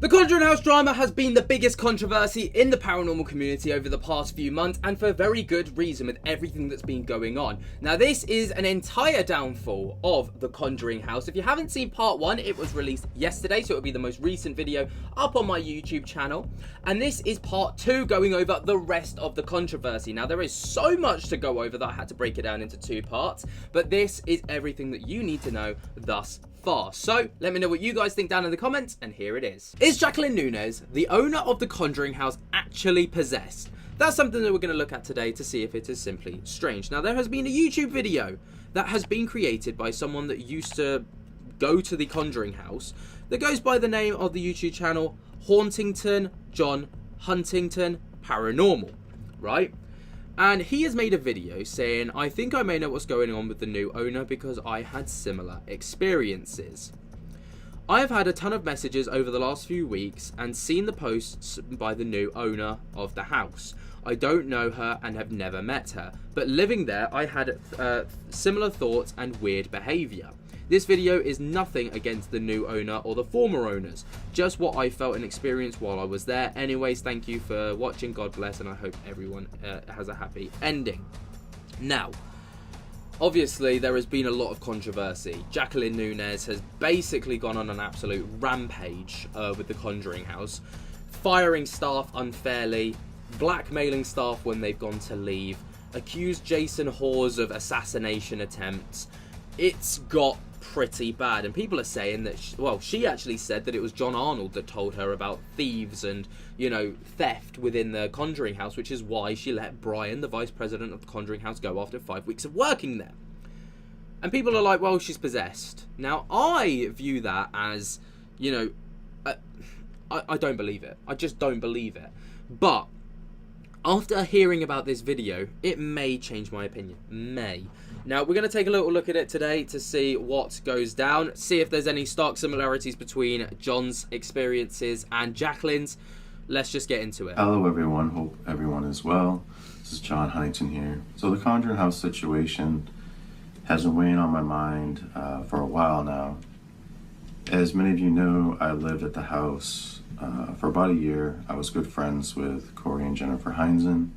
The Conjuring House drama has been the biggest controversy in the paranormal community over the past few months, and for very good reason with everything that's been going on. Now this is an entire downfall of the Conjuring House. If you haven't seen part 1, it was released yesterday, so it'll be the most recent video up on my YouTube channel. And this is part 2, going over the rest of the controversy. Now there is so much to go over that I had to break it down into 2 parts, but this is everything that you need to know thus far. So let me know what you guys think down in the comments, and here it is. Is Jacqueline Nunez, the owner of the Conjuring House, actually possessed? That's something that we're going to look at today to see if it is simply strange. Now there has been a YouTube video that has been created by someone that used to go to the Conjuring House that goes by the name of the YouTube channel Huntington John Huntington Paranormal, right? And he has made a video saying, I think I may know what's going on with the new owner because I had similar experiences. I have had a ton of messages over the last few weeks and seen the posts by the new owner of the house. I don't know her and have never met her, but living there I had similar thoughts and weird behaviour. This video is nothing against the new owner or the former owners, just what I felt and experienced while I was there. Anyways, thank you for watching, God bless, and I hope everyone has a happy ending. Now, obviously there has been a lot of controversy. Jacqueline Nunez has basically gone on an absolute rampage with the Conjuring House, firing staff unfairly, blackmailing staff when they've gone to leave, accused Hawes of assassination attempts. It's got pretty bad, and people are saying that she actually said that it was John Arnold that told her about thieves and, you know, theft within the Conjuring House, which is why she let Brian, the vice president of the Conjuring House, go after 5 weeks of working there. And people are like, well, she's possessed. Now I view that as, you know, I don't believe it. I just don't believe it. But after hearing about this video, it may change my opinion. May. Now, we're going to take a little look at it today to see what goes down, see if there's any stark similarities between John's experiences and Jacqueline's. Let's just get into it. Hello, everyone. Hope everyone is well. This is John Huntington here. So the Conjuring House situation has been weighing on my mind for a while now. As many of you know, I lived at the house for about a year. I was good friends with Corey and Jennifer Heinzen.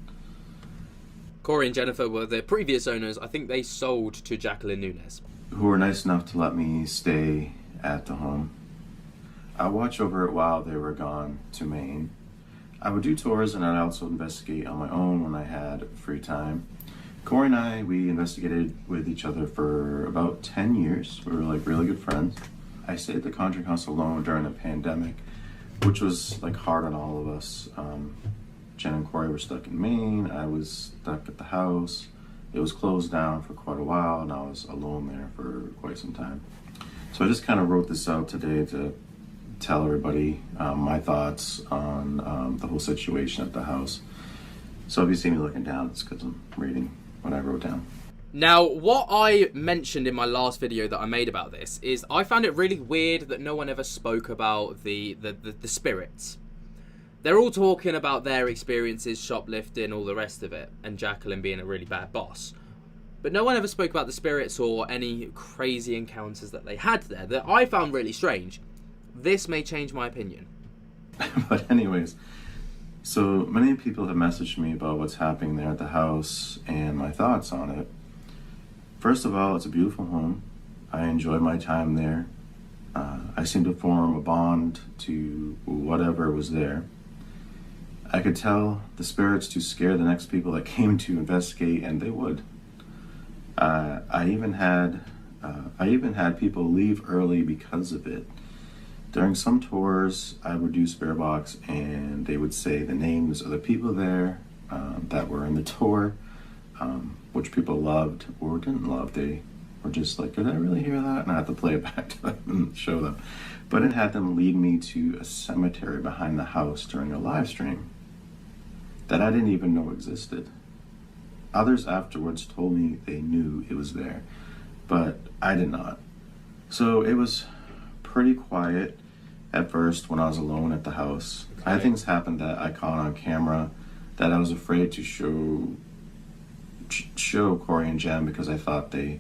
Corey and Jennifer were the previous owners. I think they sold to Jacqueline Nunez, who were nice enough to let me stay at the home. I watched over it while they were gone to Maine. I would do tours, and I'd also investigate on my own when I had free time. Corey and I, we investigated with each other for about 10 years. We were like really good friends. I stayed at the Conjuring House alone during the pandemic, which was like hard on all of us. Jen and Corey were stuck in Maine. I was stuck at the house. It was closed down for quite a while, and I was alone there for quite some time. So I just kind of wrote this out today to tell everybody my thoughts on the whole situation at the house. So if you see me looking down, it's because I'm reading what I wrote down. Now, what I mentioned in my last video that I made about this is I found it really weird that no one ever spoke about the spirits. They're all talking about their experiences, shoplifting, all the rest of it, and Jacqueline being a really bad boss. But no one ever spoke about the spirits or any crazy encounters that they had there that I found really strange. This may change my opinion. But anyways, so many people have messaged me about what's happening there at the house and my thoughts on it. First of all, it's a beautiful home. I enjoy my time there. I seem to form a bond to whatever was there. I could tell the spirits to scare the next people that came to investigate, and they would. I even had people leave early because of it. During some tours, I would do Spirit Box, and they would say the names of the people there that were in the tour, which people loved or didn't love. They were just like, did I really hear that? And I had to play it back to them and show them. But it had them lead me to a cemetery behind the house during a live stream that I didn't even know existed. Others afterwards told me they knew it was there, but I did not. So it was pretty quiet at first when I was alone at the house. Okay. I had things happen that I caught on camera that I was afraid to show Corey and Jen because I thought they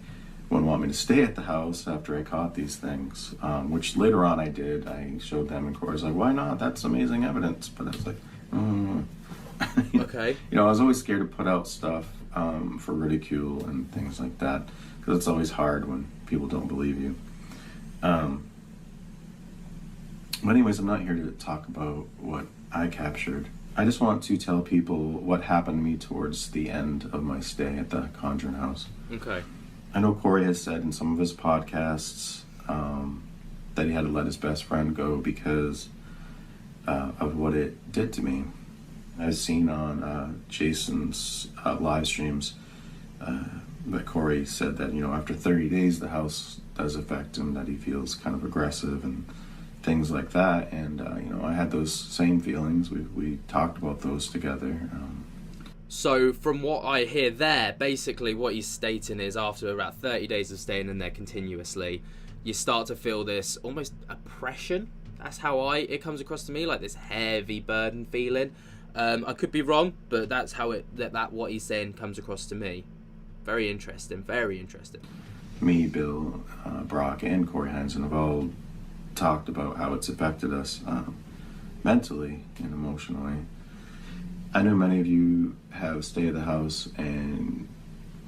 wouldn't want me to stay at the house after I caught these things, which later on I did. I showed them, and Corey's like, why not? That's amazing evidence. But I was like, Okay. I was always scared to put out stuff for ridicule and things like that, because it's always hard when people don't believe you. But anyways, I'm not here to talk about what I captured. I just want to tell people what happened to me towards the end of my stay at the Conjuring house. Okay. I know Corey has said in some of his podcasts that he had to let his best friend go because of what it did to me. I've seen on Jason's live streams that Corey said that, after 30 days the house does affect him, that he feels kind of aggressive and things like that. And, I had those same feelings. We talked about those together. So from what I hear there, basically what he's stating is after about 30 days of staying in there continuously, you start to feel this almost oppression. That's how it comes across to me, like this heavy burden feeling. I could be wrong, but that's how that what he's saying comes across to me. Very interesting, very interesting. Me, Bill, Brock, and Corey Hansen have all talked about how it's affected us mentally and emotionally. I know many of you have stayed at the house and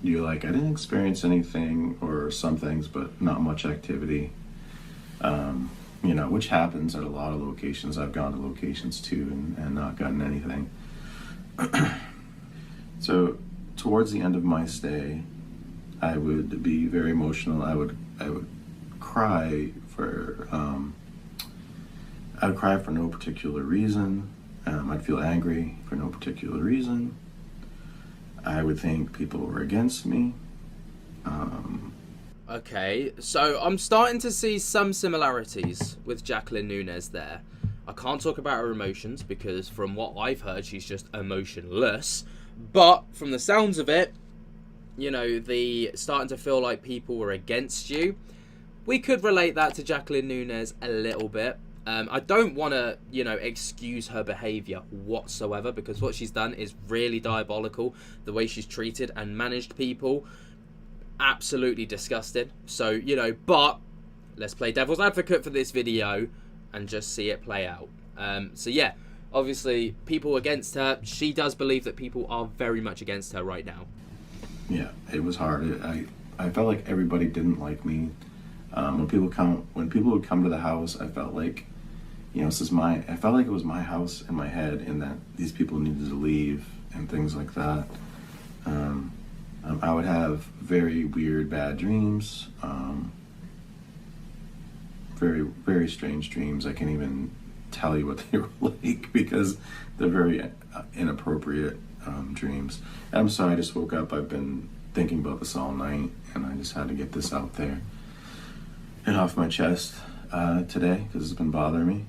you're like, I didn't experience anything, or some things, but not much activity. Which happens at a lot of locations. I've gone to locations too and not gotten anything. So towards the end of my stay, I would be very emotional. I would cry for no particular reason. I'd feel angry for no particular reason. I would think people were against me. Okay, so I'm starting to see some similarities with Jacqueline Nunes there. I can't talk about her emotions because from what I've heard, she's just emotionless. But from the sounds of it, the starting to feel like people were against you. We could relate that to Jacqueline Nunes a little bit. I don't want to, excuse her behaviour whatsoever, because what she's done is really diabolical. The way she's treated and managed people, absolutely disgusting. So, but let's play devil's advocate for this video and just see it play out. So yeah, obviously people against her. She does believe that people are very much against her right now. Yeah, it was hard. I felt like everybody didn't like me. When people would come to the house, I felt like, I felt like it was my house in my head, and that these people needed to leave and things like that. I would have very weird, bad dreams. Very, very strange dreams. I can't even tell you what they were like because they're very inappropriate dreams. And I'm sorry, I just woke up. I've been thinking about this all night, and I just had to get this out there and off my chest today because it's been bothering me.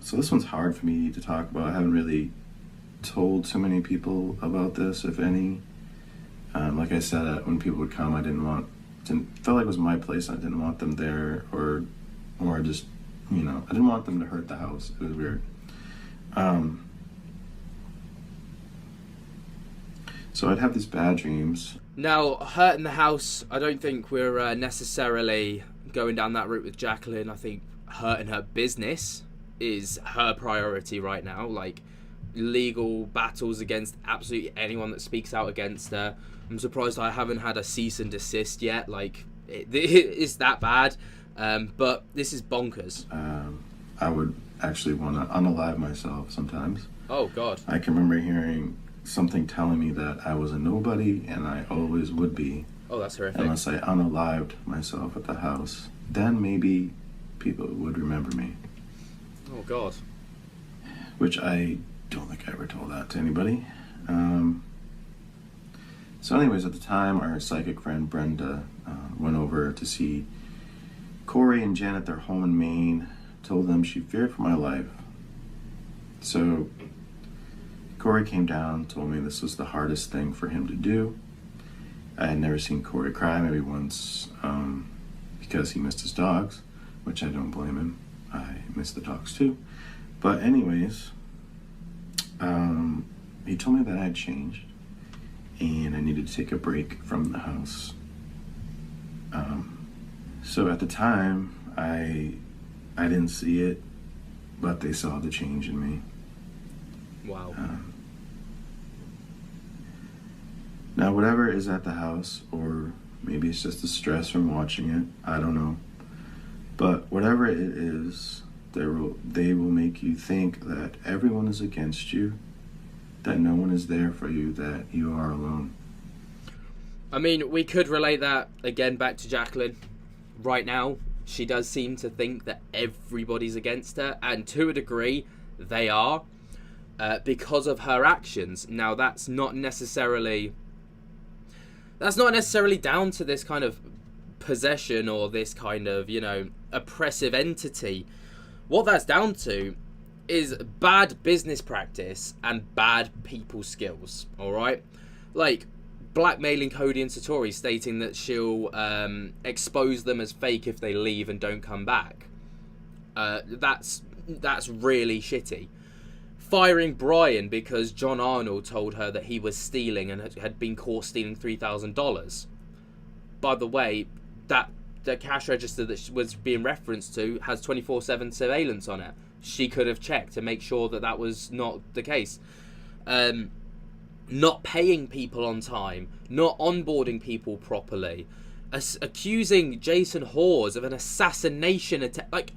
So this one's hard for me to talk about. I haven't really told too many people about this, if any. Like I said, when people would come, I felt like it was my place. I didn't want them there, or just, I didn't want them to hurt the house. It was weird. So I'd have these bad dreams. Now, hurting the house, I don't think we're necessarily going down that route with Jacqueline. I think hurting her business is her priority right now. Like, legal battles against absolutely anyone that speaks out against her. I'm surprised I haven't had a cease and desist yet. Like, it's that bad. But this is bonkers. I would actually want to unalive myself sometimes. Oh, God. I can remember hearing something telling me that I was a nobody, and I always would be. Oh, that's horrific. Unless I unalived myself at the house. Then maybe people would remember me. Oh, God. Which I don't think I ever told that to anybody. So anyways, at the time, our psychic friend Brenda went over to see Corey and Jen at their home in Maine, told them she feared for my life. So Corey came down, told me this was the hardest thing for him to do. I had never seen Corey cry, maybe once, because he missed his dogs, which I don't blame him. I miss the dogs too. But anyways, he told me that I had changed, and I needed to take a break from the house. So at the time, I didn't see it, but they saw the change in me. Wow. Now, whatever is at the house, or maybe it's just the stress from watching it, I don't know. But whatever it is, they will make you think that everyone is against you, that no one is there for you, that you are alone. I mean, we could relate that again back to Jacqueline. Right now, she does seem to think that everybody's against her, and to a degree, they are, because of her actions. Now, that's not necessarily down to this kind of possession or this kind of, oppressive entity. What that's down to is bad business practice and bad people skills, alright? Like, blackmailing Cody and Satori, stating that she'll expose them as fake if they leave and don't come back. That's really shitty. Firing Brian because John Arnold told her that he was stealing and had been caught stealing $3,000. By the way, that the cash register that was being referenced to has 24/7 surveillance on it. She could have checked to make sure that that was not the case. Not paying people on time, not onboarding people properly, accusing Jason Hawes of an assassination attempt. Like,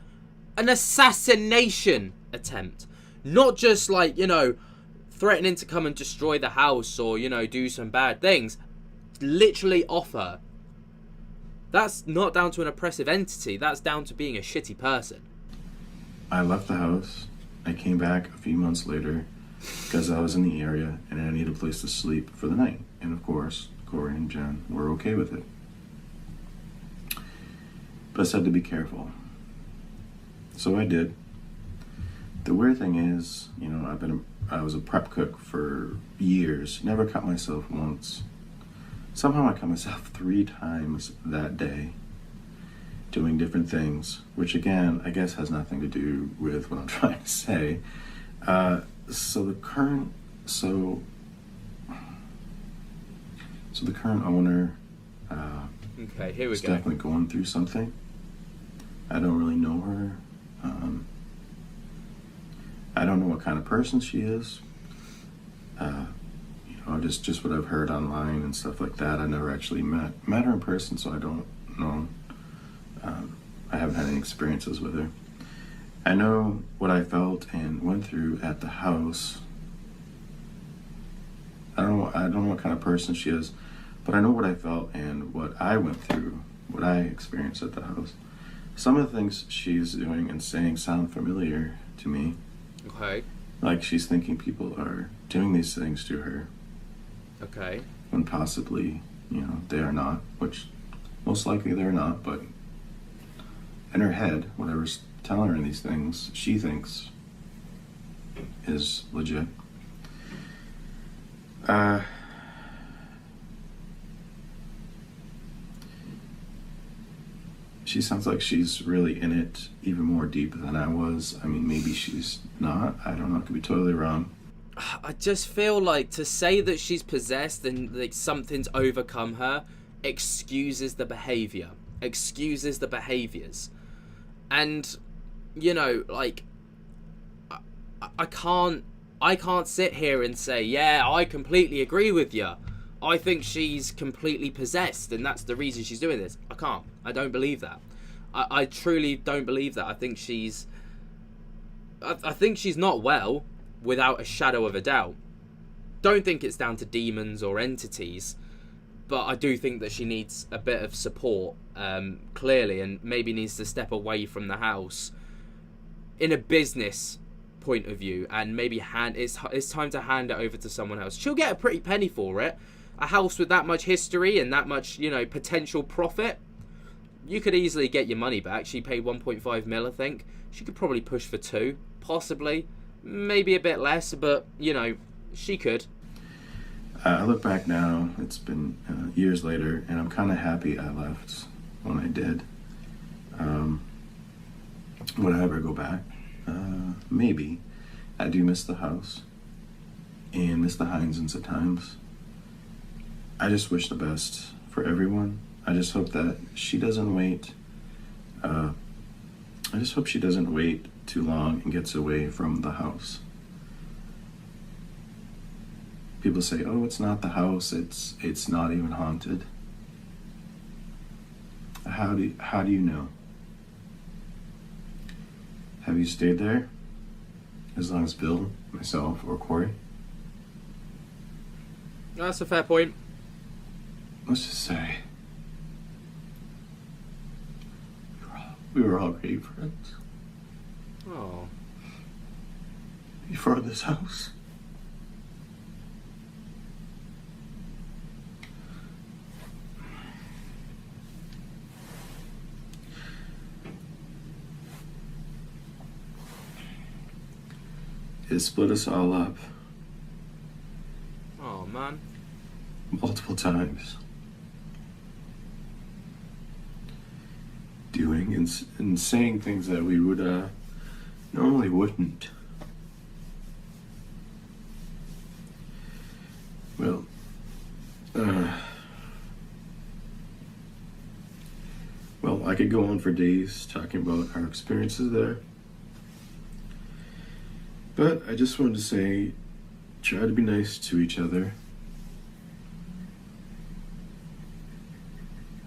an assassination attempt. Not just, threatening to come and destroy the house or, do some bad things. Literally off her. That's not down to an oppressive entity. That's down to being a shitty person. I left the house. I came back a few months later because I was in the area and I needed a place to sleep for the night. And of course, Corey and Jen were okay with it. But I said to be careful. So I did. The weird thing is, I was a prep cook for years. Never cut myself once. Somehow I cut myself 3 times that day doing different things, which again, I guess has nothing to do with what I'm trying to say. So the current owner okay, here we is go. definitely going through something. I don't really know her. I don't know what kind of person she is. Just what I've heard online and stuff like that. I never actually met her in person, so I don't know. I haven't had any experiences with her. I know what I felt and went through at the house. I don't know what kind of person she is, but I know what I felt and what I went through, what I experienced at the house. Some of the things she's doing and saying sound familiar to me. Okay. Like she's thinking people are doing these things to her. Okay. When possibly, they are not, which most likely they're not, but in her head, whatever's telling her these things, she thinks is legit. She sounds like she's really in it even more deep than I was. I mean, maybe she's not. I don't know. I could be totally wrong. I just feel like to say that she's possessed and like something's overcome her excuses the behavior, excuses the behaviors. And, I can't sit here and say, yeah, I completely agree with you. I think she's completely possessed and that's the reason she's doing this. I can't. I don't believe that. I truly don't believe that. I think she's not well, without a shadow of a doubt. Don't think it's down to demons or entities, but I do think that she needs a bit of support, clearly, and maybe needs to step away from the house in a business point of view, and maybe it's time to hand it over to someone else. She'll get a pretty penny for it. A house with that much history and that much, potential profit, you could easily get your money back. She paid 1.5 mil, I think. She could probably push for 2, possibly. Maybe a bit less, but, she could. I look back now, it's been years later, and I'm kind of happy I left when I did. Would I ever go back? Maybe. I do miss the house, and miss the Heinzens at times. I just wish the best for everyone. I just hope that she doesn't wait. I just hope she doesn't wait too long and gets away from the house. People say, "Oh, it's not the house. It's not even haunted." How do you know? Have you stayed there as long as Bill, myself, or Corey? That's a fair point. Let's just say we were all great friends Oh. before this house. It split us all up Oh, man. multiple times. Doing and saying things that we would normally wouldn't. Well, I could go on for days talking about our experiences there. But I just wanted to say, try to be nice to each other.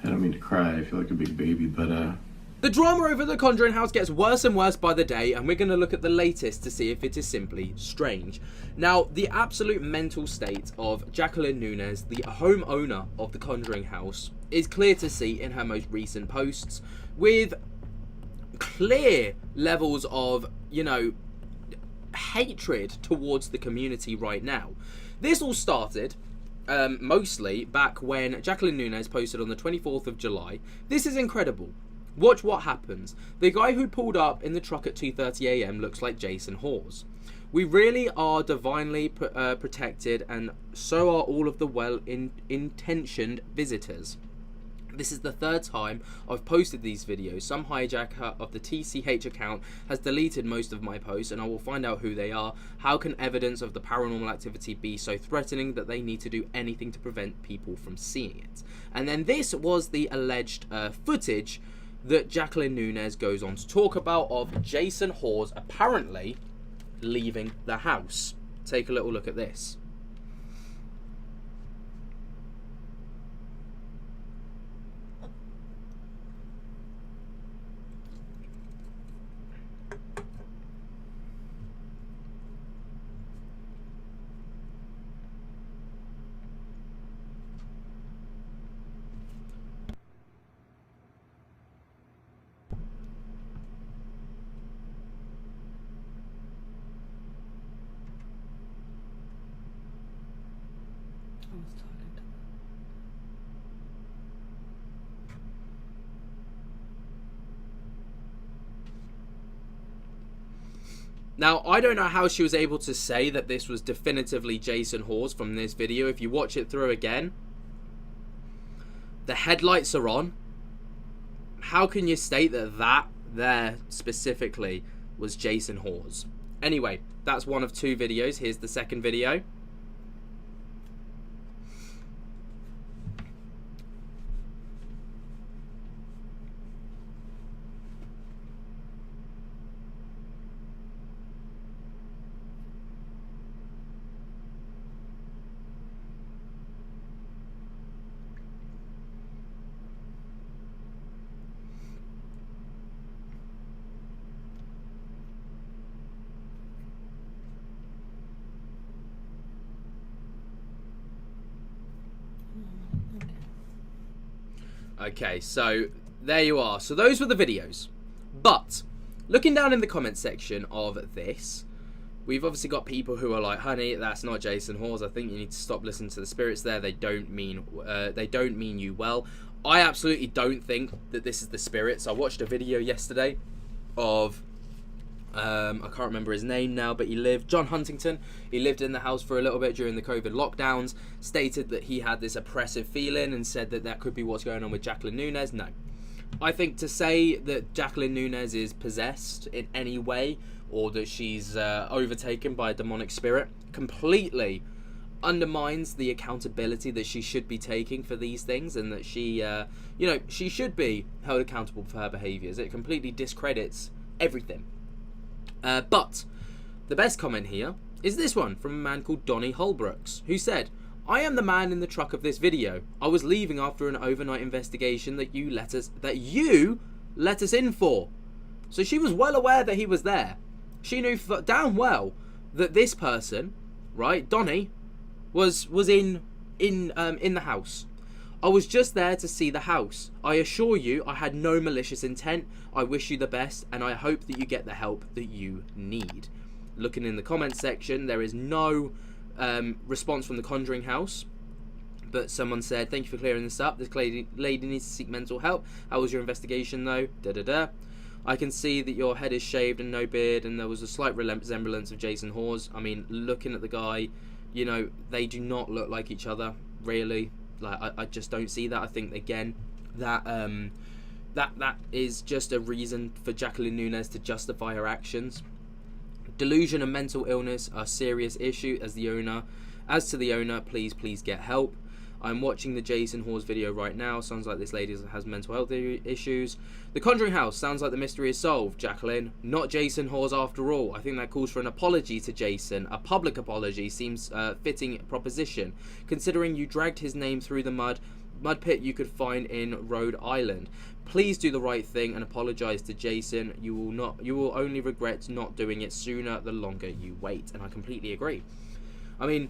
I don't mean to cry, I feel like a big baby, but The drama over the Conjuring house gets worse and worse by the day, and we're going to look at the latest to see if it is simply strange. Now, the absolute mental state of Jacqueline Nunez, the homeowner of the Conjuring house, is clear to see in her most recent posts, with clear levels of, hatred towards the community right now. This all started mostly back when Jacqueline Nunez posted on the 24th of July. This is incredible. Watch what happens. The guy who pulled up in the truck at 2:30 a.m. looks like Jason Hawes. We really are divinely protected, and so are all of the well-intentioned visitors. This is the third time I've posted these videos. Some hijacker of the TCH account has deleted most of my posts, and I will find out who they are. How can evidence of the paranormal activity be so threatening that they need to do anything to prevent people from seeing it? And then this was the alleged footage that Jacqueline Nunez goes on to talk about of Jason Hawes apparently leaving the house. Take a little look at this. Now, I don't know how she was able to say that this was definitively Jason Hawes from this video. If you watch it through again, the headlights are on. How can you state that that there specifically was Jason Hawes? Anyway, that's one of two videos. Here's the second video. Okay, so there you are. So those were the videos. But looking down in the comment section of this, we've obviously got people who are like, "Honey, that's not Jason Hawes. I think you need to stop listening to the spirits there. They don't mean you well." I absolutely don't think that this is the spirits. I watched a video yesterday of I can't remember his name now, but John Huntington. He lived in the house for a little bit during the COVID lockdowns, stated that he had this oppressive feeling and said that that could be what's going on with Jacqueline Nunez. No. I think to say that Jacqueline Nunez is possessed in any way or that she's overtaken by a demonic spirit, completely undermines the accountability that she should be taking for these things, and that she, she should be held accountable for her behaviours. It completely discredits everything. But the best comment here is this one from a man called Donnie Holbrooks, who said, "I am the man in the truck of this video. I was leaving after an overnight investigation that you let us in for." So she was well aware that he was there. She knew damn well that this person, right, Donnie, was in the house. "I was just there to see the house. I assure you I had no malicious intent. I wish you the best, and I hope that you get the help that you need." Looking in the comments section, there is no response from the Conjuring house, but someone said, "Thank you for clearing this up. This lady needs to seek mental help. How was your investigation though? I can see that your head is shaved and no beard, and there was a slight resemblance of Jason Hawes." I mean, looking at the guy, they do not look like each other, really. Like, I just don't see that. I think, again, that that is just a reason for Jacqueline Nunes to justify her actions. Delusion and mental illness are a serious issue. As to the owner, please get help. I'm watching the Jason Hawes video right now. Sounds like this lady has mental health issues. The Conjuring house, sounds like the mystery is solved, Jacqueline. Not Jason Hawes after all. I think that calls for an apology to Jason. A public apology seems a fitting proposition, considering you dragged his name through the mud pit you could find in Rhode Island. Please do the right thing and apologise to Jason. You will only regret not doing it sooner the longer you wait. And I completely agree. I mean,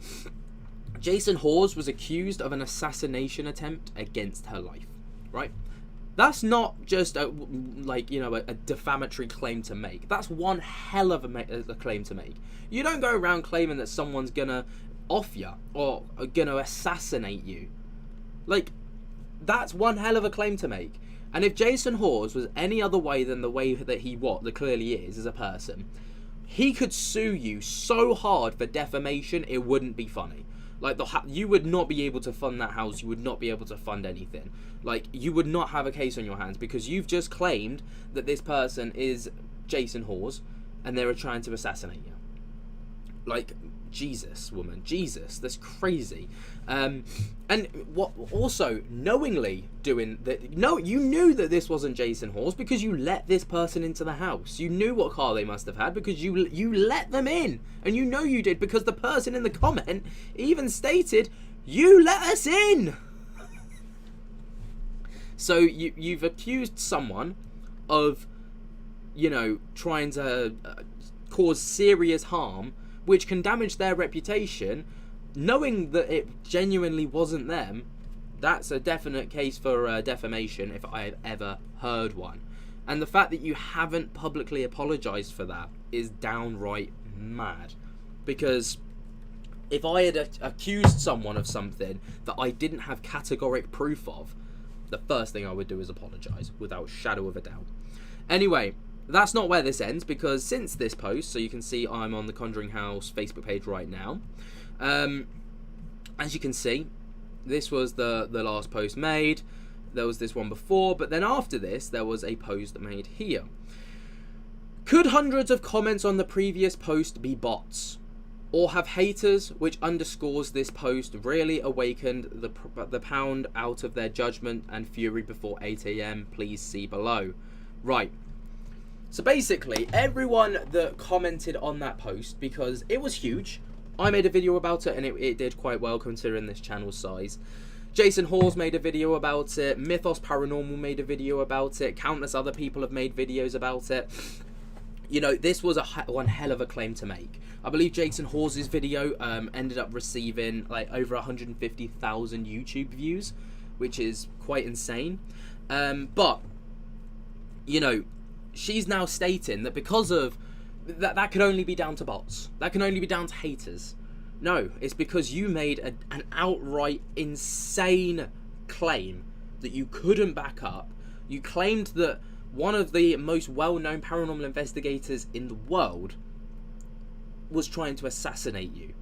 Jason Hawes was accused of an assassination attempt against her life, right? That's not just a defamatory claim to make. That's one hell of a claim to make. You don't go around claiming that someone's gonna off you or gonna assassinate you. Like, that's one hell of a claim to make. And if Jason Hawes was any other way than the way that that clearly is as a person, he could sue you so hard for defamation it wouldn't be funny. Like, you would not be able to fund that house. You would not be able to fund anything. Like, you would not have a case on your hands because you've just claimed that this person is Jason Hawes and they were trying to assassinate you. Like, Jesus, woman, Jesus, that's crazy. And what also knowingly doing that? No, you knew that this wasn't Jason Hawes because you let this person into the house. You knew what car they must have had because you let them in, and you know you did because the person in the comment even stated, "You let us in." So you've accused someone of, trying to cause serious harm, which can damage their reputation, knowing that it genuinely wasn't them. That's a definite case for defamation if I've ever heard one. And the fact that you haven't publicly apologised for that is downright mad. Because if I had accused someone of something that I didn't have categoric proof of, the first thing I would do is apologise, without a shadow of a doubt. Anyway, that's not where this ends, because since this post, so you can see I'm on the Conjuring House Facebook page right now. As you can see, this was the last post made. There was this one before, but then after this, there was a post made here. Could hundreds of comments on the previous post be bots? Or have haters, which underscores this post, really awakened the pound out of their judgment and fury before 8 AM? Please see below. Right. So basically, everyone that commented on that post, because it was huge, I made a video about it and it did quite well considering this channel's size. Jason Hawes made a video about it, Mythos Paranormal made a video about it, countless other people have made videos about it. This was one hell of a claim to make. I believe Jason Hawes' video ended up receiving like over 150,000 YouTube views, which is quite insane. But she's now stating that because of that can only be down to bots. That can only be down to haters. No, it's because you made an outright insane claim that you couldn't back up. You claimed that one of the most well-known paranormal investigators in the world was trying to assassinate you,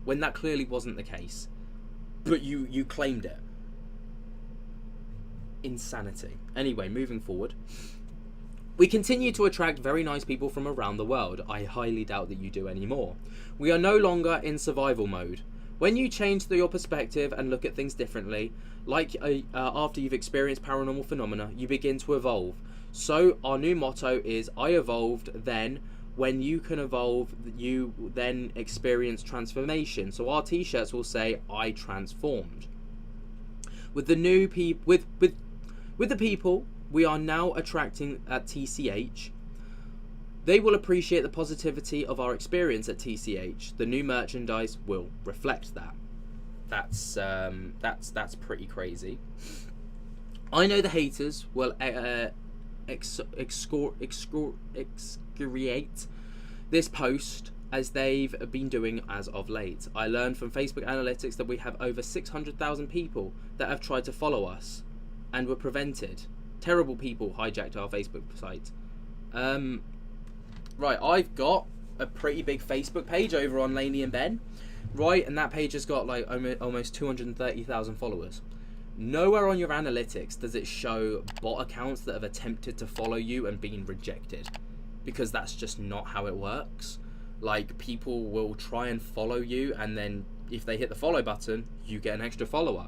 when that clearly wasn't the case. But you claimed it. Insanity. Anyway, moving forward. We continue to attract very nice people from around the world. I highly doubt that you do anymore. We are no longer in survival mode. When you change your perspective and look at things differently, like after you've experienced paranormal phenomena, you begin to evolve. So our new motto is, I evolved then. When you can evolve, you then experience transformation. So our t-shirts will say, I transformed. With the new people, with the people we are now attracting at TCH, they will appreciate the positivity of our experience at TCH. The new merchandise will reflect that. That's pretty crazy. I know the haters will excoriate this post as they've been doing as of late. I learned from Facebook analytics that we have over 600,000 people that have tried to follow us and were prevented. Terrible people hijacked our Facebook site. Right, I've got a pretty big Facebook page over on Laney and Ben, right, and that page has got like almost 230,000 followers. Nowhere on your analytics does it show bot accounts that have attempted to follow you and been rejected, because that's just not how it works. Like, people will try and follow you, and then if they hit the follow button, you get an extra follower.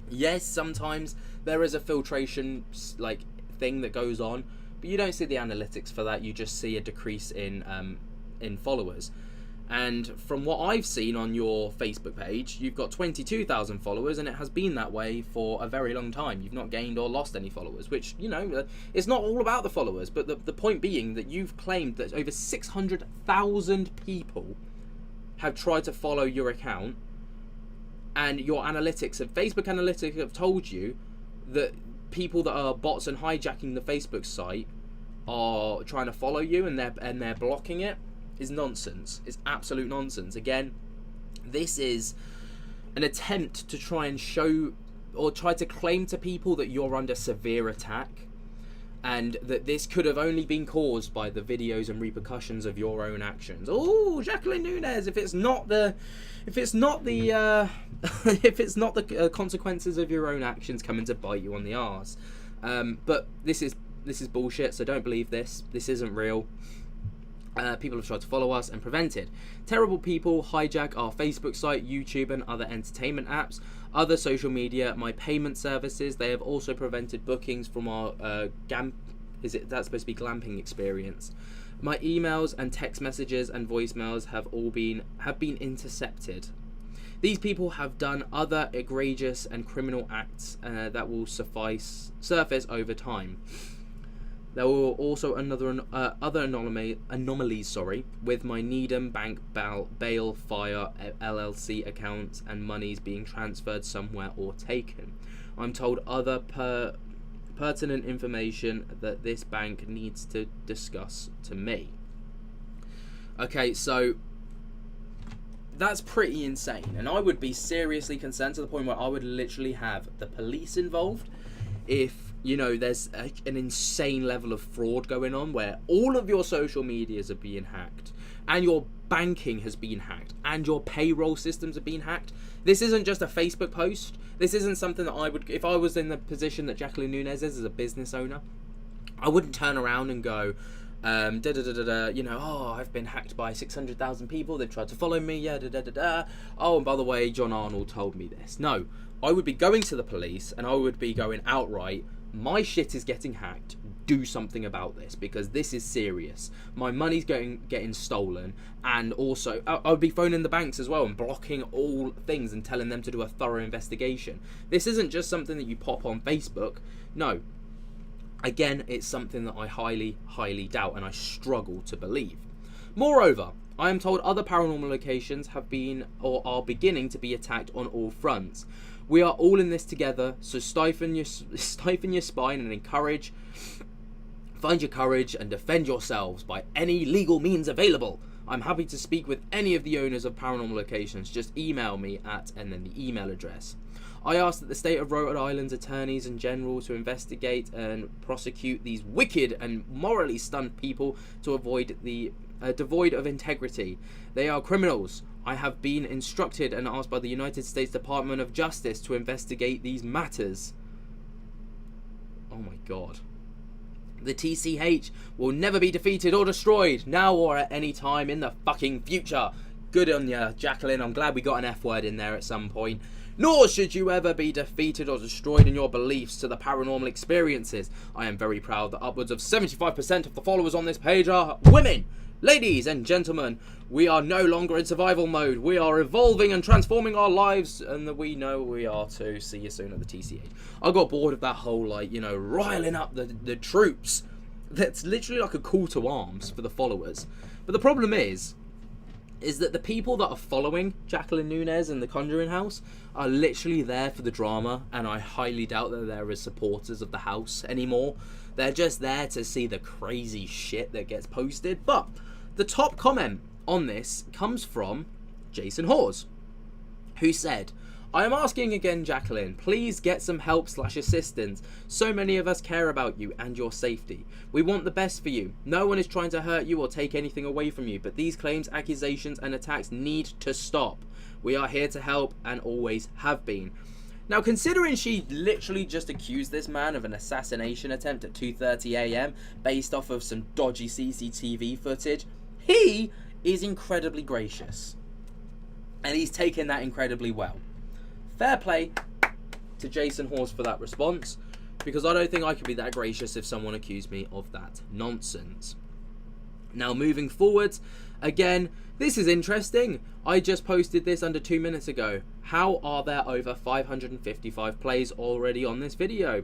Yes, sometimes there is a filtration like thing that goes on, but you don't see the analytics for that. You just see a decrease in followers. And from what I've seen on your Facebook page, you've got 22,000 followers, and it has been that way for a very long time. You've not gained or lost any followers, which, you know, it's not all about the followers, but the point being that you've claimed that over 600,000 people have tried to follow your account, and your analytics of Facebook analytics have told you that people that are bots and hijacking the Facebook site are trying to follow you, and they're blocking it. Is nonsense. It's absolute nonsense. Again, this is an attempt to try and show or try to claim to people that you're under severe attack, and that this could have only been caused by the videos and repercussions of your own actions. Oh, Jacqueline Nunez, if it's not the consequences of your own actions coming to bite you on the arse. But this is bullshit, so don't believe this. This isn't real. People have tried to follow us and prevented. Terrible people hijack our Facebook site, YouTube, and other entertainment apps, other social media, my payment services. They have also prevented bookings from our that's supposed to be glamping experience. My emails and text messages and voicemails have been intercepted. These people have done other egregious and criminal acts that will surface over time. There were also other anomalies, with my Needham Bank Bail Fire LLC accounts and monies being transferred somewhere or taken. I'm told other pertinent information that this bank needs to discuss to me. Okay, so that's pretty insane, and I would be seriously concerned to the point where I would literally have the police involved if, you know, there's an insane level of fraud going on where all of your social medias are being hacked, and your banking has been hacked, and your payroll systems have been hacked. This isn't just a Facebook post. This isn't something that I would, if I was in the position that Jacqueline Nunez is as a business owner, I wouldn't turn around and go, you know, oh, I've been hacked by 600,000 people, they've tried to follow me, oh, and by the way, John Arnold told me this. No, I would be going to the police, and I would be going outright, my shit is getting hacked, do something about this, because this is serious. My money's getting stolen, and also I would be phoning the banks as well and blocking all things and telling them to do a thorough investigation. This isn't just something that you pop on Facebook. No. Again, it's something that I highly, highly doubt, and I struggle to believe. Moreover, I am told other paranormal locations have been or are beginning to be attacked on all fronts. We are all in this together, so stiffen your spine and find your courage and defend yourselves by any legal means available. I'm happy to speak with any of the owners of paranormal locations. Just email me at, and then the email address. I ask that the state of Rhode Island's attorneys in general to investigate and prosecute these wicked and morally stunned people to avoid the devoid of integrity. They are criminals. I have been instructed and asked by the United States Department of Justice to investigate these matters. Oh my god. The TCH will never be defeated or destroyed, now or at any time in the fucking future. Good on ya, Jacqueline. I'm glad we got an F word in there at some point. Nor should you ever be defeated or destroyed in your beliefs to the paranormal experiences. I am very proud that upwards of 75% of the followers on this page are women. Ladies and gentlemen, we are no longer in survival mode. We are evolving and transforming our lives, and that we know we are too. See you soon at the TCH. I got bored of that whole, like, you know, riling up the troops. That's literally like a call to arms for the followers. But the problem is that the people that are following Jacqueline Nunes and the Conjuring house are literally there for the drama, and I highly doubt that they're as supporters of the house anymore. They're just there to see the crazy shit that gets posted. But the top comment on this comes from Jason Hawes, who said, I am asking again, Jacqueline, please get some help/assistance. So many of us care about you and your safety. We want the best for you. No one is trying to hurt you or take anything away from you, but these claims, accusations and attacks need to stop. We are here to help and always have been. Now, considering she literally just accused this man of an assassination attempt at 2:30 a.m. based off of some dodgy CCTV footage, he is incredibly gracious. And he's taken that incredibly well. Fair play to Jason Hawes for that response, because I don't think I could be that gracious if someone accused me of that nonsense. Now, moving forwards, again, this is interesting. I just posted this under 2 minutes ago. How are there over 555 plays already on this video?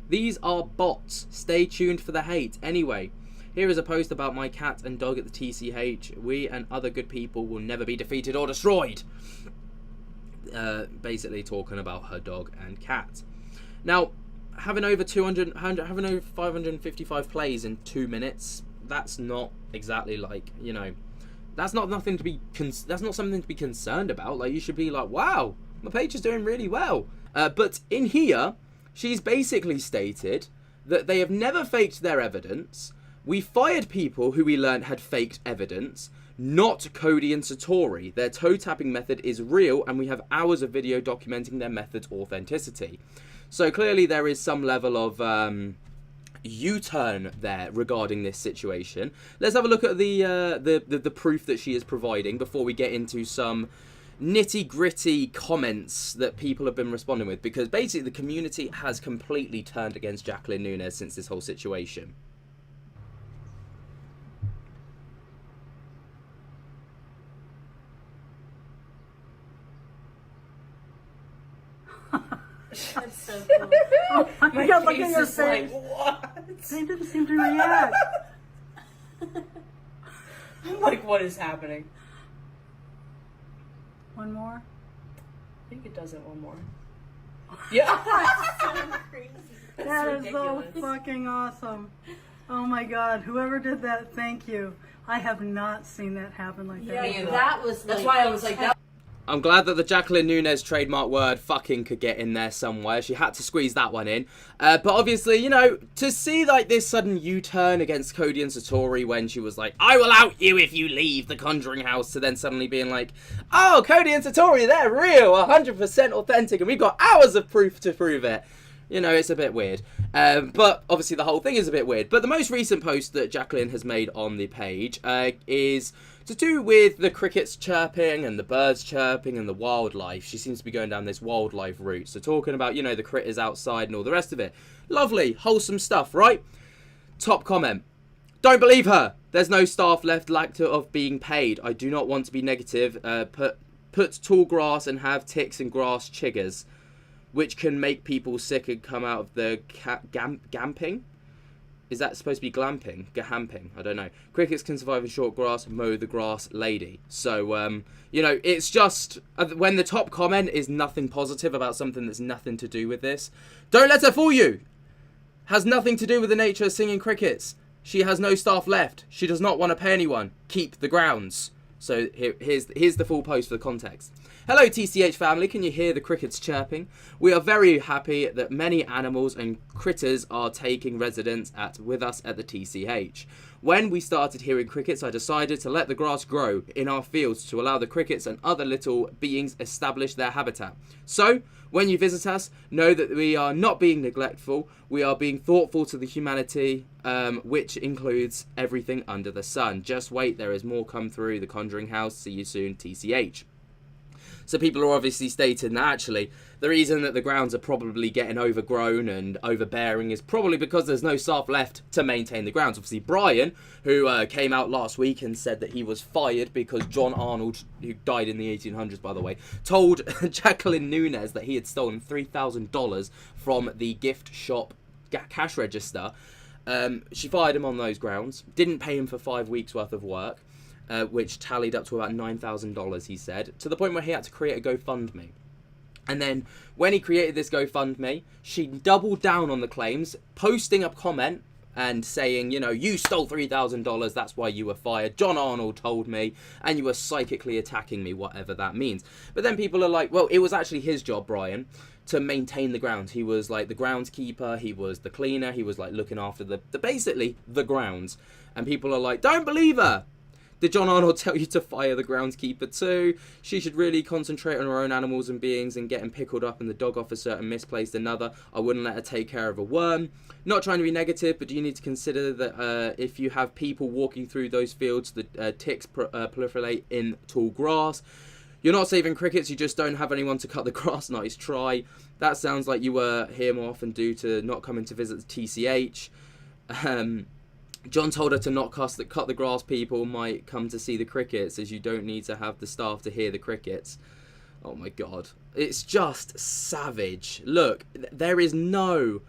These are bots. Stay tuned for the hate. Anyway, here is a post about my cat and dog at the TCH. We and other good people will never be defeated or destroyed. Basically talking about her dog and cat. Now, having over 555 plays in 2 minutes, that's not exactly like, you know, that's not something to be concerned about. Like, you should be like, wow, my page is doing really well. But in here, she's basically stated that they have never faked their evidence. We fired people who we learned had faked evidence, not Cody and Satori. Their toe tapping method is real, and we have hours of video documenting their method's authenticity. So clearly there is some level of U-turn there regarding this situation. Let's have a look at the proof that she is providing before we get into some nitty-gritty comments that people have been responding with, because basically the community has completely turned against Jacqueline Nunes since this whole situation. That's so cool. Oh my God, look at your face is like, face. what? They didn't seem to react. I'm like, what is happening? One more? I think it does it one more. Yeah. That's so crazy. That's That is ridiculous. so fucking awesome. Oh my God, whoever did that, thank you. I have not seen that happen like that. Yeah, before. that was. That's why I was like, that. I'm glad that the Jacqueline Nunes trademark word fucking could get in there somewhere. She had to squeeze that one in. But obviously, you know, to see like this sudden U-turn against Cody and Satori when she was like, I will out you if you leave the Conjuring house, to then suddenly being like, oh, Cody and Satori, they're real, 100% authentic, and we've got hours of proof to prove it. You know, it's a bit weird. But obviously the whole thing is a bit weird. But the most recent post that Jacqueline has made on the page is to do with the crickets chirping and the birds chirping and the wildlife. She seems to be going down this wildlife route. So talking about, you know, the critters outside and all the rest of it. Lovely, wholesome stuff, right? Top comment. Don't believe her. There's no staff left lacked of being paid. I do not want to be negative. Put tall grass and have ticks and grass chiggers, which can make people sick and come out of the gamping. Is that supposed to be glamping? Gahamping? I don't know. Crickets can survive in short grass. Mow the grass, lady. So, you know, it's just when the top comment is nothing positive about something that's nothing to do with this. Don't let her fool you. Has nothing to do with the nature of singing crickets. She has no staff left. She does not want to pay anyone. Keep the grounds. So here's the full post for the context. Hello TCH family, can you hear the crickets chirping? We are very happy that many animals and critters are taking residence with us at the TCH. When we started hearing crickets, I decided to let the grass grow in our fields to allow the crickets and other little beings establish their habitat. So, when you visit us, know that we are not being neglectful, we are being thoughtful to the humanity, which includes everything under the sun. Just wait, there is more come through the Conjuring House. See you soon, TCH. So people are obviously stating that actually the reason that the grounds are probably getting overgrown and overbearing is probably because there's no staff left to maintain the grounds. Obviously Brian, who came out last week and said that he was fired because John Arnold, who died in the 1800s by the way, told Jacqueline Nunez that he had stolen $3,000 from the gift shop cash register. She fired him on those grounds, didn't pay him for 5 weeks worth of work. Which tallied up to about $9,000, he said, to the point where he had to create a GoFundMe. And then when he created this GoFundMe, she doubled down on the claims, posting a comment and saying, you know, you stole $3,000, that's why you were fired. John Arnold told me, and you were psychically attacking me, whatever that means. But then people are like, well, it was actually his job, Brian, to maintain the grounds. He was like the groundskeeper, he was the cleaner, he was like looking after the basically the grounds. And people are like, don't believe her. Did John Arnold tell you to fire the groundskeeper too? She should really concentrate on her own animals and beings and getting pickled up and the dog off a certain misplaced another. I wouldn't let her take care of a worm. Not trying to be negative, but do you need to consider that if you have people walking through those fields, the ticks proliferate in tall grass. You're not saving crickets, you just don't have anyone to cut the grass. Nice try. That sounds like you were here more often due to not coming to visit the TCH. John told her to not cut the grass. People might come to see the crickets, as you don't need to have the staff to hear the crickets. Oh my god. It's just savage. Look, there is no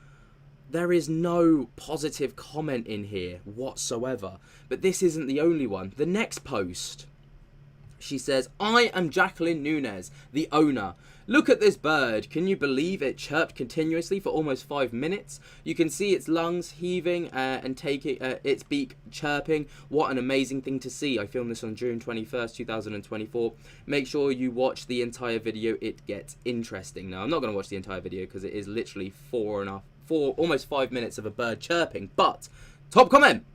positive comment in here whatsoever. But this isn't the only one. The next post, she says, I am Jacqueline Nunez, the owner. Look at this bird. Can you believe it chirped continuously for almost 5 minutes? You can see its lungs heaving and taking its beak chirping. What an amazing thing to see. I filmed this on June 21st, 2024. Make sure you watch the entire video. It gets interesting. Now, I'm not going to watch the entire video because it is literally almost 5 minutes of a bird chirping. But, top comment.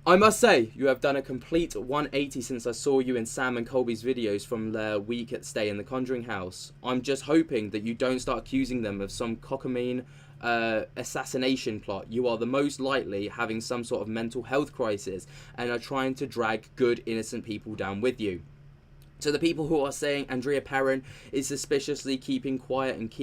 I must say, you have done a complete 180 since I saw you in Sam and Colby's videos from their week at stay in the Conjuring House. I'm just hoping that you don't start accusing them of some cockamamie assassination plot. You are the most likely having some sort of mental health crisis and are trying to drag good, innocent people down with you. So the people who are saying Andrea Perrin is suspiciously keeping quiet and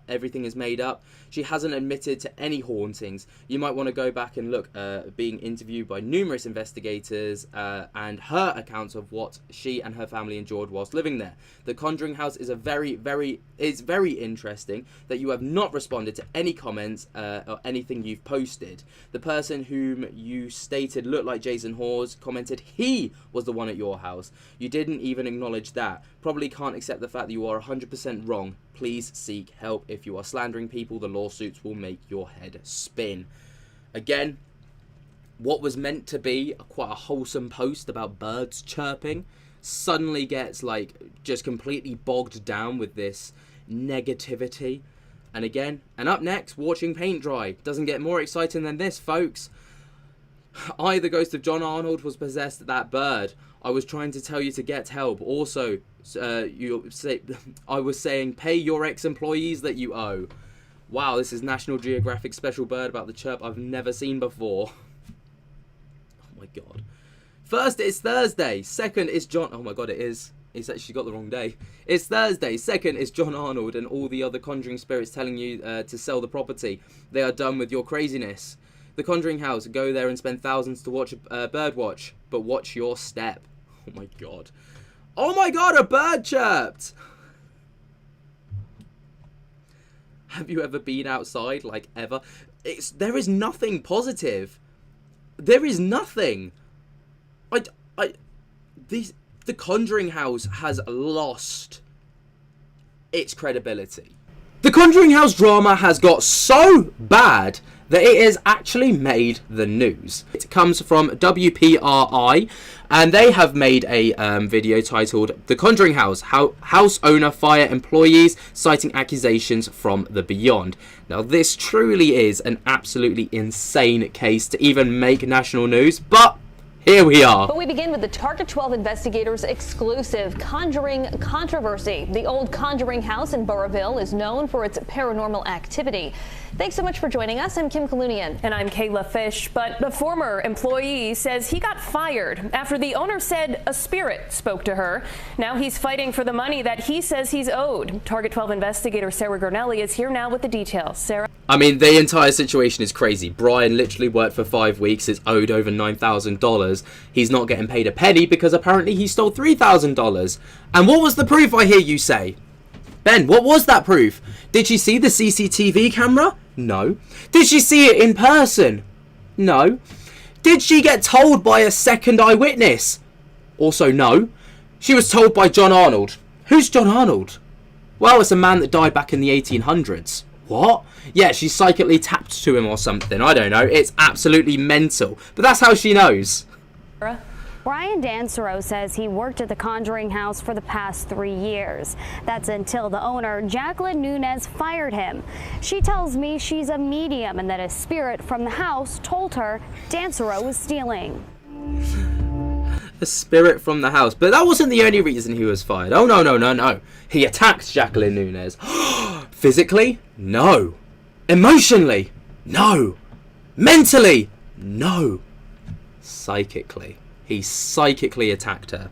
everything is made up, she hasn't admitted to any hauntings. You might want to go back and look, being interviewed by numerous investigators and her accounts of what she and her family endured whilst living there. The Conjuring House is very interesting that you have not responded to any comments or anything you've posted. The person whom you stated looked like Jason Hawes commented he was the one at your house. You didn't even acknowledge that. Probably can't accept the fact that you are 100% wrong. Please seek help. If you are slandering people, the lawsuits will make your head spin. Again, what was meant to be quite a wholesome post about birds chirping suddenly gets like just completely bogged down with this negativity. And again, and up next, watching paint dry. Doesn't get more exciting than this, folks. I, the ghost of John Arnold, was possessed that bird. I was trying to tell you to get help. Also, I was saying pay your ex-employees that you owe. Wow, this is National Geographic special bird about the chirp I've never seen before. Oh my god. First, it's Thursday. Second, it's John... Oh my god, it is. It's actually got the wrong day. It's Thursday. Second, it's John Arnold and all the other conjuring spirits telling you to sell the property. They are done with your craziness. The Conjuring House, go there and spend thousands to watch a bird watch, but watch your step. Oh my god. Oh my god, a bird chirped! Have you ever been outside, like, ever? There is nothing positive. There is nothing. The Conjuring House has lost its credibility. The Conjuring House drama has got so bad that it has actually made the news. It comes from WPRI, and they have made a video titled "The Conjuring House: How House Owner Fire Employees Citing Accusations from the Beyond." Now, this truly is an absolutely insane case to even make national news, but here we are. But we begin with the Target 12 investigators' exclusive Conjuring controversy. The old Conjuring house in Burrillville is known for its paranormal activity. Thanks so much for joining us. I'm Kim Kalunian. And I'm Kayla Fish. But the former employee says he got fired after the owner said a spirit spoke to her. Now he's fighting for the money that he says he's owed. Target 12 investigator Sarah Gurnelli is here now with the details. Sarah? I mean, the entire situation is crazy. Brian literally worked for 5 weeks, is owed over $9,000. He's not getting paid a penny because apparently he stole $3,000. And what was the proof, I hear you say? Ben, what was that proof? Did she see the CCTV camera? No. Did she see it in person? No. Did she get told by a second eyewitness? Also no. She was told by John Arnold. Who's John Arnold? Well, it's a man that died back in the 1800s. What? Yeah, she psychically tapped to him or something. I don't know. It's absolutely mental. But that's how she knows. Brian Dansero says he worked at the Conjuring house for the past 3 years. That's until the owner, Jacqueline Nunez, fired him. She tells me she's a medium and that a spirit from the house told her Dansero was stealing. A spirit from the house. But that wasn't the only reason he was fired. Oh, no. He attacked Jacqueline Nunez. Physically? No. Emotionally? No. Mentally? No. Psychically. He psychically attacked her.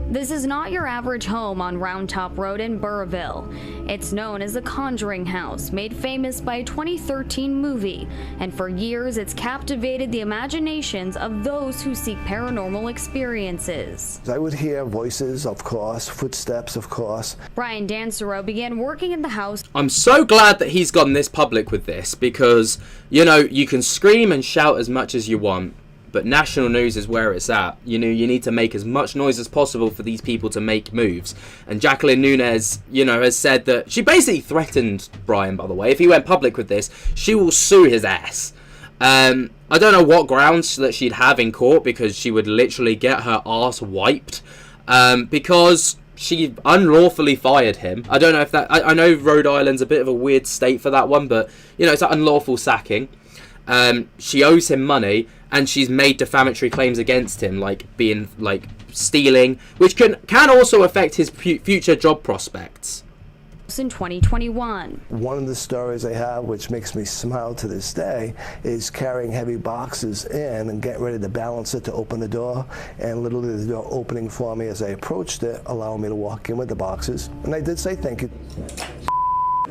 This is not your average home on Round Top Road in Burrillville. It's known as the Conjuring House, made famous by a 2013 movie, and for years it's captivated the imaginations of those who seek paranormal experiences. I would hear voices, of course, footsteps, of course. Brian Dansero began working in the house. I'm so glad that he's gone this public with this because, you know, you can scream and shout as much as you want, but national news is where it's at. You know, you need to make as much noise as possible for these people to make moves. And Jacqueline Nunez, you know, has said that she basically threatened Brian, by the way. If he went public with this, she will sue his ass. I don't know what grounds that she'd have in court because she would literally get her ass wiped because she unlawfully fired him. I don't know if that... I know Rhode Island's a bit of a weird state for that one, but, you know, it's an unlawful sacking. She owes him money, and she's made defamatory claims against him, like being like stealing, which can also affect his future job prospects. In 2021. One of the stories I have, which makes me smile to this day, is carrying heavy boxes in and getting ready to balance it to open the door, and literally the door opening for me as I approached it, allowing me to walk in with the boxes. And I did say thank you.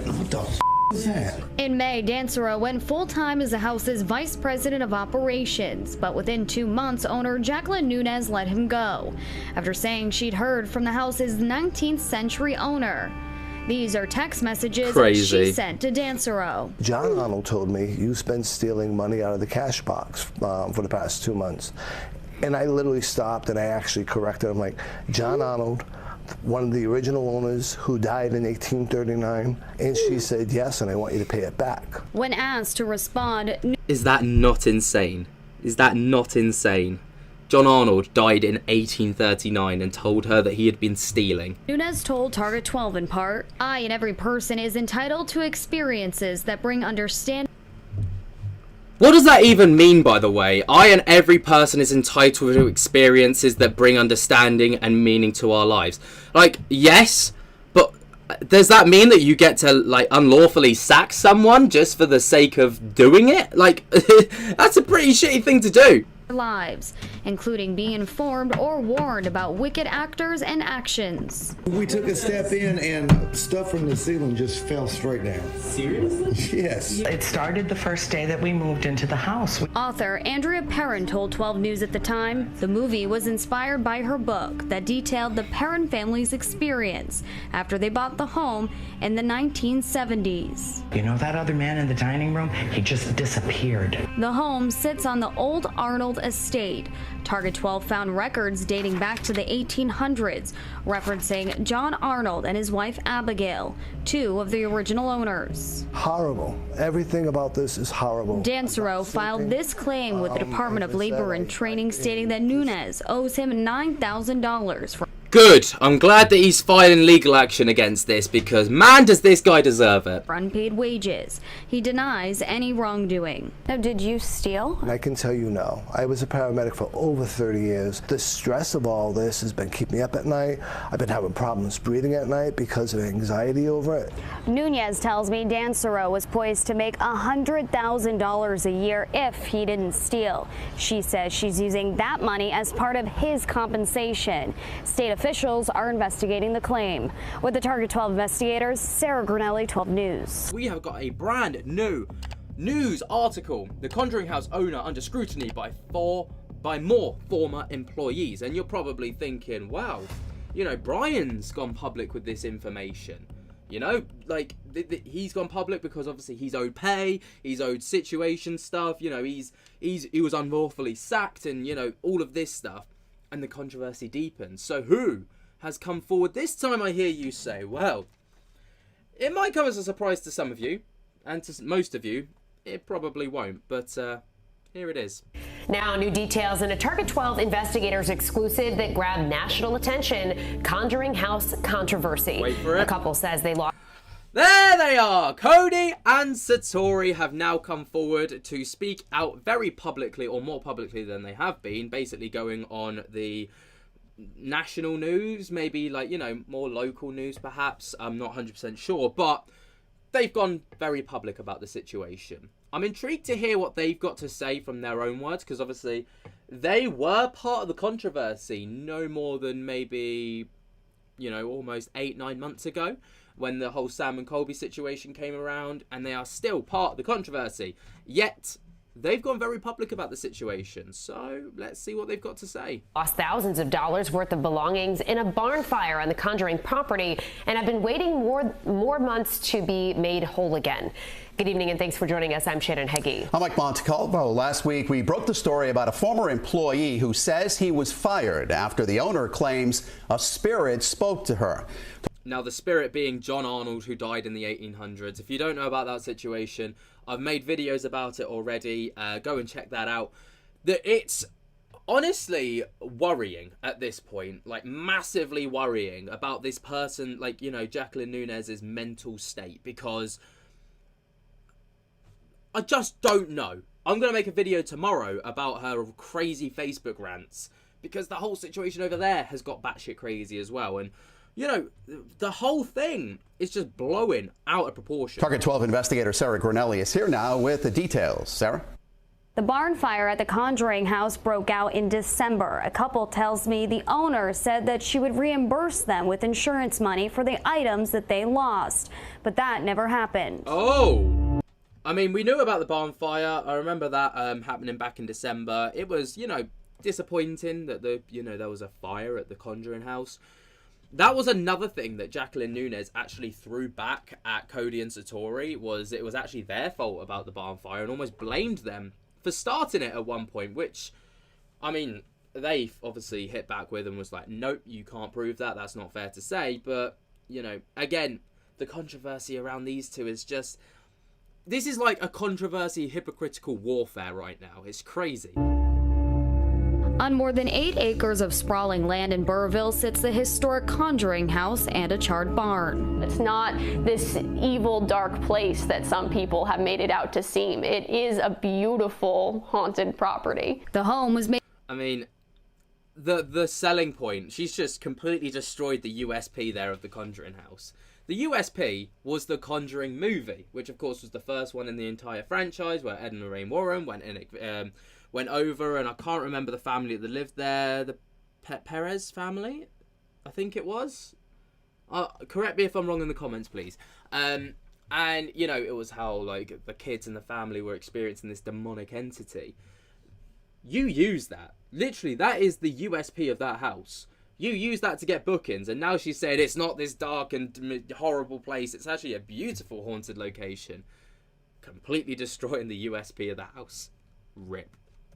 What the In May, Dansero went full-time as the house's vice president of operations, but within 2 months, owner Jacqueline Nunez let him go, after saying she'd heard from the house's 19th century owner. These are text messages she sent to Dansero. John Arnold told me, you've been stealing money out of the cash box for the past 2 months. And I literally stopped and I actually corrected him, like, John Arnold, one of the original owners who died in 1839, and she said yes, and I want you to pay it back. When asked to respond... Is that not insane? Is that not insane? John Arnold died in 1839 and told her that he had been stealing. Nunez told Target 12 in part, I and every person is entitled to experiences that bring understanding. What does that even mean, by the way? I and every person is entitled to experiences that bring understanding and meaning to our lives. Like, yes, but does that mean that you get to, like, unlawfully sack someone just for the sake of doing it? Like, that's a pretty shitty thing to do. Lives, including being informed or warned about wicked actors and actions. We took a step in and stuff from the ceiling just fell straight down. Seriously? Yes. It started the first day that we moved into the house. Author Andrea Perrin told 12 News at the time the movie was inspired by her book that detailed the Perrin family's experience after they bought the home in the 1970s. You know that other man in the dining room? He just disappeared. The home sits on the old Arnold estate. Target 12 found records dating back to the 1800s, referencing John Arnold and his wife Abigail, two of the original owners. Horrible. Everything about this is horrible. Dancero filed this claim with the Department of Labor and Training, stating that Nunes owes him $9,000 for... Good. I'm glad that he's filing legal action against this, because man, does this guy deserve it. unpaid wages. He denies any wrongdoing. Now, did you steal? I can tell you no. I was a paramedic for over 30 years. The stress of all this has been keeping me up at night. I've been having problems breathing at night because of anxiety over it. Nunes tells me Dancero was poised to make $100,000 a year if he didn't steal. She says she's using that money as part of his compensation. State officials are investigating the claim. With the Target 12 investigators, Sarah Granelli, 12 News. We have got a brand new news article. The Conjuring House owner under scrutiny by more former employees. And you're probably thinking, wow, you know, Brian's gone public with this information. You know, like, he's gone public because obviously he's owed pay, he's owed situation stuff, you know, he was unlawfully sacked and, you know, all of this stuff. And the controversy deepens. So who has come forward this time, I hear you say? Well, it might come as a surprise to some of you, and to most of you, it probably won't. But here it is. Now, new details in a Target 12 investigators exclusive that grabbed national attention: Conjuring House controversy. Wait for it. The couple says they lost. There they are! Cody and Satori have now come forward to speak out very publicly, or more publicly than they have been, basically going on the national news, maybe like, you know, more local news perhaps. I'm not 100% sure, but they've gone very public about the situation. I'm intrigued to hear what they've got to say from their own words, because obviously they were part of the controversy no more than maybe, you know, almost 8-9 months ago, when the whole Sam and Colby situation came around, and they are still part of the controversy. Yet, they've gone very public about the situation. So, let's see what they've got to say. Lost thousands of dollars worth of belongings in a barn fire on the Conjuring property and have been waiting more months to be made whole again. Good evening and thanks for joining us. I'm Shannon Heggie. I'm Mike Montecalvo. Last week, we broke the story about a former employee who says he was fired after the owner claims a spirit spoke to her. Now, the spirit being John Arnold, who died in the 1800s. If you don't know about that situation, I've made videos about it already. Go and check that out. It's honestly worrying at this point, like massively worrying about this person, like, you know, Jacqueline Nunes's mental state, because I just don't know. I'm going to make a video tomorrow about her crazy Facebook rants, because the whole situation over there has got batshit crazy as well. And you know, the whole thing is just blowing out of proportion. Target 12 investigator Sarah Granelli is here now with the details. Sarah? The barn fire at the Conjuring House broke out in December. A couple tells me the owner said that she would reimburse them with insurance money for the items that they lost, but that never happened. Oh! I mean, we knew about the barn fire. I remember that happening back in December. It was, you know, disappointing that there was a fire at the Conjuring House. That was another thing that Jacqueline Nunes actually threw back at Cody and Satori, was it was actually their fault about the barn fire, and almost blamed them for starting it at one point, which, I mean, they obviously hit back with and was like, nope, you can't prove that, that's not fair to say. But, you know, again, the controversy around these two is just, this is like a controversy, hypocritical warfare right now. It's crazy. On more than 8 acres of sprawling land in Burrville sits the historic Conjuring House and a charred barn. It's not this evil, dark place that some people have made it out to seem. It is a beautiful, haunted property. The home was made... I mean, the selling point, she's just completely destroyed the USP there of the Conjuring House. The USP was the Conjuring movie, which of course was the first one in the entire franchise, where Ed and Lorraine Warren went over, and I can't remember the family that lived there, the Perez family, I think it was. Correct me if I'm wrong in the comments, please. And, you know, it was how, like, the kids and the family were experiencing this demonic entity. You use that. Literally, that is the USP of that house. You use that to get bookings, and now she said it's not this dark and horrible place. It's actually a beautiful haunted location. Completely destroying the USP of the house. Rip.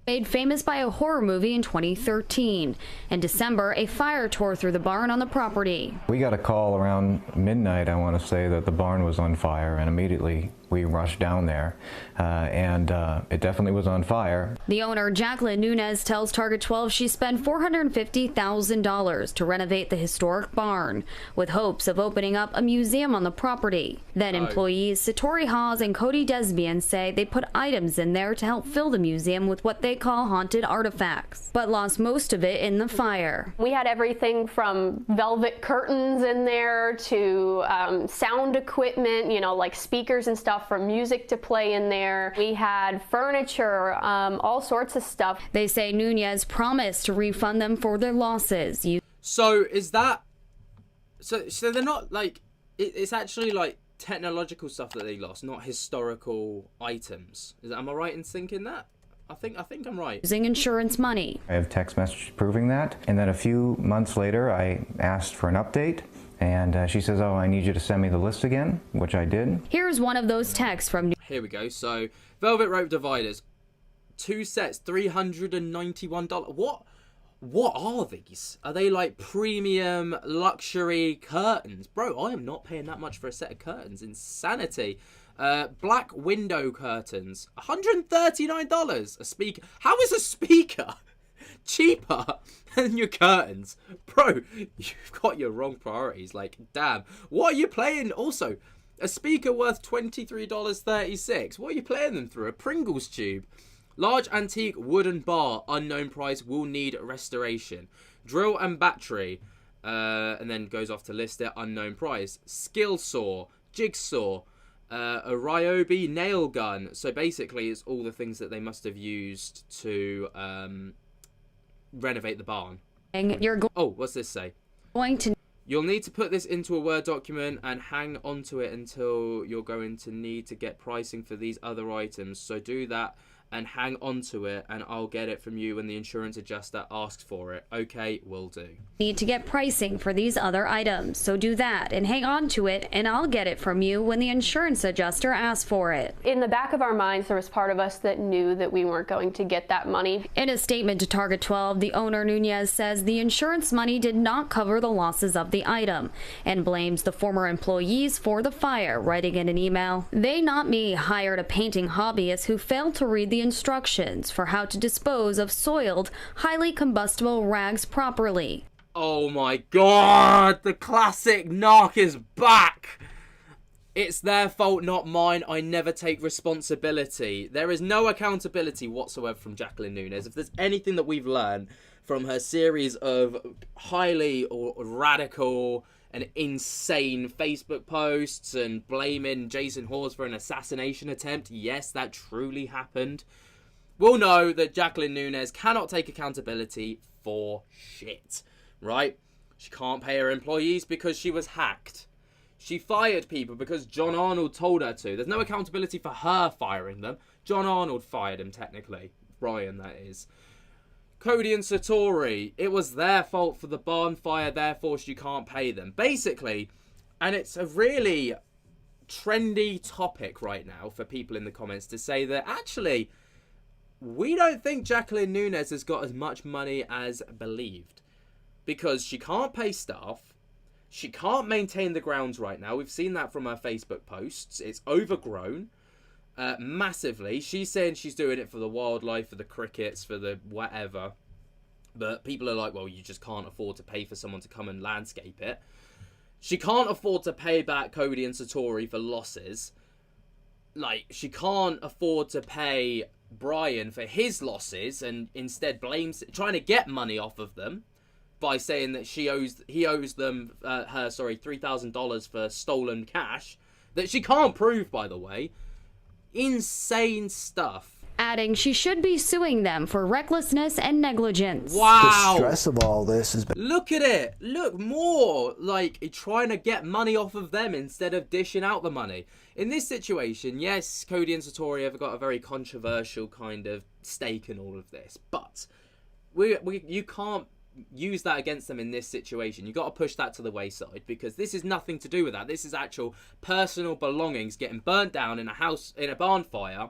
Made famous by a horror movie in 2013. In December, a fire tore through the barn on the property. We got a call around midnight, I want to say, that the barn was on fire, and immediately we rushed down there, and it definitely was on fire. The owner, Jacqueline Nunez, tells Target 12 she spent $450,000 to renovate the historic barn, with hopes of opening up a museum on the property. Then employees Satori Hawes and Cody Desbian say they put items in there to help fill the museum with what they call haunted artifacts, but lost most of it in the fire. We had everything from velvet curtains in there to sound equipment, you know, like speakers and stuff for music to play in there. We had furniture, all sorts of stuff. They say Nunez promised to refund them for their losses. So is that... So they're not like... It's actually like technological stuff that they lost, not historical items. Am I right in thinking that? I think I'm right. Using insurance money. I have text messages proving that. And then a few months later, I asked for an update. And she says, oh, I need you to send me the list again, which I did. Here's one of those texts from... Here we go. So, velvet rope dividers. 2 sets, $391. What are these? Are they like premium luxury curtains? Bro, I am not paying that much for a set of curtains. Insanity. Black window curtains. $139. A speaker. How is a speaker cheaper than your curtains? Bro, you've got your wrong priorities. Like, damn. What are you playing? Also, a speaker worth $23.36. What are you playing them through? A Pringles tube. Large antique wooden bar, unknown price, will need restoration. Drill and battery, and then goes off to list it, unknown price. Skill saw, jigsaw, a Ryobi nail gun. So basically, it's all the things that they must have used to renovate the barn. Oh, what's this say? You'll need to put this into a Word document and hang onto it until you're going to need to get pricing for these other items. So do that and hang onto it, and I'll get it from you when the insurance adjuster asks for it. Okay, will do. Need to get pricing for these other items, so do that and hang on to it, and I'll get it from you when the insurance adjuster asks for it. In the back of our minds, there was part of us that knew that we weren't going to get that money. In a statement to Target 12, the owner, Nunez, says the insurance money did not cover the losses of the item and blames the former employees for the fire, writing in an email, "They, not me, hired a painting hobbyist who failed to read the instructions for how to dispose of soiled, highly combustible rags properly." Oh my god, the classic narc is back. It's their fault, not mine. I never take responsibility. There is no accountability whatsoever from Jacqueline Nunez. If there's anything that we've learned from her series of highly or radical and insane Facebook posts and blaming Jason Hawes for an assassination attempt, yes, that truly happened, we'll know that Jacqueline Nunez cannot take accountability for shit, right? She can't pay her employees because she was hacked. She fired people because John Arnold told her to. There's no accountability for her firing them. John Arnold fired him, technically. Brian, that is. Cody and Satori, it was their fault for the barn fire, therefore she can't pay them. Basically, and it's a really trendy topic right now for people in the comments to say that actually, we don't think Jacqueline Nunez has got as much money as believed. Because she can't pay staff, she can't maintain the grounds right now. We've seen that from her Facebook posts. It's overgrown. Massively. She's saying she's doing it for the wildlife, for the crickets, for the whatever. But people are like, well, you just can't afford to pay for someone to come and landscape it. She can't afford to pay back Cody and Satori for losses. Like, she can't afford to pay Brian for his losses and instead blames, trying to get money off of them by saying that he owes them $3,000 for stolen cash that she can't prove, by the way. Insane stuff. Adding she should be suing them for recklessness and negligence. Wow. The stress of all this is... Look at it. Look, more like trying to get money off of them instead of dishing out the money. In this situation, yes, Cody and Satori have got a very controversial kind of stake in all of this, but you can't use that against them in this situation. You got to push that to the wayside because this is nothing to do with that. This is actual personal belongings getting burnt down in a house, in a barn fire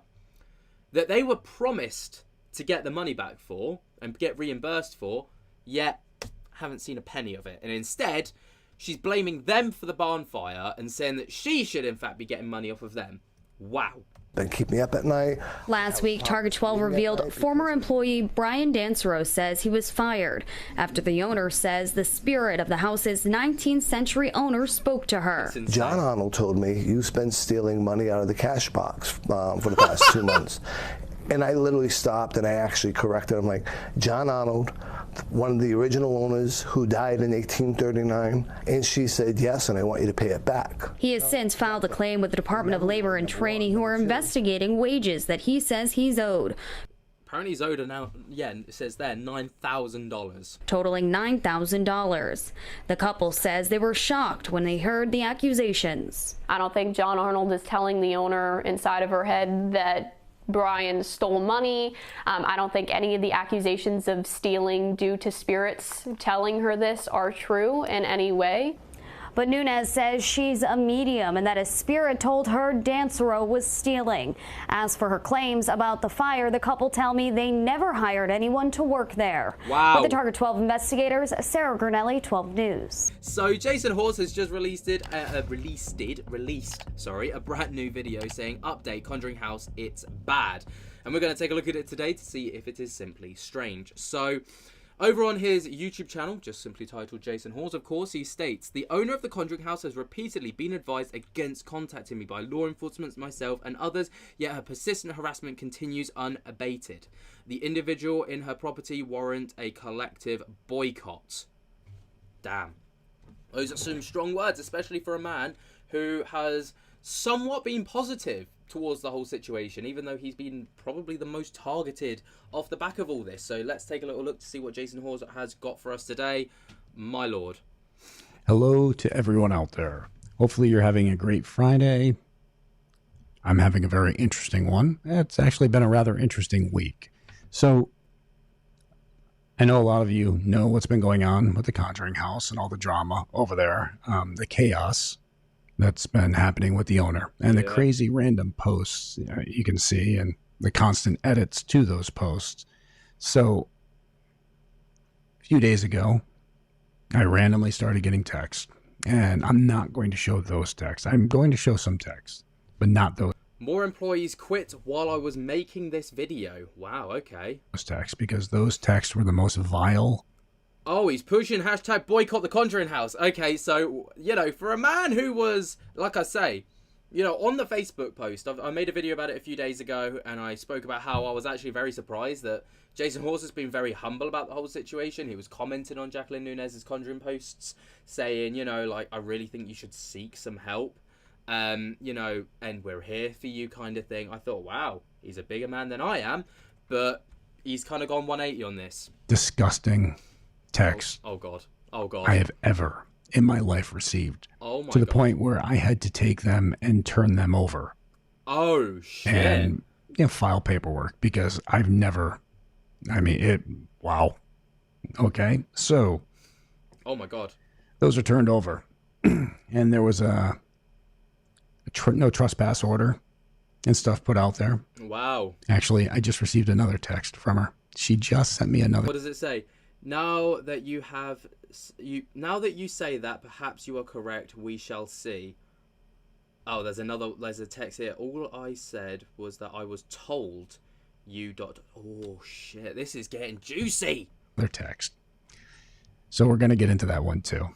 that they were promised to get the money back for and get reimbursed for, yet haven't seen a penny of it. And instead, she's blaming them for the barn fire and saying that she should in fact be getting money off of them. Wow. Then keep me up at night. Last week, Target 12 revealed former employee Brian Dancero says he was fired after the owner says the spirit of the house's 19th century owner spoke to her. John Arnold told me, you've been stealing money out of the cash box for the past 2 months. And I literally stopped and I actually corrected him, like, John Arnold, one of the original owners who died in 1839, and she said, yes, and I want you to pay it back. He has since filed a claim with the Department of Labor and Training, who are investigating wages that he says he's owed. Apparently he's owed now, yeah, it says there, $9,000. Totaling $9,000. The couple says they were shocked when they heard the accusations. I don't think John Arnold is telling the owner inside of her head that Brian stole money. I don't think any of the accusations of stealing due to spirits telling her this are true in any way. But Nunez says she's a medium and that a spirit told her Dancero was stealing. As for her claims about the fire, the couple tell me they never hired anyone to work there. Wow. With the Target 12 investigators, Sarah Gurnelli, 12 News. So Jason Hawes has just released a brand new video saying, update, Conjuring House, it's bad. And we're going to take a look at it today to see if it is simply strange. So over on his YouTube channel, just simply titled Jason Hawes, of course, he states, the owner of the Conjuring House has repeatedly been advised against contacting me by law enforcement, myself and others, yet her persistent harassment continues unabated. The individual in her property warrant a collective boycott. Damn. Those are some strong words, especially for a man who has somewhat been positive towards the whole situation, even though he's been probably the most targeted off the back of all this. So let's take a little look to see what Jason Hawes has got for us today. My lord. Hello to everyone out there. Hopefully you're having a great Friday. I'm having a very interesting one. It's actually been a rather interesting week. So I know a lot of you know what's been going on with the Conjuring House and all the drama over there, the chaos that's been happening with the owner and the crazy random posts you can see and the constant edits to those posts. So a few days ago, I randomly started getting texts, and I'm not going to show those texts. I'm going to show some texts, but not those. More employees quit while I was making this video. Wow, okay. Those texts, because those texts were the most vile. Oh, he's pushing hashtag boycott the Conjuring House. Okay, so, for a man who was, like I say, on the Facebook post, I made a video about it a few days ago, and I spoke about how I was actually very surprised that Jason Hawes has been very humble about the whole situation. He was commenting on Jacqueline Nunez's Conjuring posts, saying, I really think you should seek some help, and we're here for you kind of thing. I thought, wow, he's a bigger man than I am, but he's kind of gone 180 on this. Disgusting text oh god I have ever in my life received, to the point where I had to take them and turn them over and file paperwork, because I've never, wow, okay, so oh my god, those are turned over. And there was a no trespass order and stuff put out there. Wow. Actually, I just received another text from her. She just sent me another. What does it say? Now that you say that, perhaps you are correct, we shall see. Oh, there's a text here. All I said was that I was told you dot. Oh shit, this is getting juicy. Their text. So we're gonna get into that one too.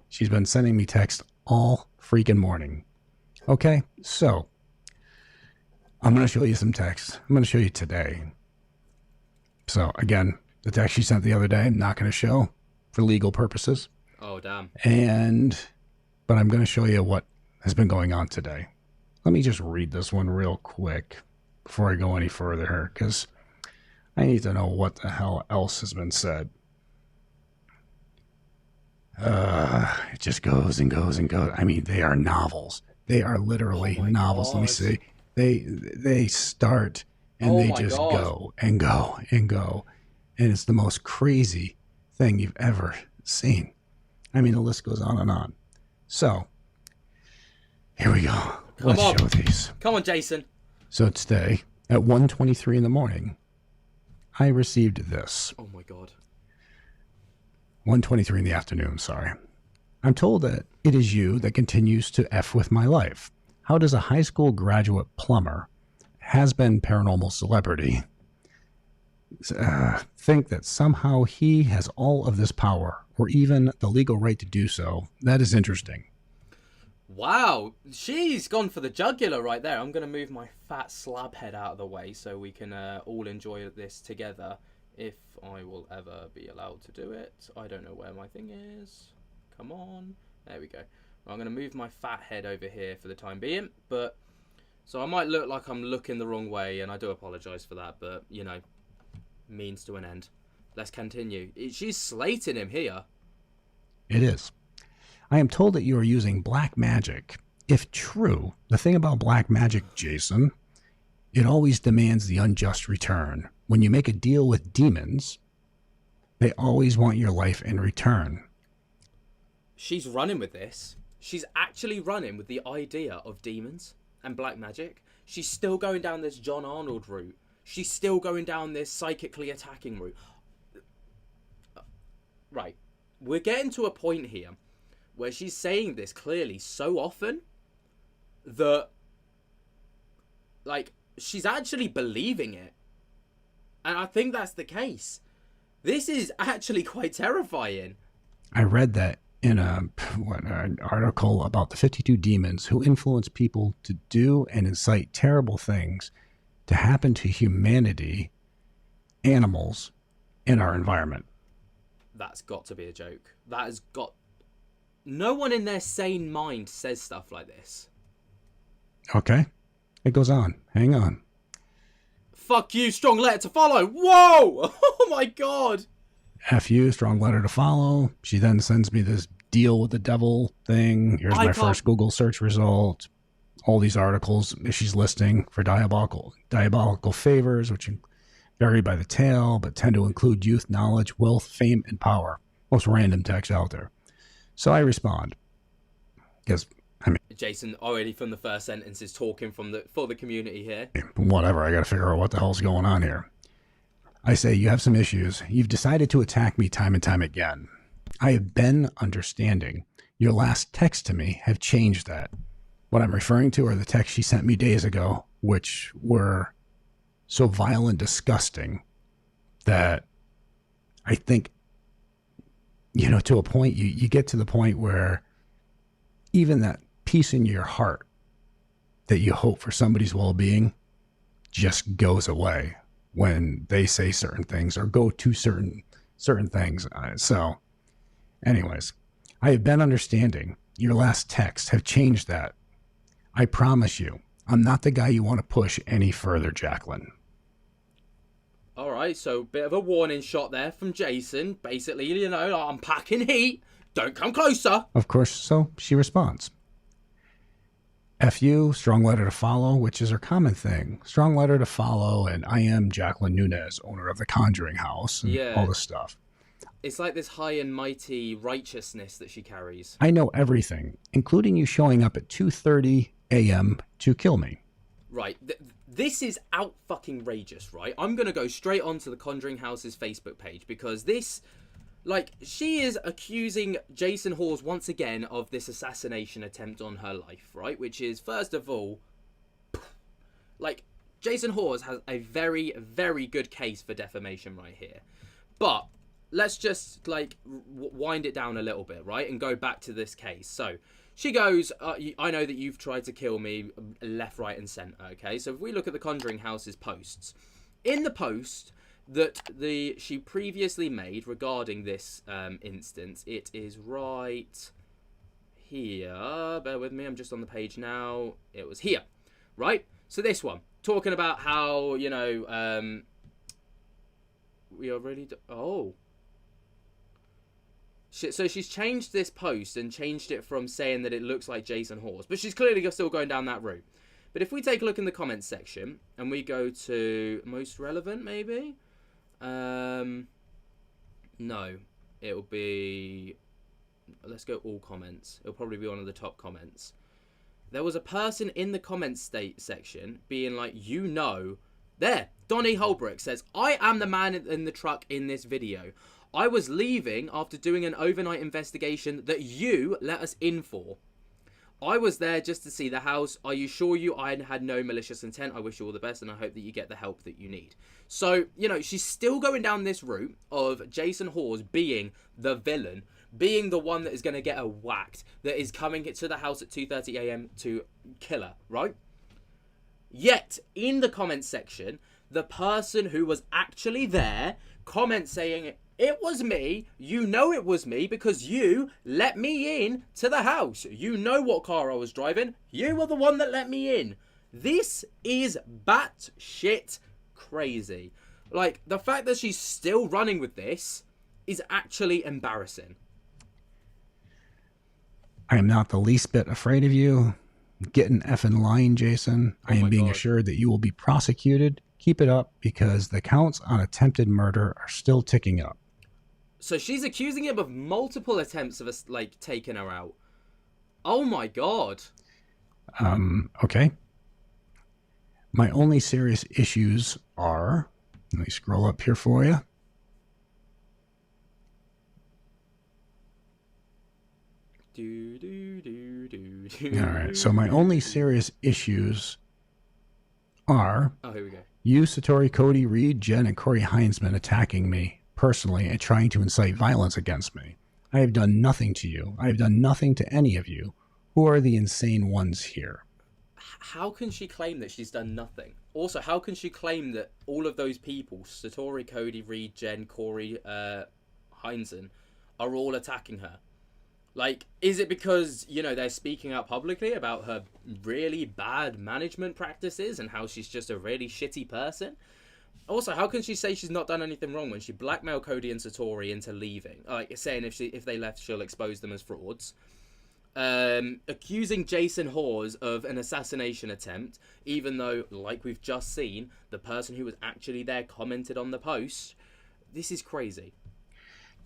She's been sending me text all freaking morning. Okay, so I'm gonna show you some texts. I'm gonna show you today. So again, the text she sent the other day, I'm not going to show for legal purposes. Oh, damn. But I'm going to show you what has been going on today. Let me just read this one real quick before I go any further here, because I need to know what the hell else has been said. It just goes and goes and goes. They are novels. They are literally novels. God. Let me see. They start and they just go and go and go. And it's the most crazy thing you've ever seen. The list goes on and on. So, here we go. Let's show these. Come on, Jason. So today, at 1:23 in the morning, I received this. Oh my god. 1:23 in the afternoon, sorry. I'm told that it is you that continues to F with my life. How does a high school graduate plumber, has-been paranormal celebrity, think that somehow he has all of this power, or even the legal right to do so? That is interesting. Wow, she's gone for the jugular right there. I'm going to move my fat slab head out of the way so we can all enjoy this together, if I will ever be allowed to do it. I don't know where my thing is. Come on. There we go. I'm going to move my fat head over here for the time being, but so I might look like I'm looking the wrong way, and I do apologise for that, but, you know, means to an end. Let's continue. She's slating him here. It is. I am told that you are using black magic. If true, the thing about black magic, Jason, it always demands the unjust return. When you make a deal with demons, they always want your life in return. She's running with this. She's actually running with the idea of demons and black magic. She's still going down this John Arnold route. She's still going down this psychically attacking route. Right. We're getting to a point here where she's saying this clearly so often that, like, she's actually believing it. And I think that's the case. This is actually quite terrifying. I read that in an article about the 52 demons who influence people to do and incite terrible things to happen to humanity, animals, and our environment. That's got to be a joke. That has got... No one in their sane mind says stuff like this. Okay. It goes on. Hang on. Fuck you, strong letter to follow. Whoa! Oh my god. F you, strong letter to follow. She then sends me this deal with the devil thing. Here's my first Google search result. All these articles she's listing for diabolical favors, which vary by the tale, but tend to include youth, knowledge, wealth, fame, and power. Most random text out there. So I respond. Because, I mean... Jason, already from the first sentence, is talking for the community here. Whatever, I gotta figure out what the hell's going on here. I say, you have some issues. You've decided to attack me time and time again. I have been understanding. Your last text to me have changed that. What I'm referring to are the texts she sent me days ago, which were so vile and disgusting that I think, you know, to a point, you get to the point where even that peace in your heart that you hope for somebody's well-being just goes away when they say certain things or go to certain things. So anyways, I have been understanding. Your last texts have changed that. I promise you, I'm not the guy you want to push any further, Jacqueline. All right, so bit of a warning shot there from Jason. Basically, you know, I'm packing heat. Don't come closer. Of course, so she responds. F you, strong letter to follow, which is her common thing. Strong letter to follow, and I am Jacqueline Nunez, owner of the Conjuring house, and all this stuff. It's like this high and mighty righteousness that she carries. I know everything, including you showing up at 2:30 a.m. to kill me. Right, this is out-fucking-rageous, right? I'm going to go straight onto the Conjuring House's Facebook page because this... Like, she is accusing Jason Hawes once again of this assassination attempt on her life, right? Which is, first of all, like, Jason Hawes has a very, very good case for defamation right here. But let's just, like, wind it down a little bit, right? And go back to this case. So, she goes, I know that you've tried to kill me left, right, and centre, okay? So, if we look at the Conjuring House's posts, in the post... that she previously made regarding this instance. It is right here. Bear with me, I'm just on the page now. It was here, right? So this one, talking about how, you know, we already... Oh. So she's changed this post and changed it from saying that it looks like Jason Hawes. But she's clearly still going down that route. But if we take a look in the comments section and we go to most relevant, maybe... no, it'll be, let's go all comments. It'll probably be one of the top comments. There was a person in the comments section being like, you know There, Donnie Holbrook says, I am the man in the truck in this video. I was leaving after doing an overnight investigation that you let us in for. I was there just to see the house. Are you sure I had no malicious intent? I wish you all the best and I hope that you get the help that you need. So, you know, she's still going down this route of Jason Hawes being the villain, being the one that is going to get her whacked, that is coming to the house at 2:30 a.m. to kill her, right? Yet, in the comments section, the person who was actually there comments saying, it was me, you know it was me because you let me in to the house. You know what car I was driving. You were the one that let me in. This is batshit crazy. Like, the fact that she's still running with this is actually embarrassing. I am not the least bit afraid of you. Get an effing line, Jason. I am being assured that you will be prosecuted. Keep it up because the counts on attempted murder are still ticking up. So she's accusing him of multiple attempts of us, like, taking her out. Oh my god. Okay. My only serious issues are, let me scroll up here for you. All right. So my only serious issues are, oh, here we go. You, Satori, Cody, Reed, Jen, and Corey Heinzman attacking me personally and trying to incite violence against me. I have done nothing to you. I have done nothing to any of you. Who are the insane ones here? How can she claim that she's done nothing? Also, how can she claim that all of those people, Satori, Cody, Reed, Jen, Corey, Heinzen, are all attacking her? Like, is it because, you know, they're speaking out publicly about her really bad management practices and how she's just a really shitty person? Also, how can she say she's not done anything wrong when she blackmailed Cody and Satori into leaving? Like, saying if they left, she'll expose them as frauds. Accusing Jason Hawes of an assassination attempt, even though, like we've just seen, the person who was actually there commented on the post. This is crazy.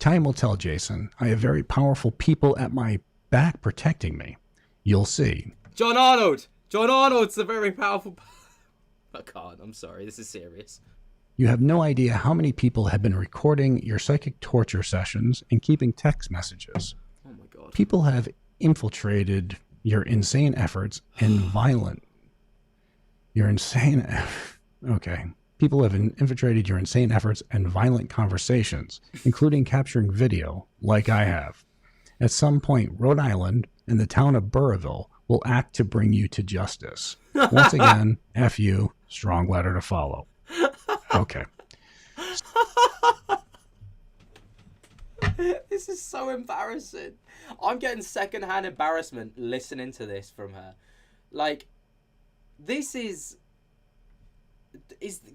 Time will tell, Jason. I have very powerful people at my back protecting me. You'll see. John Arnold! John Arnold's a very powerful... I can't. I'm sorry. This is serious. You have no idea how many people have been recording your psychic torture sessions and keeping text messages. Oh my god. People have infiltrated your insane efforts and Okay. People have infiltrated your insane efforts and violent conversations, including capturing video, like I have. At some point, Rhode Island and the town of Burrillville will act to bring you to justice. Once again, F you, strong letter to follow. Okay. This is so embarrassing. I'm getting secondhand embarrassment listening to this from her. Like, this is...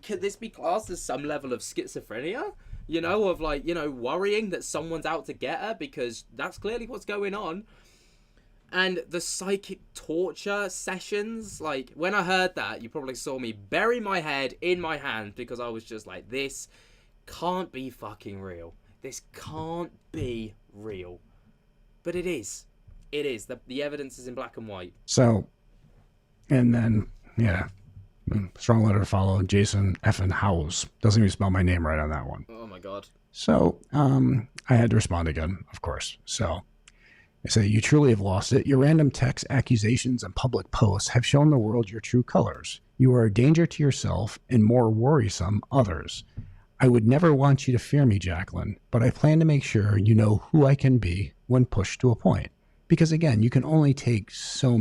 Could this be classed as some level of schizophrenia? You know, of like, you know, worrying that someone's out to get her, because that's clearly what's going on. And the psychic torture sessions, like, when I heard that, you probably saw me bury my head in my hand because I was just like, this can't be fucking real. This can't be real. But it is. It is. The evidence is in black and white. So, and then, yeah. Strong letter to follow, Jason effing Howes. Doesn't even spell my name right on that one. Oh my god. So, I had to respond again, of course. So, I say, you truly have lost it. Your random texts, accusations, and public posts have shown the world your true colors. You are a danger to yourself and more worrisome others. I would never want you to fear me, Jacqueline, but I plan to make sure you know who I can be when pushed to a point. Because again, you can only take so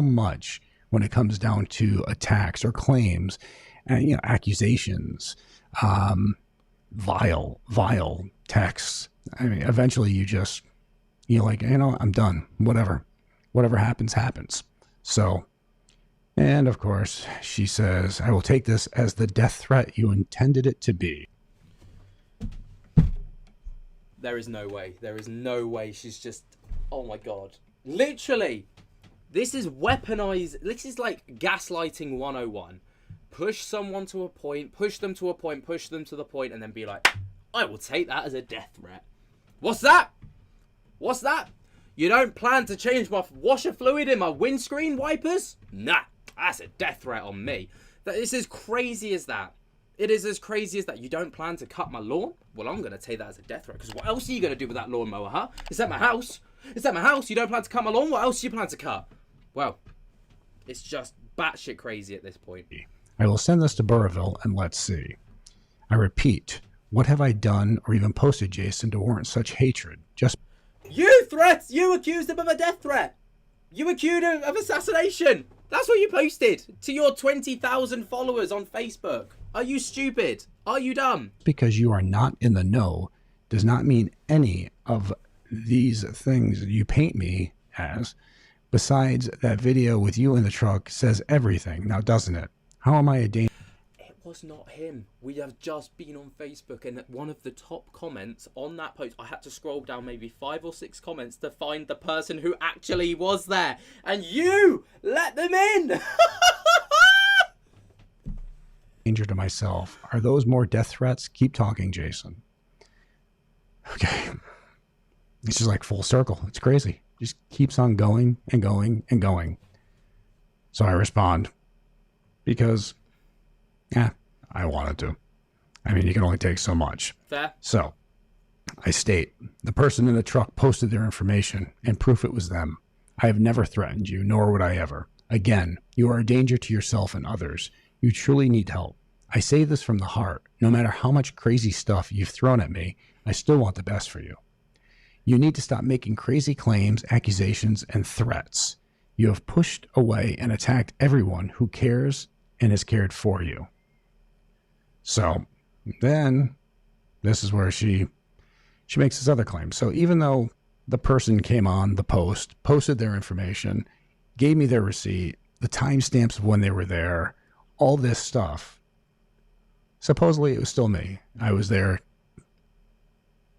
much when it comes down to attacks or claims, and, you know, accusations, vile texts. I mean, eventually you're like, you know, I'm done. Whatever happens, happens. So, and of course, she says, I will take this as the death threat you intended it to be. There is no way. There is no way she's just... Oh my god. Literally! This is weaponized. This is like gaslighting 101. Push someone to a point, push them to a point, push them to the point, and then be like, I will take that as a death threat. What's that? What's that? You don't plan to change my washer fluid in my windscreen wipers? Nah, that's a death threat on me. That is as crazy as that. It is as crazy as that. You don't plan to cut my lawn? Well, I'm going to take that as a death threat, because what else are you going to do with that lawnmower, huh? Is that my house? Is that my house? You don't plan to cut my lawn? What else do you plan to cut? Well, it's just batshit crazy at this point. I will send this to Burrville and let's see. I repeat, what have I done or even posted, Jason, to warrant such hatred? Just You accused him of a death threat. You accused him of assassination. That's what you posted to your 20,000 followers on Facebook. Are you stupid? Are you dumb? because you are not in the know does not mean any of these things you paint me as. Besides, that video with you in the truck says everything, now doesn't it? How am I a danger? It was not him. We have just been on Facebook, and one of the top comments on that post, I had to scroll down maybe 5 or 6 comments to find the person who actually was there. And you let them in! Danger to myself. Are those more death threats? Keep talking, Jason. Okay. It's just like full circle. It's crazy. Just keeps on going and going and going. So I respond because, I wanted to. I mean, you can only take so much. Fair. So I state, the person in the truck posted their information and proof it was them. I have never threatened you, nor would I ever. Again, you are a danger to yourself and others. You truly need help. I say this from the heart. No matter how much crazy stuff you've thrown at me, I still want the best for you. You need to stop making crazy claims, accusations, and threats. You have pushed away and attacked everyone who cares and has cared for you. So then this is where she makes this other claim. So even though the person came on the post, posted their information, gave me their receipt, the timestamps of when they were there, all this stuff, supposedly it was still me. I was there,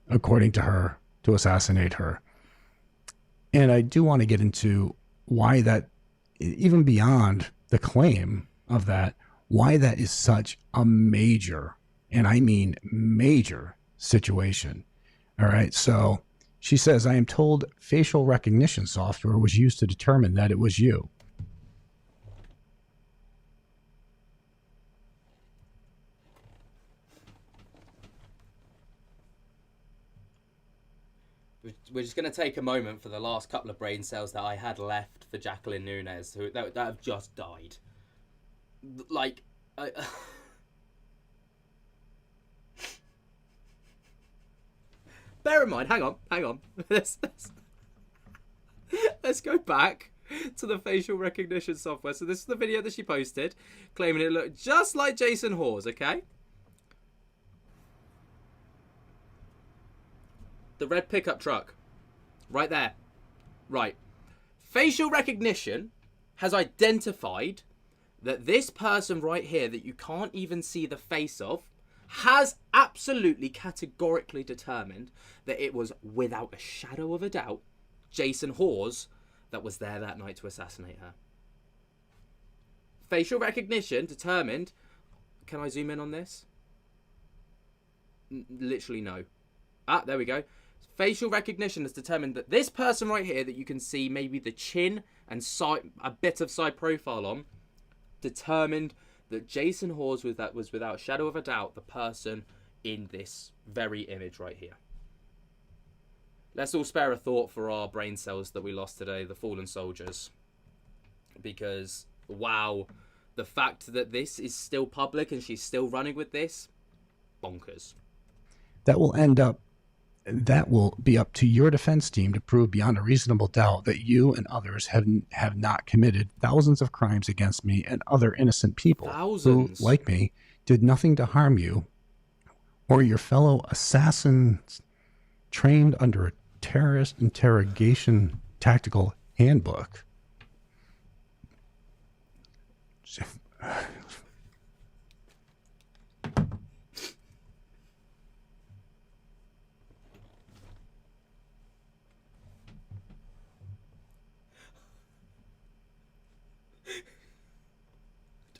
according to her, to assassinate her. And I do want to get into why that, even beyond the claim of that, why that is such a major, and I mean major, situation. All right, so she says, I am told facial recognition software was used to determine that it was you. We're just going to take a moment for the last couple of brain cells that I had left for Jacqueline Nunez, that have just died. Like, bear in mind, hang on. Let's go back to the facial recognition software. So this is the video that she posted, claiming it looked just like Jason Hawes, okay? The red pickup truck. Right there. Right. Facial recognition has identified that this person right here that you can't even see the face of has absolutely categorically determined that it was, without a shadow of a doubt, Jason Hawes that was there that night to assassinate her. Facial recognition determined... Can I zoom in on this? Literally no. Ah, there we go. Facial recognition has determined that this person right here that you can see maybe the chin and side, a bit of side profile on, determined that Jason Hawes was without a shadow of a doubt the person in this very image right here. Let's all spare a thought for our brain cells that we lost today, the fallen soldiers. Because, wow, the fact that this is still public and she's still running with this, bonkers. That will be up to your defense team to prove beyond a reasonable doubt that you and others have not committed thousands of crimes against me and other innocent people who, like me, did nothing to harm you or your fellow assassins trained under a terrorist interrogation tactical handbook.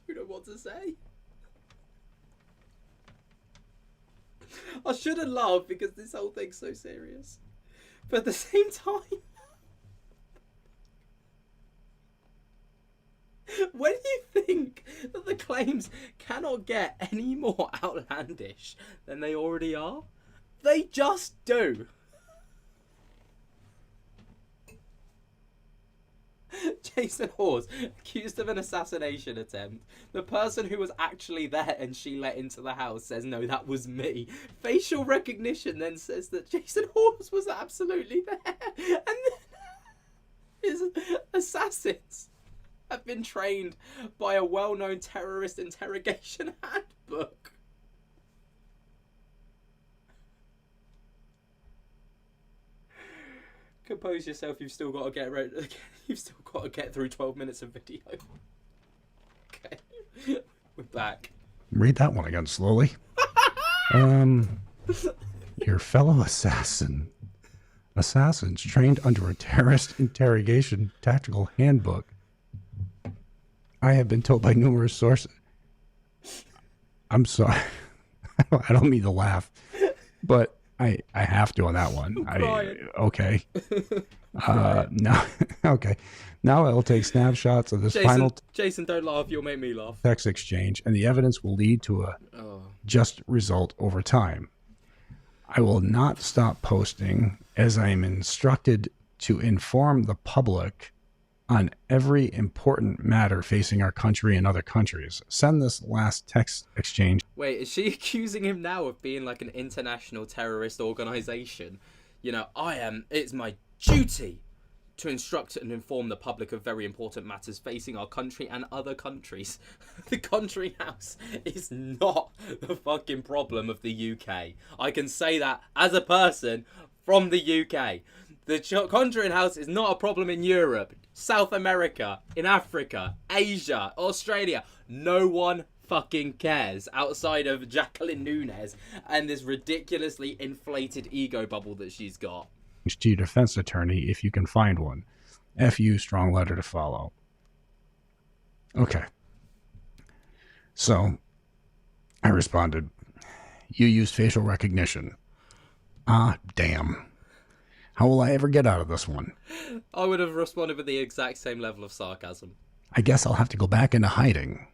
I don't know what to say. I shouldn't laugh because this whole thing's so serious. But at the same time, when you think that the claim claims cannot get any more outlandish than they already are. They just do. Jason Hawes, accused of an assassination attempt. The person who was actually there and she let into the house says, no, that was me. Facial recognition then says that Jason Hawes was absolutely there. And then his assassins have been trained by a well-known terrorist interrogation handbook. Compose yourself. You've still got to get ready. You've still got to get through 12 minutes of video. Okay, we're back. Read that one again slowly. Your fellow assassins trained under a terrorist interrogation tactical handbook. I have been told by numerous sources. I'm sorry. I don't mean to laugh, but I have to on that one. Okay. Now, okay. Now I'll take snapshots of this Jason, don't laugh. You'll make me laugh. text exchange, and the evidence will lead to a just result over time. I will not stop posting as I am instructed to inform the public on every important matter facing our country and other countries. Send this last text exchange. Wait, is she accusing him now of being like an international terrorist organization? You know, it's my duty to instruct and inform the public of very important matters facing our country and other countries. The Conjuring house is not the fucking problem of the UK. I can say that as a person from the UK. The Conjuring house is not a problem in Europe, South America, in Africa, Asia, Australia. No one fucking cares outside of Jacqueline Nunez and this ridiculously inflated ego bubble that she's got. To your defense attorney if you can find one. FU, strong letter to follow. Okay. So, I responded, you used facial recognition. Ah, damn. How will I ever get out of this one? I would have responded with the exact same level of sarcasm. I guess I'll have to go back into hiding.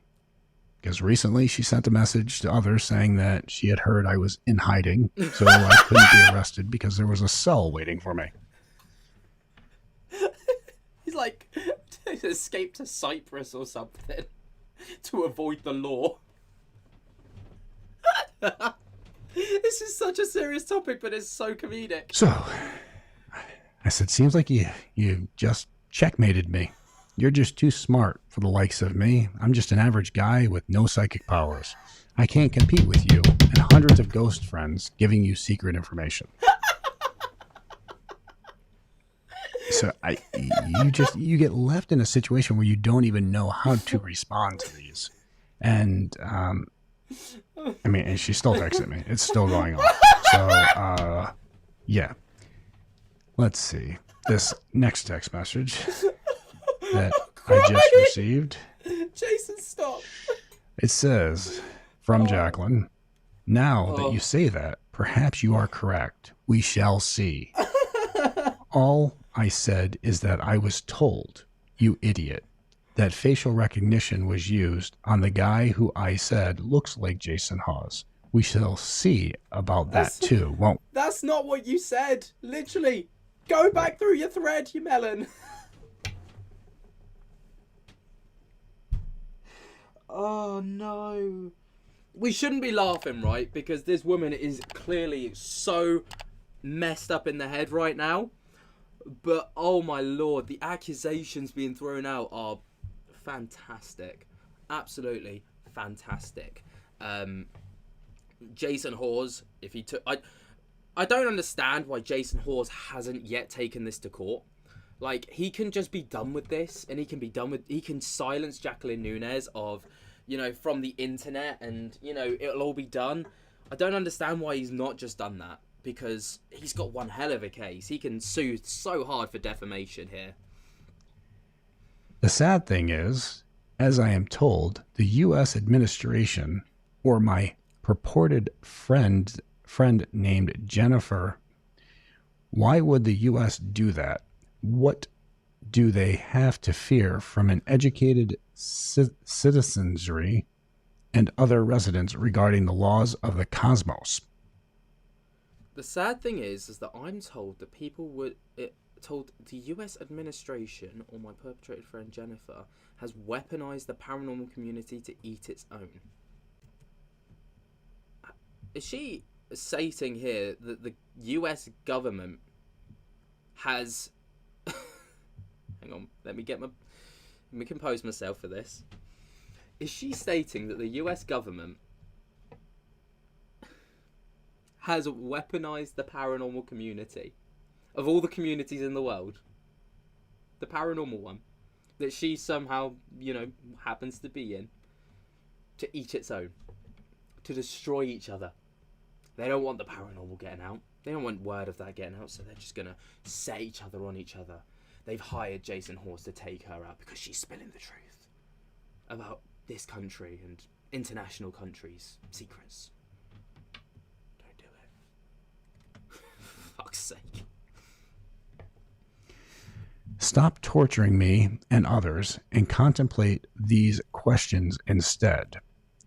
Because recently she sent a message to others saying that she had heard I was in hiding, so I couldn't be arrested because there was a cell waiting for me. He's like, escaped to Cyprus or something to avoid the law. This is such a serious topic, but it's so comedic. So, I said, seems like you just checkmated me. You're just too smart for the likes of me. I'm just an average guy with no psychic powers. I can't compete with you and hundreds of ghost friends giving you secret information. So you get left in a situation where you don't even know how to respond to these. And, I mean, and she still texted me. It's still going on. So, yeah. Let's see. This next text message that I just received. Jason, stop. It says, from Jacqueline, now that you say that, perhaps you are correct. We shall see. All I said is that I was told, you idiot, that facial recognition was used on the guy who I said looks like Jason Hawes. We shall see about that too, won't we? That's not what you said. Literally. Go back through your thread, you melon. Oh, no. We shouldn't be laughing, right? Because this woman is clearly so messed up in the head right now. But, oh my lord, the accusations being thrown out are fantastic. Absolutely fantastic. Jason Hawes, if he took... I don't understand why Jason Hawes hasn't yet taken this to court. Like, he can just be done with this, and he can silence Jacqueline Nunez from the internet, and, it'll all be done. I don't understand why he's not just done that, because he's got one hell of a case. He can sue so hard for defamation here. The sad thing is, as I am told, the U.S. administration, or my purported friend named Jennifer, why would the U.S. do that? What do they have to fear from an educated citizenry and other residents regarding the laws of the cosmos. The sad thing is that I'm told that told the US administration, or my perpetrated friend Jennifer, has weaponized the paranormal community to eat its own. Is she stating here that the US government has... Hang on, let me compose myself for this. Is she stating that the US government has weaponized the paranormal community? Of all the communities in the world, the paranormal one, that she somehow, happens to be in, to eat its own, to destroy each other. They don't want the paranormal getting out. They don't want word of that getting out, so they're just going to set each other on each other. They've hired Jason Hawes to take her out because she's spilling the truth about this country and international countries' secrets. Don't do it. For fuck's sake. Stop torturing me and others and contemplate these questions instead.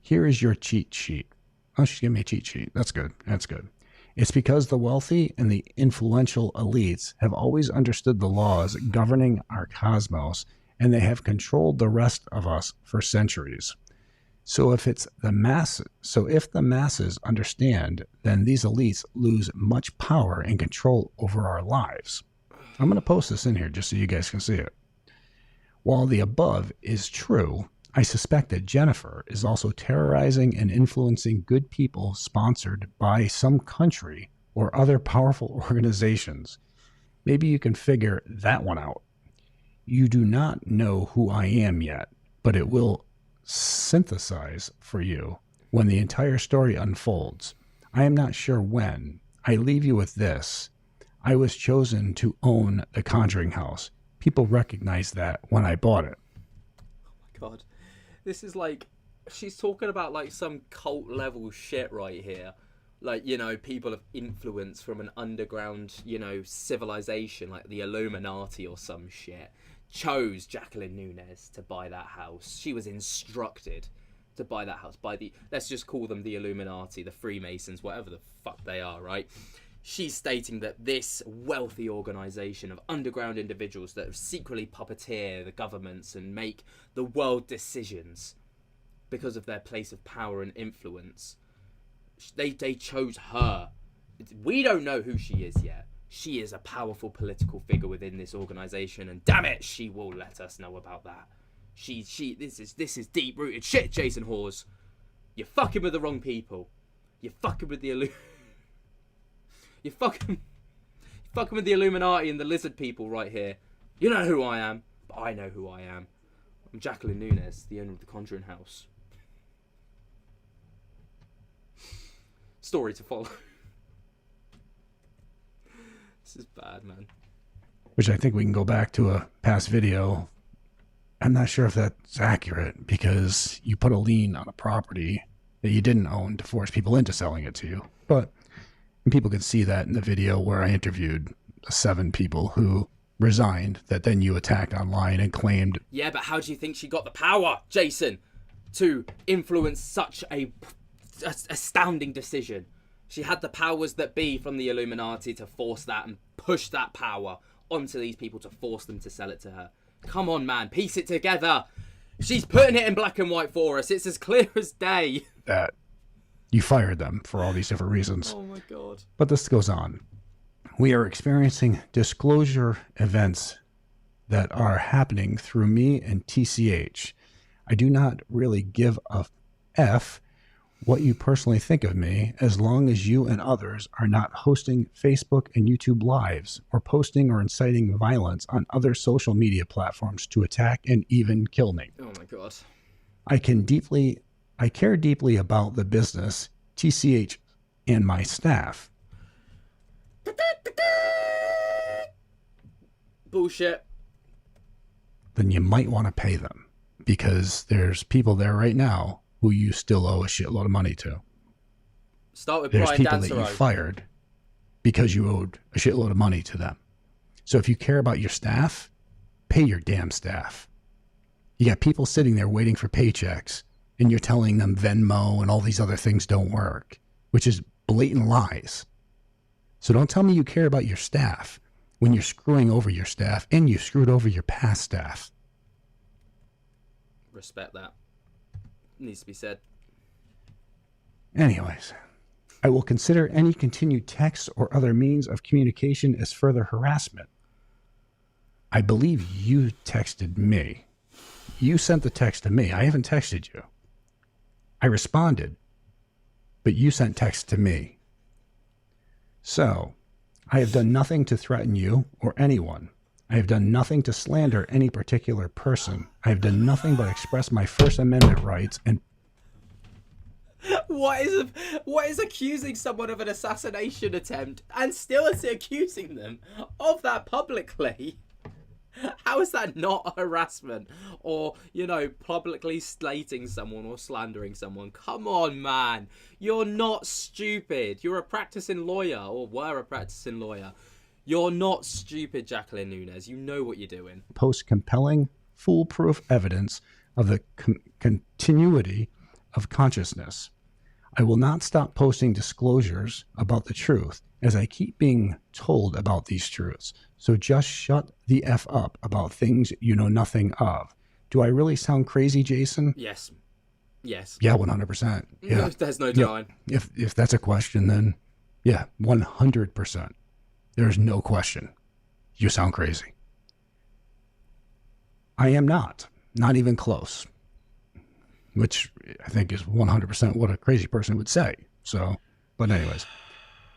Here is your cheat sheet. Oh, she's giving me a cheat sheet. That's good. That's good. It's because the wealthy and the influential elites have always understood the laws governing our cosmos, and they have controlled the rest of us for centuries. So if the masses understand, then these elites lose much power and control over our lives. I'm going to post this in here just so you guys can see it. While the above is true, I suspect that Jennifer is also terrorizing and influencing good people sponsored by some country or other powerful organizations. Maybe you can figure that one out. You do not know who I am yet, but it will synthesize for you when the entire story unfolds. I am not sure when. I leave you with this. I was chosen to own the Conjuring house. People recognized that when I bought it. Oh my god. This is like, she's talking about like some cult level shit right here. Like, people of influence from an underground, civilization like the Illuminati or some shit chose Jacqueline Nunes to buy that house. She was instructed to buy that house by let's just call them the Illuminati, the Freemasons, whatever the fuck they are, right? She's stating that this wealthy organisation of underground individuals that secretly puppeteer the governments and make the world decisions because of their place of power and influence, they chose her. We don't know who she is yet. She is a powerful political figure within this organisation, and damn it, she will let us know about that. This is deep-rooted shit, Jason Hawes. You're fucking with the wrong people. You're fucking with the You're fucking with the Illuminati and the lizard people right here. You know who I am, but I know who I am. I'm Jacqueline Nunes, the owner of the Conjuring house. Story to follow. This is bad, man. Which I think we can go back to a past video. I'm not sure if that's accurate because you put a lien on a property that you didn't own to force people into selling it to you. But people could see that in the video where I interviewed 7 people who resigned that then you attacked online and claimed... Yeah, but how do you think she got the power, Jason, to influence such a astounding decision? She had the powers that be from the Illuminati to force that and push that power onto these people to force them to sell it to her. Come on, man, piece it together. She's putting it in black and white for us. It's as clear as day. That you fired them for all these different reasons. Oh my god. But this goes on. We are experiencing disclosure events that are happening through me and TCH. I do not really give a F what you personally think of me as long as you and others are not hosting Facebook and YouTube lives or posting or inciting violence on other social media platforms to attack and even kill me. Oh my god. I care deeply about the business, TCH, and my staff. Bullshit. Then you might want to pay them because there's people there right now who you still owe a shitload of money to. Start with There's Brian people Dansero. that you fired because you owed a shitload of money to them. So if you care about your staff, pay your damn staff. You got people sitting there waiting for paychecks, and you're telling them Venmo and all these other things don't work, which is blatant lies. So don't tell me you care about your staff when you're screwing over your staff and you screwed over your past staff. Respect that. Needs to be said. Anyways, I will consider any continued text or other means of communication as further harassment. I believe you texted me. You sent the text to me. I haven't texted you. I responded, but you sent text to me. So, I have done nothing to threaten you or anyone. I have done nothing to slander any particular person. I have done nothing but express my First Amendment rights and... What is accusing someone of an assassination attempt and still is accusing them of that publicly? How is that not harassment or, you know, publicly slating someone or slandering someone? Come on, man. You're not stupid. You're a practicing lawyer, or were a practicing lawyer. You're not stupid, Jacqueline Nunes. You know what you're doing. Post compelling, foolproof evidence of the continuity of consciousness. I will not stop posting disclosures about the truth as I keep being told about these truths. So just shut the F up about things you know nothing of. Do I really sound crazy, Jason? Yes. Yes. Yeah, 100%. Yeah. There's no denying. Yeah. If that's a question, then yeah, 100%. There's no question. You sound crazy. I am not even close, which I think is 100% what a crazy person would say. So, but anyways,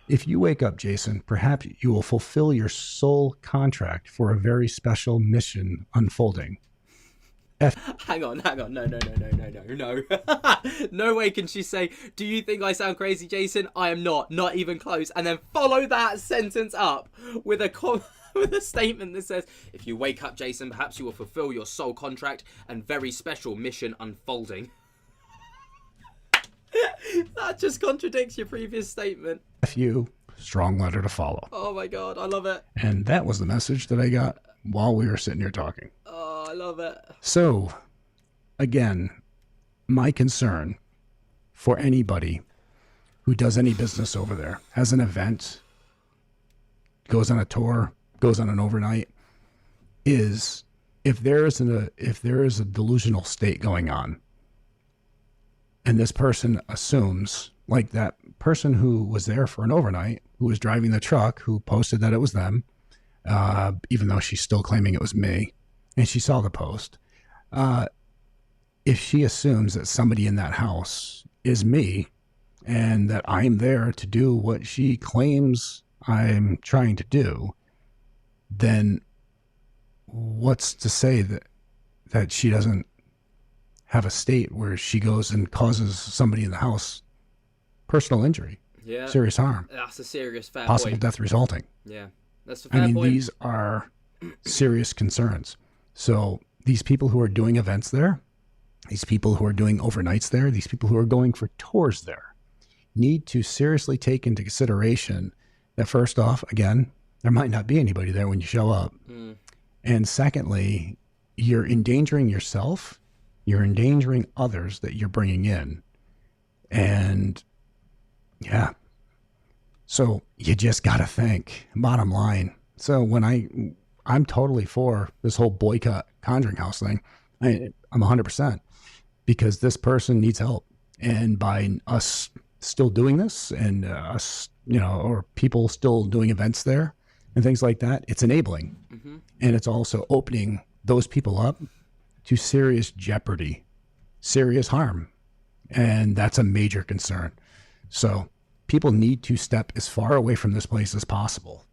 if you wake up, Jason, perhaps you will fulfill your soul contract for a very special mission unfolding. Hang on. No. No way can she say, do you think I sound crazy, Jason? I am not even close. And then follow that sentence up with a statement that says, if you wake up, Jason, perhaps you will fulfill your soul contract and very special mission unfolding. That just contradicts your previous statement. F.U. Strong letter to follow. Oh my God, I love it. And that was the message that I got while we were sitting here talking. Oh, I love it. So, again, my concern for anybody who does any business over there, has an event, goes on a tour, goes on an overnight, is if there is a delusional state going on, and this person assumes, like that person who was there for an overnight, who was driving the truck, who posted that it was them, even though she's still claiming it was me, and she saw the post. If she assumes that somebody in that house is me, and that I'm there to do what she claims I'm trying to do, then what's to say that she doesn't have a state where she goes and causes somebody in the house personal injury, serious harm, that's a serious fair possible point. Death resulting. Yeah, that's a fair point. These are serious concerns. So these people who are doing events there, these people who are doing overnights there, these people who are going for tours there, need to seriously take into consideration that first off, again, there might not be anybody there when you show up. And secondly, you're endangering yourself, you're endangering others that you're bringing in. And yeah, so you just got to think, bottom line. So when I'm totally for this whole boycott Conjuring House thing, I'm 100%, because this person needs help. And by us still doing this and us, or people still doing events there and things like that, it's enabling. And it's also opening those people up to serious jeopardy, serious harm. And that's a major concern. So people need to step as far away from this place as possible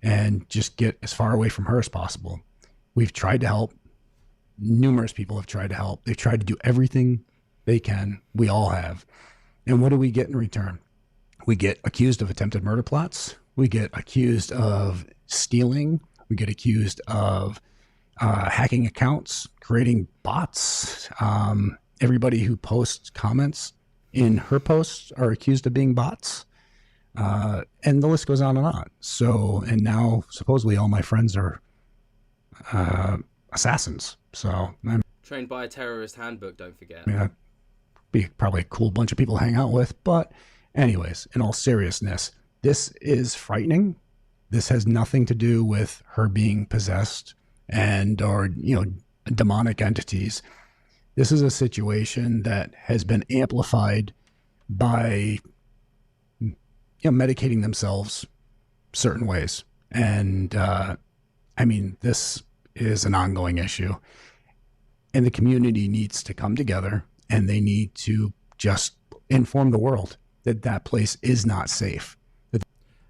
and just get as far away from her as possible. We've tried to help. Numerous people have tried to help. They've tried to do everything they can. We all have. And what do we get in return? We get accused of attempted murder plots. We get accused of stealing. We get accused of hacking accounts, creating bots. Everybody who posts comments in her posts are accused of being bots. And the list goes on and on. So, and now supposedly all my friends are assassins. So I'm trained by a terrorist handbook, don't forget. Yeah, be probably a cool bunch of people to hang out with. But anyways, in all seriousness, this is frightening. This has nothing to do with her being possessed or demonic entities. This is a situation that has been amplified by medicating themselves certain ways. And this is an ongoing issue. And the community needs to come together, and they need to just inform the world that that place is not safe.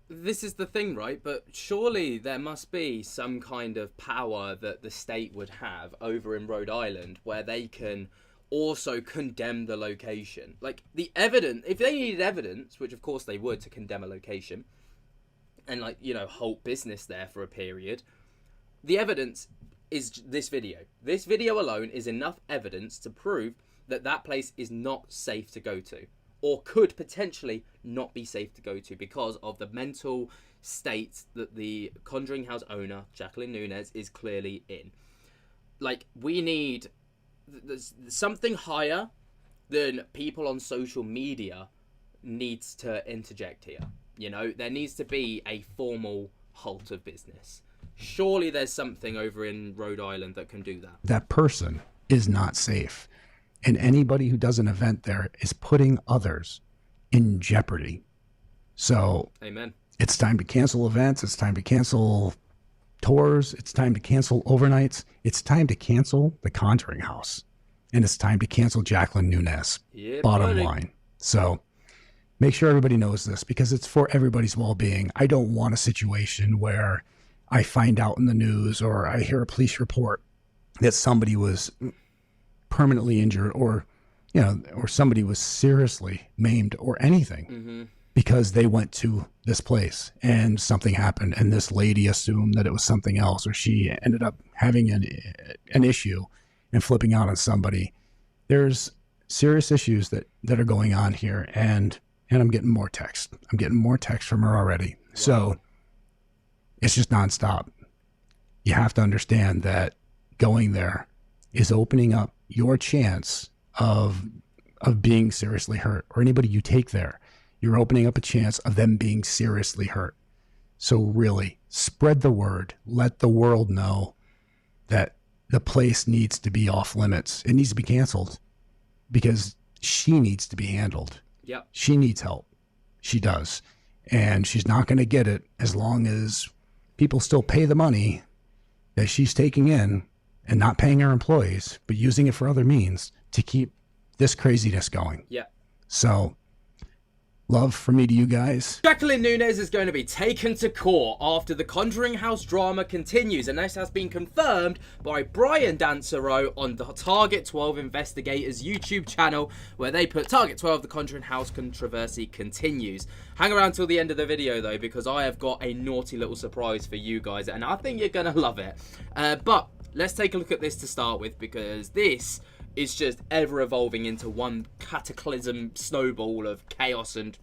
This is the thing, right? But surely there must be some kind of power that the state would have over in Rhode Island where they can also condemn the location. Like, the evidence, if they needed evidence, which of course they would to condemn a location and halt business there for a period, the evidence is this video. This video alone is enough evidence to prove that that place is not safe to go to, or could potentially not be safe to go to because of the mental state that the Conjuring House owner, Jacqueline Nunez, is clearly in. Like, we need something higher than people on social media needs to interject here. There needs to be a formal halt of business. Surely there's something over in Rhode Island that can do that. That person is not safe. And anybody who does an event there is putting others in jeopardy. So Amen. It's time to cancel events. It's time to cancel tours. It's time to cancel overnights. It's time to cancel the Conjuring House. And it's time to cancel Jacqueline Nunez. Yeah, bottom line. So make sure everybody knows this, because it's for everybody's well-being. I don't want a situation where I find out in the news or I hear a police report that somebody was permanently injured or somebody was seriously maimed or anything because they went to this place and something happened and this lady assumed that it was something else, or she ended up having an issue and flipping out on somebody. There's serious issues that are going on here, and I'm getting more text. I'm getting more text from her already. Wow. So it's just nonstop. You have to understand that going there is opening up your chance of being seriously hurt, or anybody you take there. You're opening up a chance of them being seriously hurt. So really, spread the word. Let the world know that the place needs to be off limits. It needs to be canceled because she needs to be handled. Yep. She needs help. She does. And she's not going to get it as long as people still pay the money that she's taking in and not paying her employees, but using it for other means to keep this craziness going. Yeah. So, love from me to you guys. Jacqueline Nunez is going to be taken to court after the Conjuring House drama continues, and this has been confirmed by Brian Dancero on the Target 12 Investigators YouTube channel, where they put Target 12, the Conjuring House controversy continues. Hang around till the end of the video though, because I have got a naughty little surprise for you guys, and I think you're going to love it. But let's take a look at this to start with, because this is just ever evolving into one cataclysm snowball of chaos and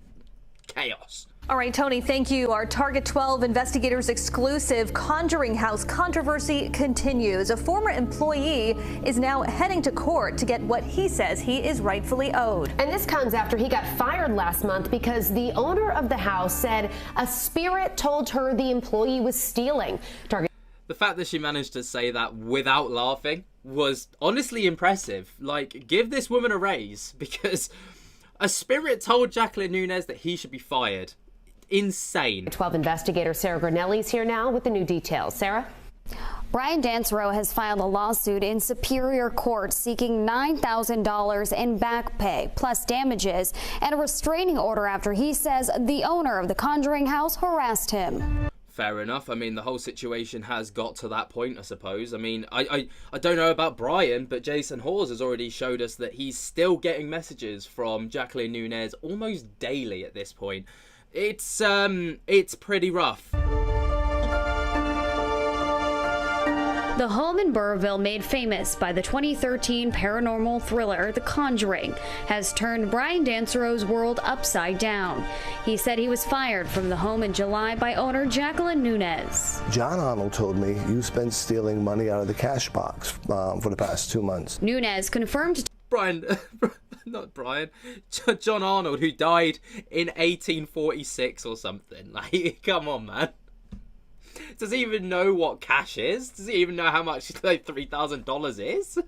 chaos. All right, Tony, thank you. Our Target 12 Investigators exclusive Conjuring House controversy continues. A former employee is now heading to court to get what he says he is rightfully owed. And this comes after he got fired last month because the owner of the house said a spirit told her the employee was stealing. The fact that she managed to say that without laughing was honestly impressive. Like, give this woman a raise, because a spirit told Jacqueline Nunez that he should be fired. Insane. 12 investigator Sarah Granelli's here now with the new details. Sarah? Brian Dancero has filed a lawsuit in Superior Court seeking $9,000 in back pay, plus damages, and a restraining order after he says the owner of the Conjuring House harassed him. Fair enough. I mean, the whole situation has got to that point, I suppose. I mean, I don't know about Brian, but Jason Hawes has already showed us that he's still getting messages from Jacqueline Nunez almost daily at this point. It's pretty rough. The home in Burrville, made famous by the 2013 paranormal thriller The Conjuring, has turned Brian Dancero's world upside down. He said he was fired from the home in July by owner Jacqueline Nunez. John Arnold told me you've been stealing money out of the cash box for the past 2 months. Nunez confirmed. Brian, Not Brian. John Arnold, who died in 1846 or something. Like, come on, man. Does he even know what cash is? Does he even know how much like $3,000 is?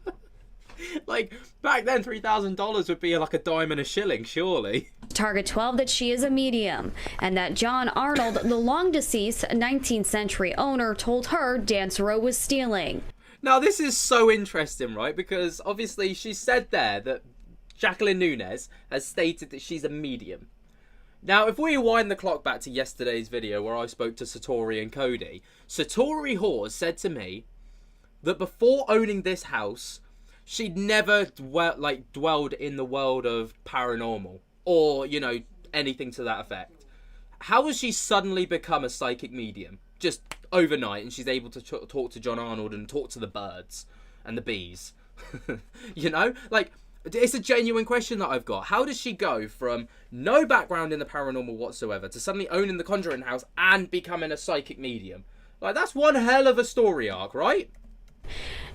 Like, back then, $3,000 would be like a dime and a shilling, surely. Target 12 that she is a medium, and that John Arnold, the long-deceased 19th century owner, told her Dancero was stealing. Now, this is so interesting, right? Because obviously she said there that Jacqueline Nunez has stated that she's a medium. Now, if we wind the clock back to yesterday's video where I spoke to Satori and Cody, Satori Hawes said to me that before owning this house, she'd never dwelled in the world of paranormal or, you know, anything to that effect. How has she suddenly become a psychic medium? Just overnight, and she's able to talk to John Arnold and talk to the birds and the bees. You know? Like, it's a genuine question that I've got. How does she go from no background in the paranormal whatsoever to suddenly owning the Conjuring house and becoming a psychic medium? Like, that's one hell of a story arc, right?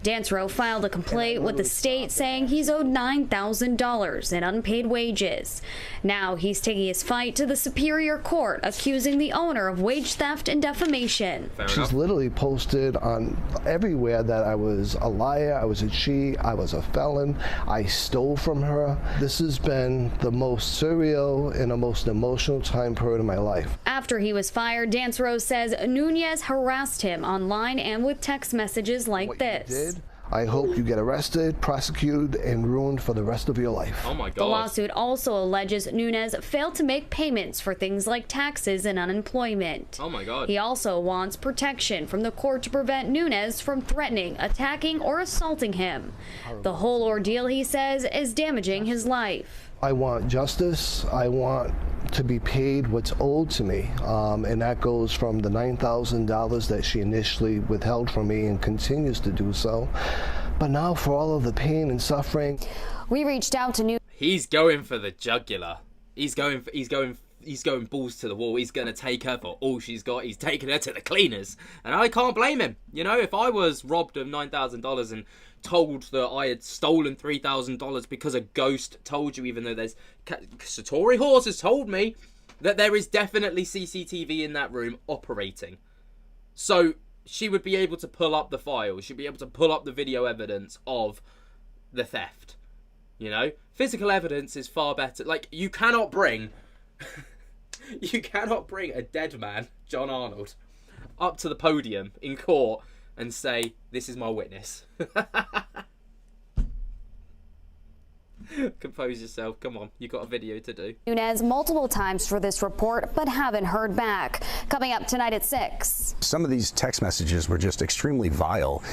Dancero filed a complaint with the state saying he's owed $9,000 in unpaid wages. Now he's taking his fight to the Superior Court, accusing the owner of wage theft and defamation. She's literally posted on everywhere that I was a liar, I was a cheat, I was a felon, I stole from her. This has been the most surreal and the most emotional time period of my life. After he was fired, Dancero says Nunez harassed him online and with text messages like this. I hope you get arrested, prosecuted, and ruined for the rest of your life. Oh my God. The lawsuit also alleges Nunez failed to make payments for things like taxes and unemployment. Oh my God. He also wants protection from the court to prevent Nunez from threatening, attacking, or assaulting him. The whole ordeal, he says, is damaging his life. I want justice. I want to be paid what's owed to me, and that goes from the $9,000 that she initially withheld from me and continues to do so. But now for all of the pain and suffering. We reached out to Nunez. He's going for the jugular. He's going balls to the wall. He's going to take her for all she's got. He's taking her to the cleaners. And I can't blame him. You know, if I was robbed of $9,000 and told that I had stolen $3,000 because a ghost told you, even though there's... Satori Hawes has told me that there is definitely CCTV in that room operating. So she would be able to pull up the files. She'd be able to pull up the video evidence of the theft. You know? Physical evidence is far better. Like, you cannot bring... you cannot bring a dead man, John Arnold, up to the podium in court and say, this is my witness. Compose yourself. Come on, you got a video to do. Nunez multiple times for this report, but haven't heard back. Coming up tonight at 6. Some of these text messages were just extremely vile.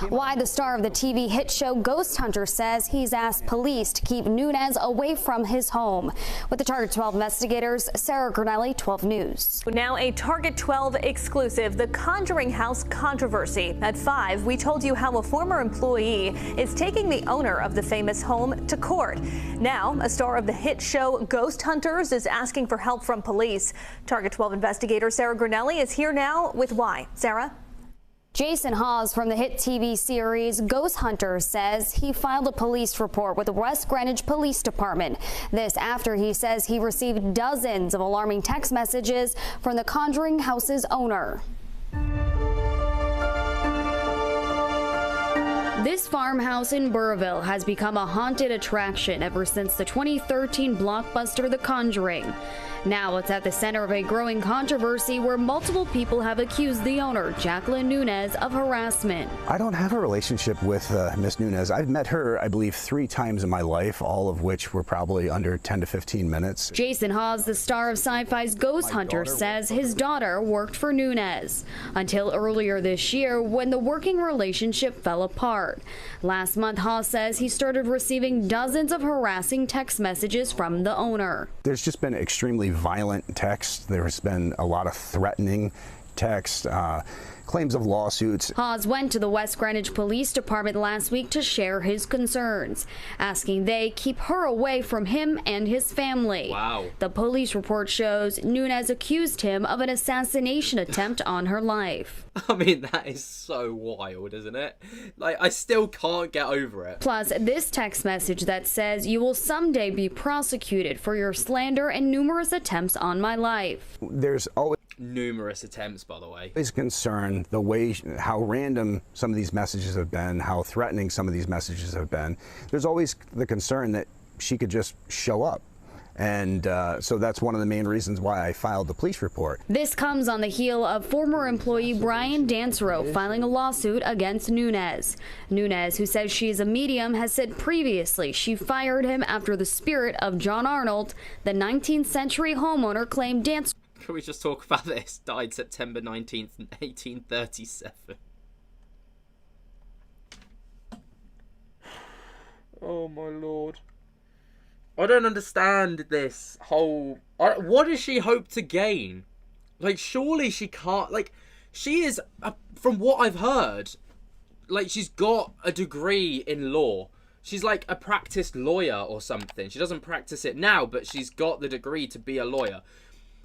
Why the star of the TV hit show Ghost Hunter says he's asked police to keep Nunez away from his home. With the Target 12 investigators, Sarah Granelli, 12 News. Now a Target 12 exclusive, the Conjuring house controversy. At 5, we told you how a former employee is taking the owner of the famous home to court. Now, a star of the hit show Ghost Hunters is asking for help from police. Target 12 investigator Sarah Granelli is here now with why. Sarah? Jason Hawes from the hit TV series Ghost Hunters says he filed a police report with the West Greenwich Police Department. This after he says he received dozens of alarming text messages from the Conjuring house's owner. This farmhouse in Burrville has become a haunted attraction ever since the 2013 blockbuster The Conjuring. Now it's at the center of a growing controversy where multiple people have accused the owner, Jacqueline Nunez, of harassment. I don't have a relationship with Miss Nunez. I've met her, I believe, 3 times in my life, all of which were probably under 10 to 15 minutes. Jason Hawes, the star of Sci-Fi's Ghost Hunter, says his daughter worked for Nunez until earlier this year when the working relationship fell apart. Last month, Hawes says he started receiving dozens of harassing text messages from the owner. There's just been extremely violent texts. There's been a lot of threatening text, claims of lawsuits. Hawes went to the West Greenwich Police Department last week to share his concerns, asking they keep her away from him and his family. Wow. The police report shows Nunez accused him of an assassination attempt on her life. I mean, that is so wild, isn't it? Like, I still can't get over it. Plus, this text message that says you will someday be prosecuted for your slander and numerous attempts on my life. There's always numerous attempts, by the way. Always concern the way, how random some of these messages have been, how threatening some of these messages have been. There's always the concern that she could just show up. And so that's one of the main reasons why I filed the police report. This comes on the heel of former employee Brian Dancero filing a lawsuit against Nunez. Nunez, who says she is a medium, has said previously she fired him after the spirit of John Arnold, the 19th century homeowner, claimed Dancero. Can we just talk about this? Died September 19th, 1837. Oh my lord. I don't understand this whole... What does she hope to gain? Like, surely she can't... Like, she is, from what I've heard, like, she's got a degree in law. She's like a practiced lawyer or something. She doesn't practice it now, but she's got the degree to be a lawyer.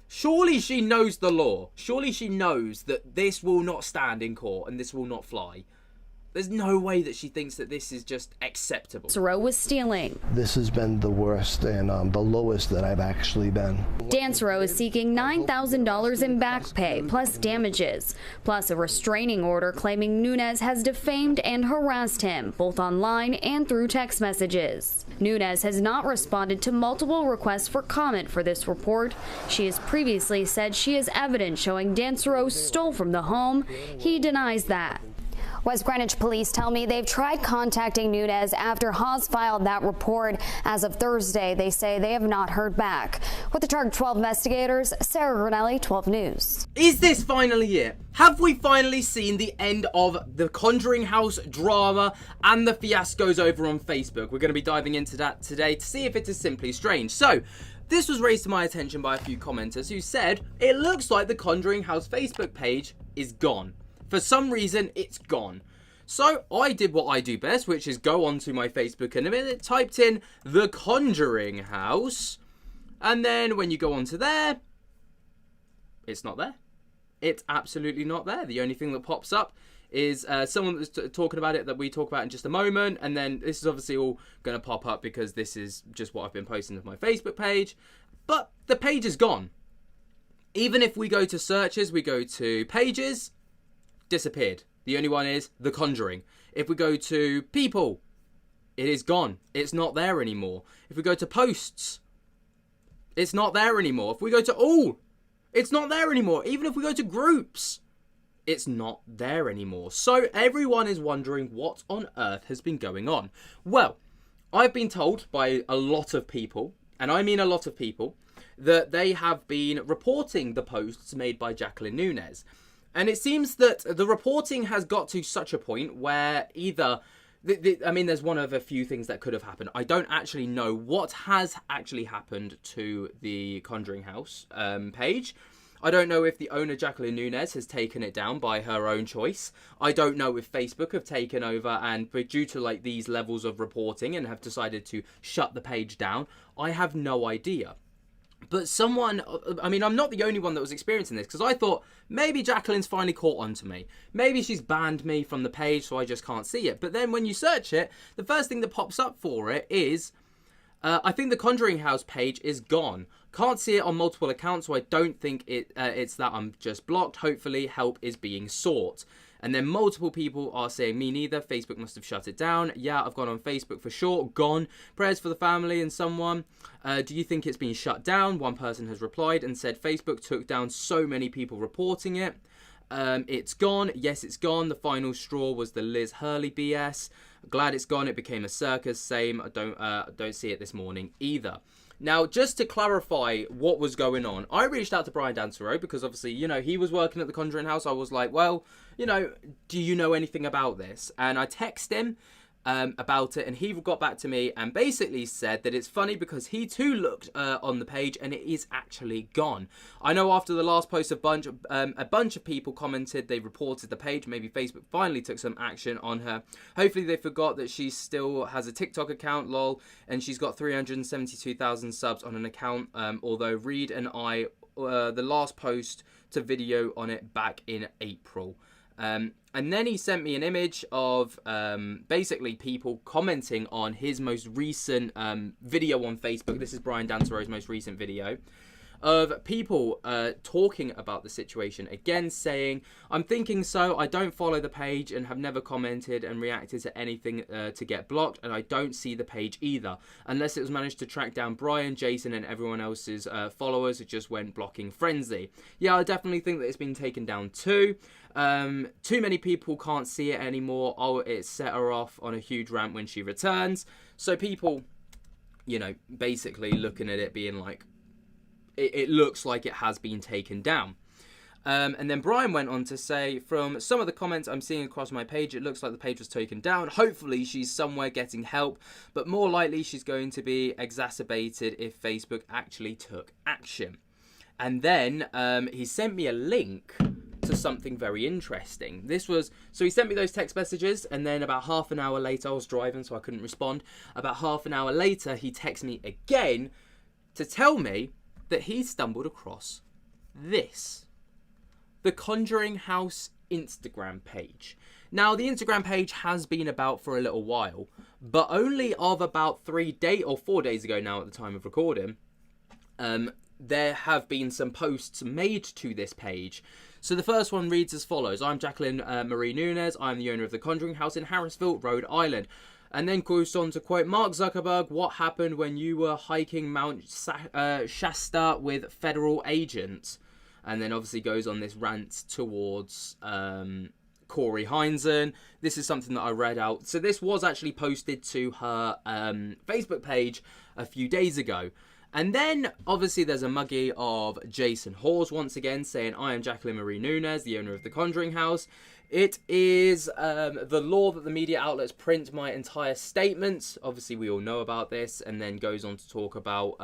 Surely she knows the law. Surely she knows that this will not stand in court and this will not fly. There's no way that she thinks that this is just acceptable. Dancero was stealing. This has been the worst and the lowest that I've actually been. Dancero is seeking $9,000 in back pay, plus damages, plus a restraining order claiming Nunez has defamed and harassed him, both online and through text messages. Nunez has not responded to multiple requests for comment for this report. She has previously said she has evidence showing Dancero stole from the home. He denies that. West Greenwich police tell me they've tried contacting Nunez after Hawes filed that report. As of Thursday, they say they have not heard back. With the Target 12 investigators, Sarah Grinelli, 12 News. Is this finally it? Have we finally seen the end of the Conjuring House drama and the fiascos over on Facebook? We're going to be diving into that today to see if it is simply strange. So, this was raised to my attention by a few commenters who said, it looks like the Conjuring House Facebook page is gone. For some reason, it's gone. So I did what I do best, which is go onto my Facebook in a minute, typed in The Conjuring House, and then when you go onto there, it's not there. It's absolutely not there. The only thing that pops up is someone that's talking about it that we talk about in just a moment, and then this is obviously all going to pop up because this is just what I've been posting to my Facebook page, but the page is gone. Even if we go to searches, we go to pages, disappeared. The only one is The Conjuring. If we go to people, it is gone. It's not there anymore. If we go to posts, it's not there anymore. If we go to all, it's not there anymore. Even if we go to groups, it's not there anymore. So everyone is wondering what on earth has been going on. Well, I've been told by a lot of people, and I mean a lot of people, that they have been reporting the posts made by Jacqueline Nunez. And it seems that the reporting has got to such a point where either... I mean, there's one of a few things that could have happened. I don't actually know what has actually happened to the Conjuring House page. I don't know if the owner, Jacqueline Nunez, has taken it down by her own choice. I don't know if Facebook have taken over and due to like these levels of reporting and have decided to shut the page down. I have no idea. But someone, I mean, I'm not the only one that was experiencing this, because I thought maybe Jacqueline's finally caught on to me. Maybe she's banned me from the page so I just can't see it. But then when you search it, the first thing that pops up for it is, I think the Conjuring House page is gone. Can't see it on multiple accounts, so I don't think it's that I'm just blocked. Hopefully help is being sought. And then multiple people are saying, me neither, Facebook must have shut it down. Yeah, I've gone on Facebook for sure, gone. Prayers for the family and someone. Do you think it's been shut down? One person has replied and said, Facebook took down so many people reporting it. It's gone. Yes, it's gone. The final straw was the Liz Hurley BS. Glad it's gone. It became a circus. Same. I don't see it this morning either. Now, just to clarify what was going on, I reached out to Brian Dancero because obviously, you know, he was working at the Conjuring House. I was like, well, you know, do you know anything about this? And I text him about it, and he got back to me and basically said that it's funny because he too looked on the page and it is actually gone. I know after the last post a bunch of people commented, they reported the page. Maybe Facebook finally took some action on her. Hopefully they forgot that she still has a TikTok account, lol, and she's got 372,000 subs on an account, although Reed and I the last post to video on it back in April. And then he sent me an image of basically people commenting on his most recent video on Facebook. This is Brian Dansero's most recent video of people talking about the situation. Again, saying, I'm thinking so. I don't follow the page and have never commented and reacted to anything to get blocked. And I don't see the page either. Unless it was managed to track down Brian, Jason and everyone else's followers. It just went blocking frenzy. Yeah, I definitely think that it's been taken down too. Too many people can't see it anymore. Oh, it set her off on a huge rant when she returns. So people, you know, basically looking at it being like, it looks like it has been taken down. And then Brian went on to say, from some of the comments I'm seeing across my page, it looks like the page was taken down. Hopefully she's somewhere getting help, but more likely she's going to be exacerbated if Facebook actually took action. And then he sent me a link to something very interesting. So he sent me those text messages, and then about half an hour later, I was driving so I couldn't respond. About half an hour later, he texted me again to tell me that he stumbled across this. The Conjuring House Instagram page. Now, the Instagram page has been about for a little while, but only of about 4 days ago now at the time of recording, there have been some posts made to this page. So the first one reads as follows. I'm Jacqueline Marie Nunez. I'm the owner of the Conjuring House in Harrisville, Rhode Island. And then goes on to quote Mark Zuckerberg, what happened when you were hiking Mount Shasta with federal agents? And then obviously goes on this rant towards Corey Heinzen. This is something that I read out. So this was actually posted to her Facebook page a few days ago. And then, obviously, there's a muggy of Jason Hawes once again saying, I am Jacqueline Marie Nunez, the owner of the Conjuring House. It is the law that the media outlets print my entire statements. Obviously, we all know about this. And then goes on to talk about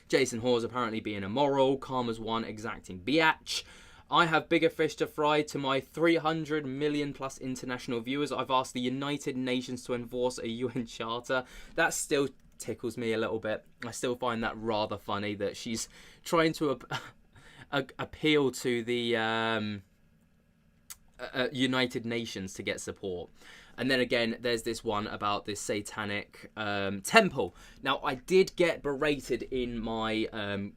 Jason Hawes apparently being immoral, Karma's one exacting biatch. I have bigger fish to fry. To my 300 million plus international viewers, I've asked the United Nations to enforce a UN charter. That still tickles me a little bit. I still find that rather funny that she's trying to appeal to the United Nations to get support. And then again, there's this one about this satanic temple. Now, I did get berated in my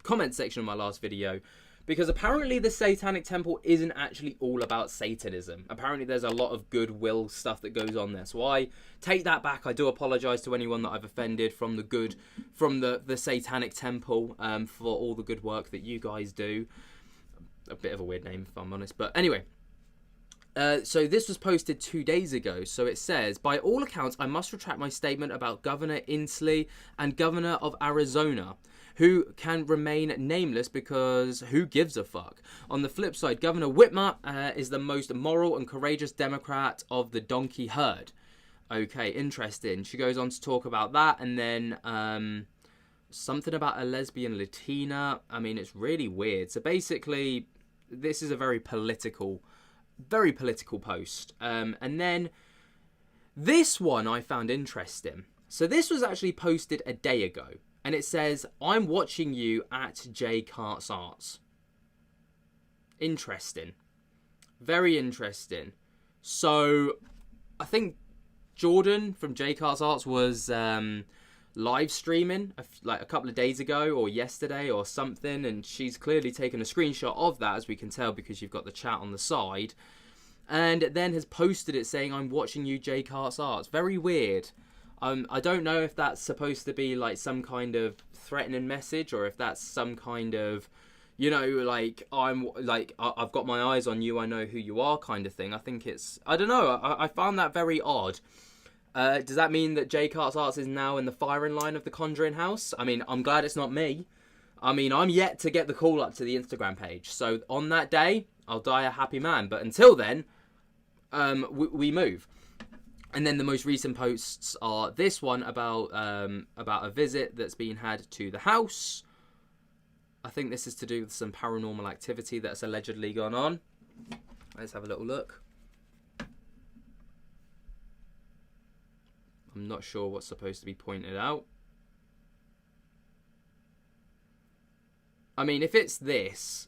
comment section of my last video because apparently the satanic temple isn't actually all about Satanism. Apparently there's a lot of goodwill stuff that goes on there. So I take that back. I do apologise to anyone that I've offended from the satanic temple for all the good work that you guys do. A bit of a weird name if I'm honest. But anyway. So this was posted 2 days ago. So it says, by all accounts, I must retract my statement about Governor Inslee and Governor of Arizona, who can remain nameless because who gives a fuck? On the flip side, Governor Whitmer is the most moral and courageous Democrat of the donkey herd. Okay, interesting. She goes on to talk about that, and then something about a lesbian Latina. I mean, it's really weird. So basically, this is a very political post. And then this one I found interesting. So this was actually posted a day ago. And it says, I'm watching you at J. Cart's Arts. Interesting. Very interesting. So, I think Jordan from J. Cart's Arts was live streaming like a couple of days ago or yesterday or something. And she's clearly taken a screenshot of that, as we can tell, because you've got the chat on the side. And then has posted it saying, I'm watching you, J. Cart's Arts. Very weird. I don't know if that's supposed to be like some kind of threatening message or if that's some kind of, you know, like I've got my eyes on you, I know who you are kind of thing. I think it's, I don't know, I found that very odd. Does that mean that J. Cart's Arts is now in the firing line of the Conjuring House? I mean, I'm glad it's not me. I mean, I'm yet to get the call up to the Instagram page. So on that day, I'll die a happy man. But until then, we move. And then the most recent posts are this one about a visit that's been had to the house. I think this is to do with some paranormal activity that's allegedly gone on. Let's have a little look. I'm not sure what's supposed to be pointed out. I mean, if it's this...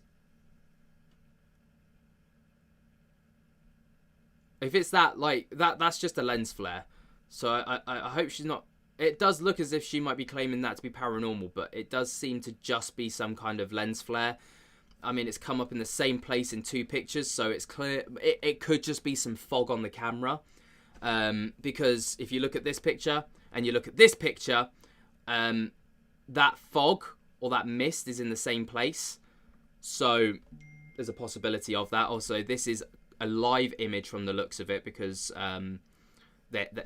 If it's that, like, that's just a lens flare. So I hope she's not... It does look as if she might be claiming that to be paranormal, but it does seem to just be some kind of lens flare. I mean, it's come up in the same place in 2 pictures, so it's clear... It could just be some fog on the camera. Because if you look at this picture and you look at this picture, that fog or that mist is in the same place. So there's a possibility of that. Also, this is a live image from the looks of it, because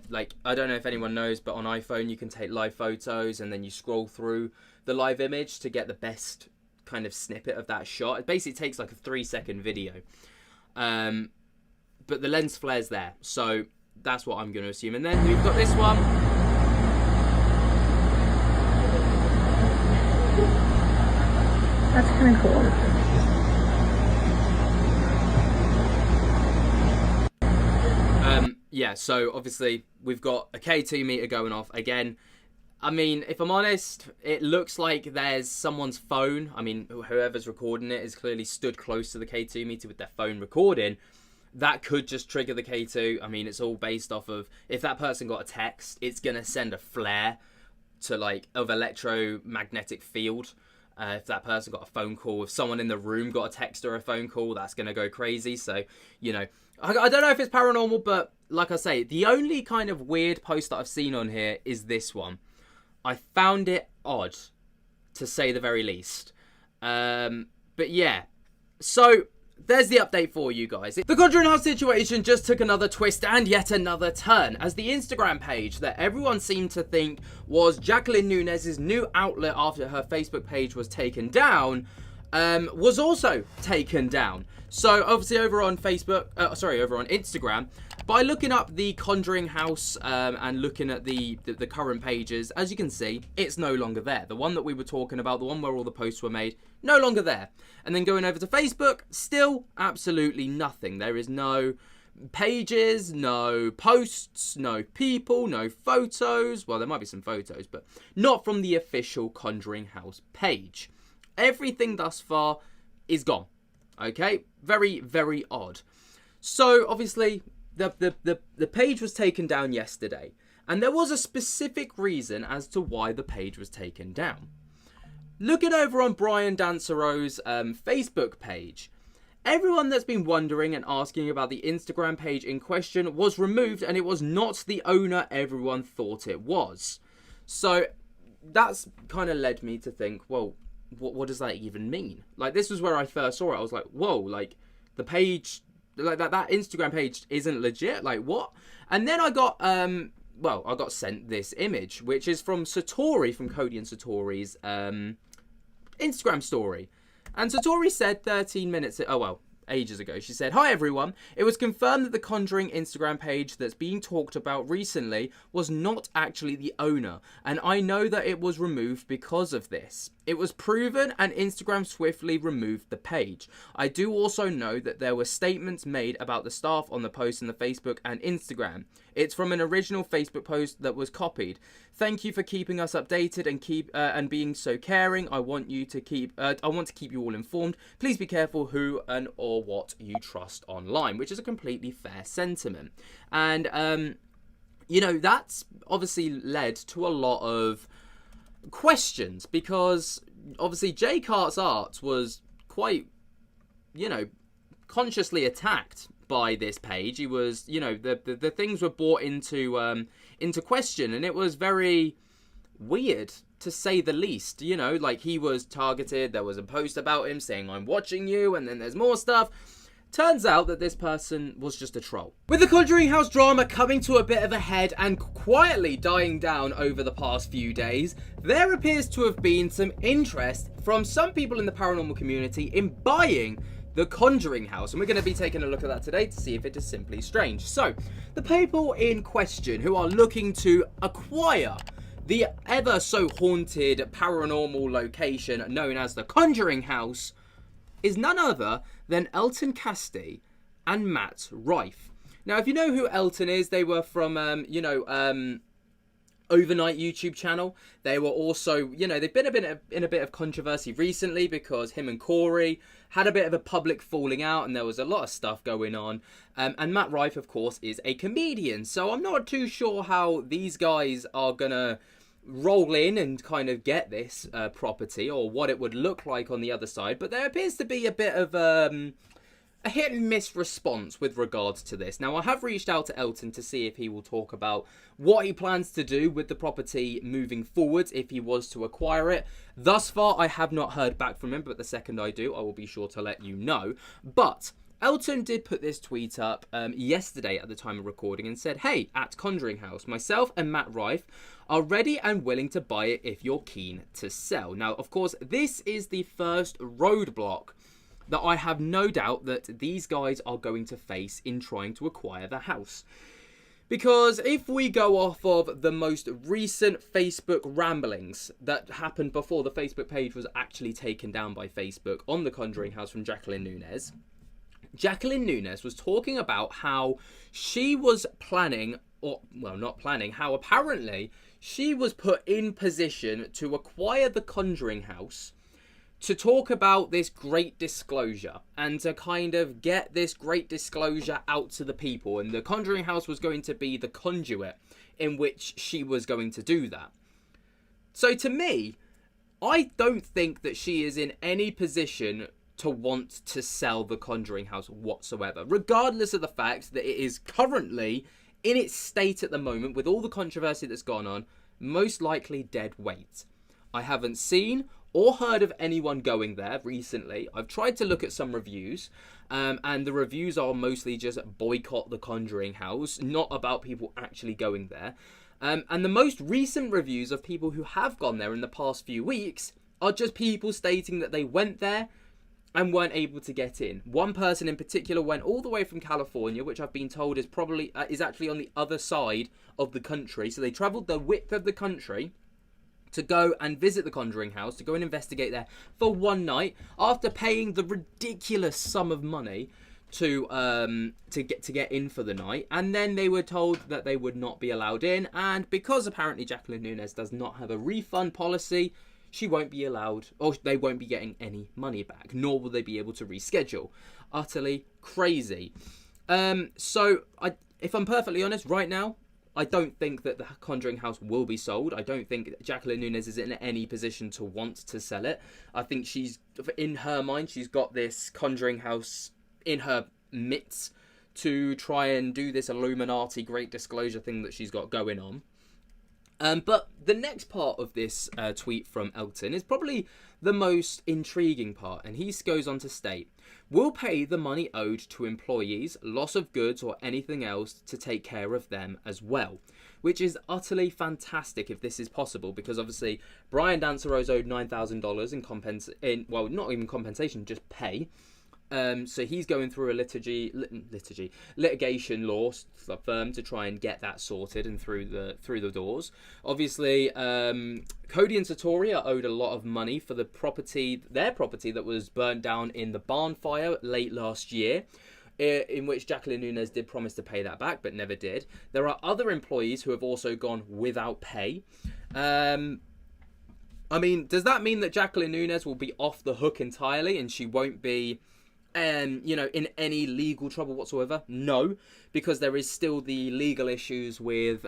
like, I don't know if anyone knows, but on iPhone you can take live photos and then you scroll through the live image to get the best kind of snippet of that shot. It basically takes like a 3-second video, but the lens flare's there, so that's what I'm going to assume. And then we've got this one. That's kind of cool. Yeah, so obviously we've got a K2 meter going off again. I mean, if I'm honest, it looks like there's someone's phone. I mean, whoever's recording it is clearly stood close to the K2 meter with their phone recording. That could just trigger the K2. I mean, it's all based off of, if that person got a text, it's going to send a flare to, like, of electromagnetic field. If that person got a phone call, if someone in the room got a text or a phone call, that's going to go crazy. So, you know, I don't know if it's paranormal, but like I say, the only kind of weird post that I've seen on here is this one. I found it odd, to say the very least. But yeah, so there's the update for you guys. The Conjuring house situation just took another twist and yet another turn, as the Instagram page that everyone seemed to think was Jacqueline Nunez's new outlet after her Facebook page was taken down, was also taken down. So obviously over on Facebook, over on Instagram, by looking up the Conjuring house and looking at the current pages, as you can see, it's no longer there. The one that we were talking about, the one where all the posts were made, no longer there. And then going over to Facebook, still absolutely nothing. There is no pages, no posts, no people, no photos. Well, there might be some photos, but not from the official Conjuring house page. Everything thus far is gone. Okay, very, very odd. So obviously the page was taken down yesterday, and there was a specific reason as to why the page was taken down. Looking over on Brian Dansereau's Facebook page, everyone that's been wondering and asking about the Instagram page in question was removed, and it was not the owner everyone thought it was. So that's kind of led me to think, well, what does that even mean? Like, this was where I first saw it. I was like, whoa, like, the page, like, that Instagram page isn't legit. Like, what? And then I got, I got sent this image, which is from Satori, from Cody and Satori's Instagram story. And Satori said 13 minutes, ages ago, she said, "Hi everyone, it was confirmed that the Conjuring Instagram page that's being talked about recently was not actually the owner, and I know that it was removed because of this. It was proven and Instagram swiftly removed the page. I do also know that there were statements made about the staff on the post in the Facebook and Instagram. It's from an original Facebook post that was copied. Thank you for keeping us updated and being so caring. I want to keep you all informed. Please be careful who and or what you trust online," which is a completely fair sentiment. And you know, that's obviously led to a lot of questions, because obviously Jay Cart's art was quite, you know, consciously attacked by this page. He was, you know, the things were brought into question, and it was very weird, to say the least. You know, like, he was targeted. There was a post about him saying, "I'm watching you," and then there's more stuff. Turns out that this person was just a troll. With the Conjuring house drama coming to a bit of a head and quietly dying down over the past few days, there appears to have been some interest from some people in the paranormal community in buying the Conjuring house, and we're going to be taking a look at that today to see if it is simply strange. So, the people in question who are looking to acquire the ever so haunted paranormal location known as the Conjuring house is none other than Elton Casti and Matt Rife. Now, if you know who Elton is, they were from, Overnight YouTube channel. They were also, they've been in a bit of controversy recently because him and Corey had a bit of a public falling out and there was a lot of stuff going on. And Matt Rife, of course, is a comedian. So I'm not too sure how these guys are going to roll in and kind of get this property or what it would look like on the other side. But there appears to be a bit of a hit and miss response with regards to this. Now, I have reached out to Elton to see if he will talk about what he plans to do with the property moving forward if he was to acquire it. Thus far, I have not heard back from him, but the second I do, I will be sure to let you know. But Elton did put this tweet up yesterday at the time of recording and said, "Hey, at Conjuring House, myself and Matt Rife are ready and willing to buy it if you're keen to sell." Now, of course, this is the first roadblock that I have no doubt that these guys are going to face in trying to acquire the house. Because if we go off of the most recent Facebook ramblings that happened before the Facebook page was actually taken down by Facebook on the Conjuring house from Jacqueline Nunes, Jacqueline Nunes was talking about how she was planning, or, well, not planning, how apparently she was put in position to acquire the Conjuring house to talk about this great disclosure and to kind of get this great disclosure out to the people. And the Conjuring house was going to be the conduit in which she was going to do that. So to me, I don't think that she is in any position to want to sell the Conjuring house whatsoever, regardless of the fact that it is currently in its state at the moment with all the controversy that's gone on, most likely dead weight. I haven't seen or heard of anyone going there recently. I've tried to look at some reviews, and the reviews are mostly just boycott the Conjuring house, not about people actually going there. And the most recent reviews of people who have gone there in the past few weeks are just people stating that they went there and weren't able to get in. One person in particular went all the way from California, which I've been told is probably is actually on the other side of the country. So they travelled the width of the country to go and visit the Conjuring house, to go and investigate there for one night after paying the ridiculous sum of money to get in for the night. And then they were told that they would not be allowed in, and because apparently Jacqueline Nunes does not have a refund policy, she won't be allowed, or they won't be getting any money back, nor will they be able to reschedule. Utterly crazy. So if I'm perfectly honest, right now, I don't think that the Conjuring house will be sold. I don't think Jacqueline Nunes is in any position to want to sell it. I think in her mind, she's got this Conjuring house in her midst to try and do this Illuminati great disclosure thing that she's got going on. But the next part of this tweet from Elton is probably the most intriguing part, and he goes on to state, "Will pay the money owed to employees, loss of goods or anything else to take care of them as well," which is utterly fantastic if this is possible, because obviously Brian Dansereau's owed $9,000 in well, not even compensation, just pay. So he's going through a litigation law firm to try and get that sorted and through the doors. Obviously, Cody and Satori are owed a lot of money for their property that was burnt down in the barn fire late last year, in which Jacqueline Nunes did promise to pay that back, but never did. There are other employees who have also gone without pay. I mean, does that mean that Jacqueline Nunes will be off the hook entirely and she won't be in any legal trouble whatsoever? No, because there is still the legal issues with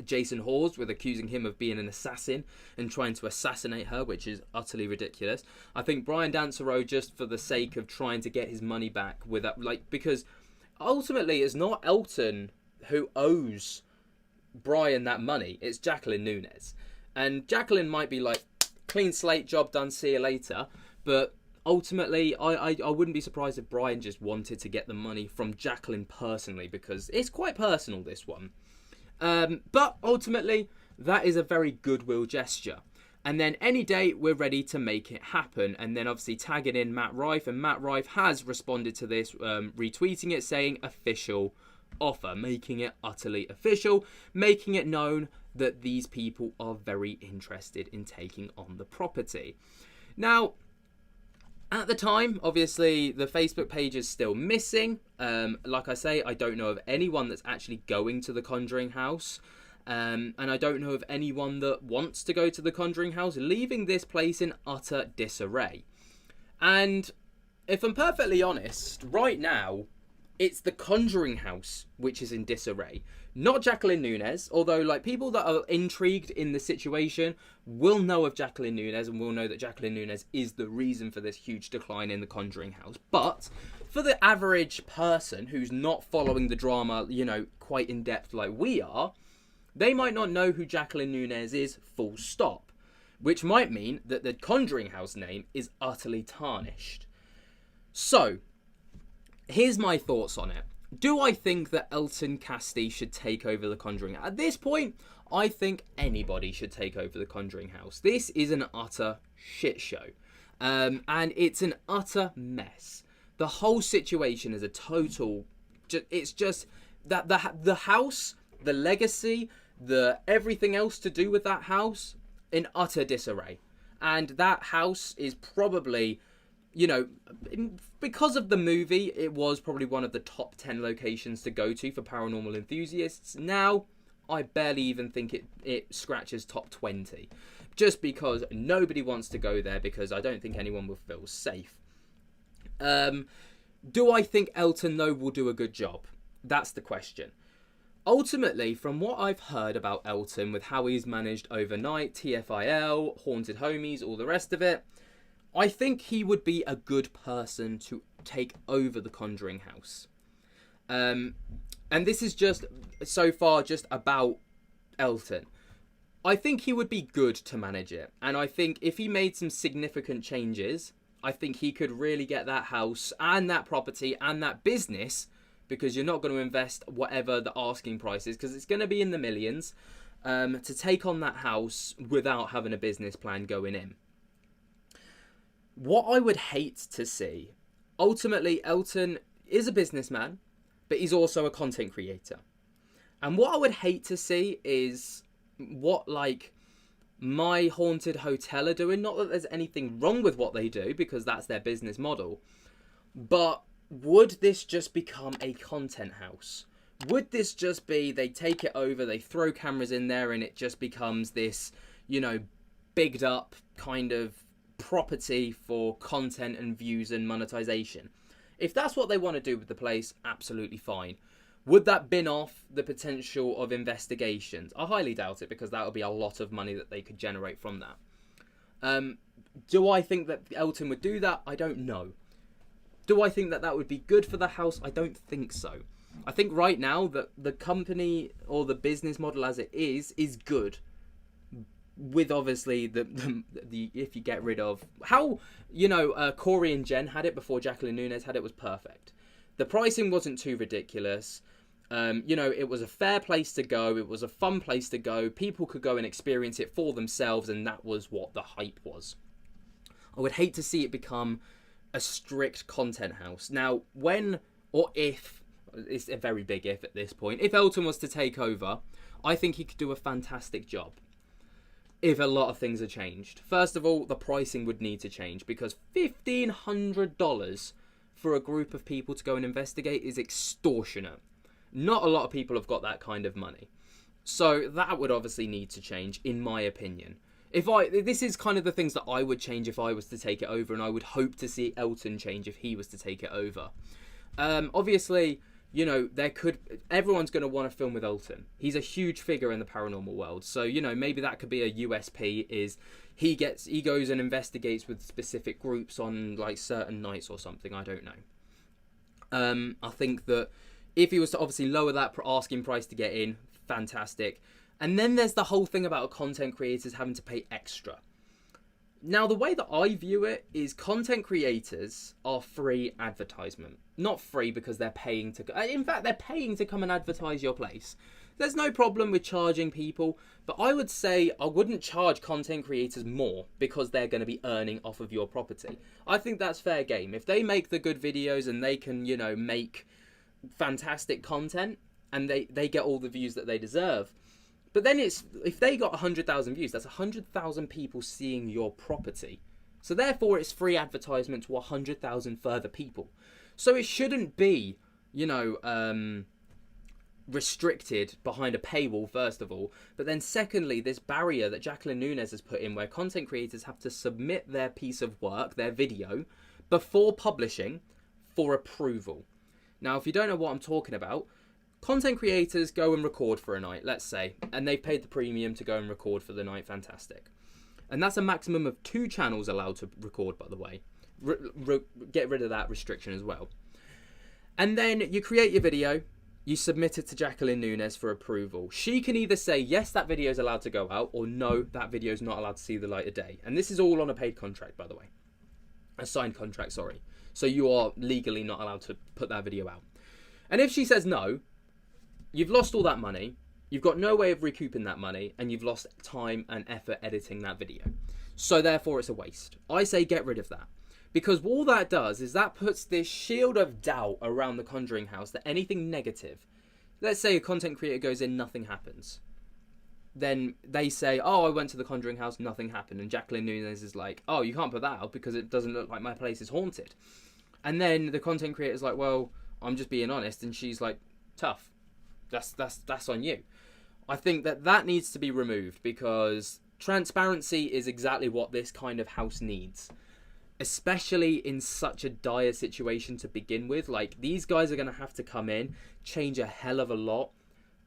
Jason Hawes, with accusing him of being an assassin and trying to assassinate her, which is utterly ridiculous. I think Brian Dansereau, just for the sake of trying to get his money back with that, because ultimately it's not Elton who owes Brian that money, it's Jacqueline Nunes. And Jacqueline might be like, clean slate, job done, see you later, but ultimately, I wouldn't be surprised if Brian just wanted to get the money from Jacqueline personally, because it's quite personal, this one. But ultimately, that is a very goodwill gesture. And then any day we're ready to make it happen. And then obviously tagging in Matt Rife, and Matt Rife has responded to this, retweeting it, saying official offer, making it utterly official, making it known that these people are very interested in taking on the property. Now, at the time, obviously, the Facebook page is still missing. Like I say, I don't know of anyone that's actually going to the Conjuring house. And I don't know of anyone that wants to go to the Conjuring house, leaving this place in utter disarray. And if I'm perfectly honest, right now, it's the Conjuring house which is in disarray. Not Jacqueline Nunes, although like people that are intrigued in the situation will know of Jacqueline Nunes and will know that Jacqueline Nunes is the reason for this huge decline in the Conjuring house. But for the average person who's not following the drama, you know, quite in depth like we are, they might not know who Jacqueline Nunes is, full stop. Which might mean that the Conjuring house name is utterly tarnished. So, here's my thoughts on it. Do I think that Elton Casti should take over the Conjuring? At this point, I think anybody should take over the Conjuring house. This is an utter shit show. And it's an utter mess. The whole situation is a total... It's just that the house, the legacy, the everything else to do with that house, in utter disarray. And that house is probably... You know, because of the movie, it was probably one of the top 10 locations to go to for paranormal enthusiasts. Now, I barely even think it scratches top 20. Just because nobody wants to go there, because I don't think anyone will feel safe. Do I think Elton, though, will do a good job? That's the question. Ultimately, from what I've heard about Elton, with how he's managed overnight, TFIL, Haunted Homies, all the rest of it, I think he would be a good person to take over the Conjuring house. And this is just, so far, just about Elton. I think he would be good to manage it. And I think if he made some significant changes, I think he could really get that house and that property and that business, because you're not going to invest whatever the asking price is, because it's going to be in the millions, to take on that house without having a business plan going in. What I would hate to see, ultimately, Elton is a businessman, but he's also a content creator. And what I would hate to see is what, like, My Haunted Hotel are doing. Not that there's anything wrong with what they do, because that's their business model. But would this just become a content house? Would this just be, they take it over, they throw cameras in there, and it just becomes this, you know, bigged up kind of property for content and views and monetization? If that's what they want to do with the place, absolutely fine. Would that bin off the potential of investigations? I highly doubt it, because that would be a lot of money that they could generate from that. Do I think that Elton would do that? I don't know. Do I think that that would be good for the house? I don't think so. I think right now that the company or the business model as it is good. With obviously the if you get rid of how, you know, Corey and Jen had it before Jacqueline Nunes had it, was perfect. The pricing wasn't too ridiculous. You know, it was a fair place to go. It was a fun place to go. People could go and experience it for themselves, and that was what the hype was. I would hate to see it become a strict content house. Now, when or if, it's a very big if at this point, if Elton was to take over, I think he could do a fantastic job. If a lot of things are changed. First of all, the pricing would need to change, because $1,500 for a group of people to go and investigate is extortionate. Not a lot of people have got that kind of money. So that would obviously need to change, in my opinion. This is kind of the things that I would change if I was to take it over, and I would hope to see Elton change if he was to take it over. Obviously, you know, everyone's going to want to film with Elton. He's a huge figure in the paranormal world. So, you know, maybe that could be a USP, is he goes and investigates with specific groups on like certain nights or something. I don't know. I think that if he was to obviously lower that asking price to get in, fantastic. And then there's the whole thing about content creators having to pay extra. Now, the way that I view it is content creators are free advertisement. Not free because they're paying to... In fact, they're paying to come and advertise your place. There's no problem with charging people, but I would say I wouldn't charge content creators more because they're going to be earning off of your property. I think that's fair game. If they make the good videos and they can, you know, make fantastic content and they get all the views that they deserve. But then it's, if they got 100,000 views, that's 100,000 people seeing your property. So therefore it's free advertisement to 100,000 further people. So it shouldn't be, you know, restricted behind a paywall, first of all. But then secondly, this barrier that Jacqueline Nunes has put in where content creators have to submit their piece of work, their video, before publishing for approval. Now, if you don't know what I'm talking about, content creators go and record for a night, let's say, and they've paid the premium to go and record for the night, fantastic. And that's a maximum of 2 channels allowed to record, by the way. Get rid of that restriction as well. And then you create your video, you submit it to Jacqueline Nunes for approval. She can either say, yes, that video is allowed to go out, or no, that video is not allowed to see the light of day. And this is all on a paid contract, by the way. A signed contract, sorry. So you are legally not allowed to put that video out. And if she says no, you've lost all that money, you've got no way of recouping that money, and you've lost time and effort editing that video. So therefore it's a waste. I say get rid of that. Because all that does is that puts this shield of doubt around the Conjuring house that anything negative, let's say a content creator goes in, nothing happens. Then they say, oh, I went to the Conjuring house, nothing happened. And Jacqueline Nunes is like, oh, you can't put that out because it doesn't look like my place is haunted. And then the content creator is like, well, I'm just being honest. And she's like, tough. That's on you. I think that needs to be removed because transparency is exactly what this kind of house needs. Especially in such a dire situation to begin with. Like, these guys are going to have to come in, change a hell of a lot.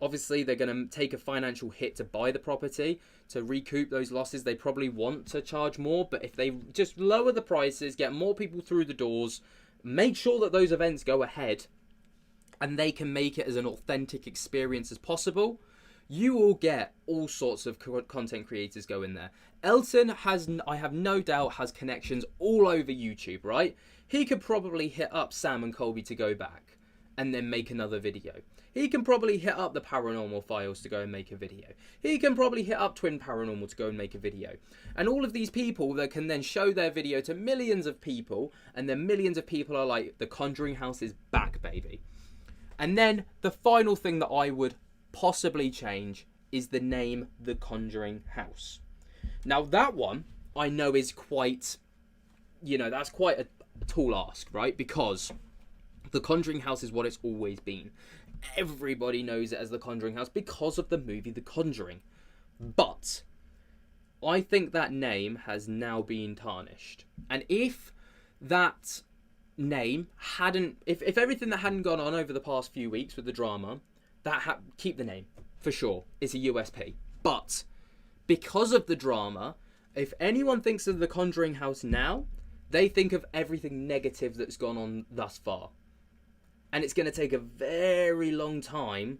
Obviously, they're going to take a financial hit to buy the property. To recoup those losses, they probably want to charge more. But if they just lower the prices, get more people through the doors, make sure that those events go ahead, and they can make it as an authentic experience as possible, you will get all sorts of content creators go in there. Elton has, I have no doubt, has connections all over YouTube, right? He could probably hit up Sam and Colby to go back and then make another video. He can probably hit up the Paranormal Files to go and make a video. He can probably hit up Twin Paranormal to go and make a video. And all of these people that can then show their video to millions of people, and then millions of people are like, the Conjuring house is back, baby. And then the final thing that I would possibly change is the name The Conjuring House. Now that one I know is quite, you know, that's quite a tall ask, right? Because The Conjuring House is what it's always been. Everybody knows it as The Conjuring House because of the movie The Conjuring. But I think that name has now been tarnished. And if that name hadn't, if everything that hadn't gone on over the past few weeks with the drama, keep the name, for sure. It's a USP. But because of the drama, if anyone thinks of The Conjuring House now, they think of everything negative that's gone on thus far. And it's going to take a very long time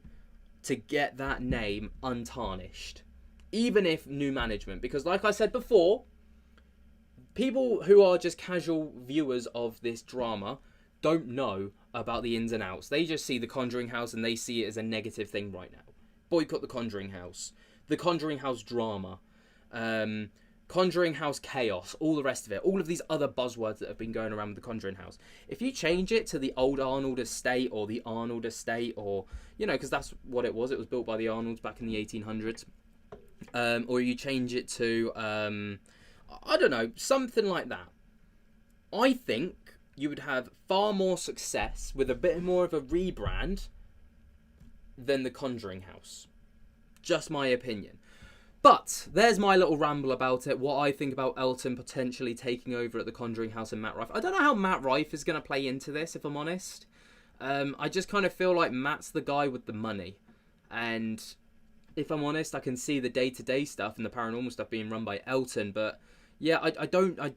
to get that name untarnished. Even if new management. Because like I said before, people who are just casual viewers of this drama don't know about the ins and outs. They just see The Conjuring House and they see it as a negative thing right now. Boycott The Conjuring House. The Conjuring House drama. Conjuring House chaos. All the rest of it. All of these other buzzwords that have been going around with The Conjuring House. If you change it to the old Arnold estate or the Arnold estate, or, you know, because that's what it was. It was built by the Arnolds back in the 1800s. Or you change it to, I don't know, something like that. I think you would have far more success with a bit more of a rebrand than The Conjuring House. Just my opinion. But there's my little ramble about it, what I think about Elton potentially taking over at The Conjuring House and Matt Rife. I don't know how Matt Rife is going to play into this, if I'm honest. I just kind of feel like Matt's the guy with the money. And if I'm honest, I can see the day-to-day stuff and the paranormal stuff being run by Elton, but yeah, I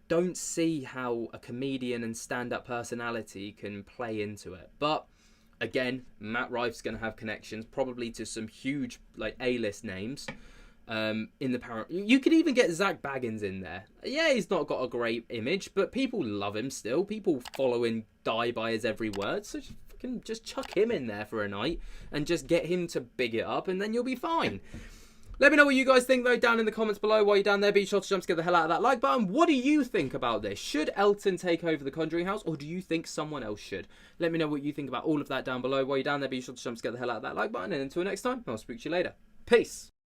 don't see how a comedian and stand-up personality can play into it. But again, Matt Rife's going to have connections, probably to some huge like A-list names. in the paranormal. You could even get Zach Baggins in there. Yeah, he's not got a great image, but people love him still. People follow and die by his every word. So just chuck him in there for a night and just get him to big it up, and then you'll be fine. Let me know what you guys think, though, down in the comments below. While you're down there, be sure to jump to get the hell out of that like button. What do you think about this? Should Elton take over the Conjuring house, or do you think someone else should? Let me know what you think about all of that down below. While you're down there, be sure to jump to get the hell out of that like button. And until next time, I'll speak to you later. Peace.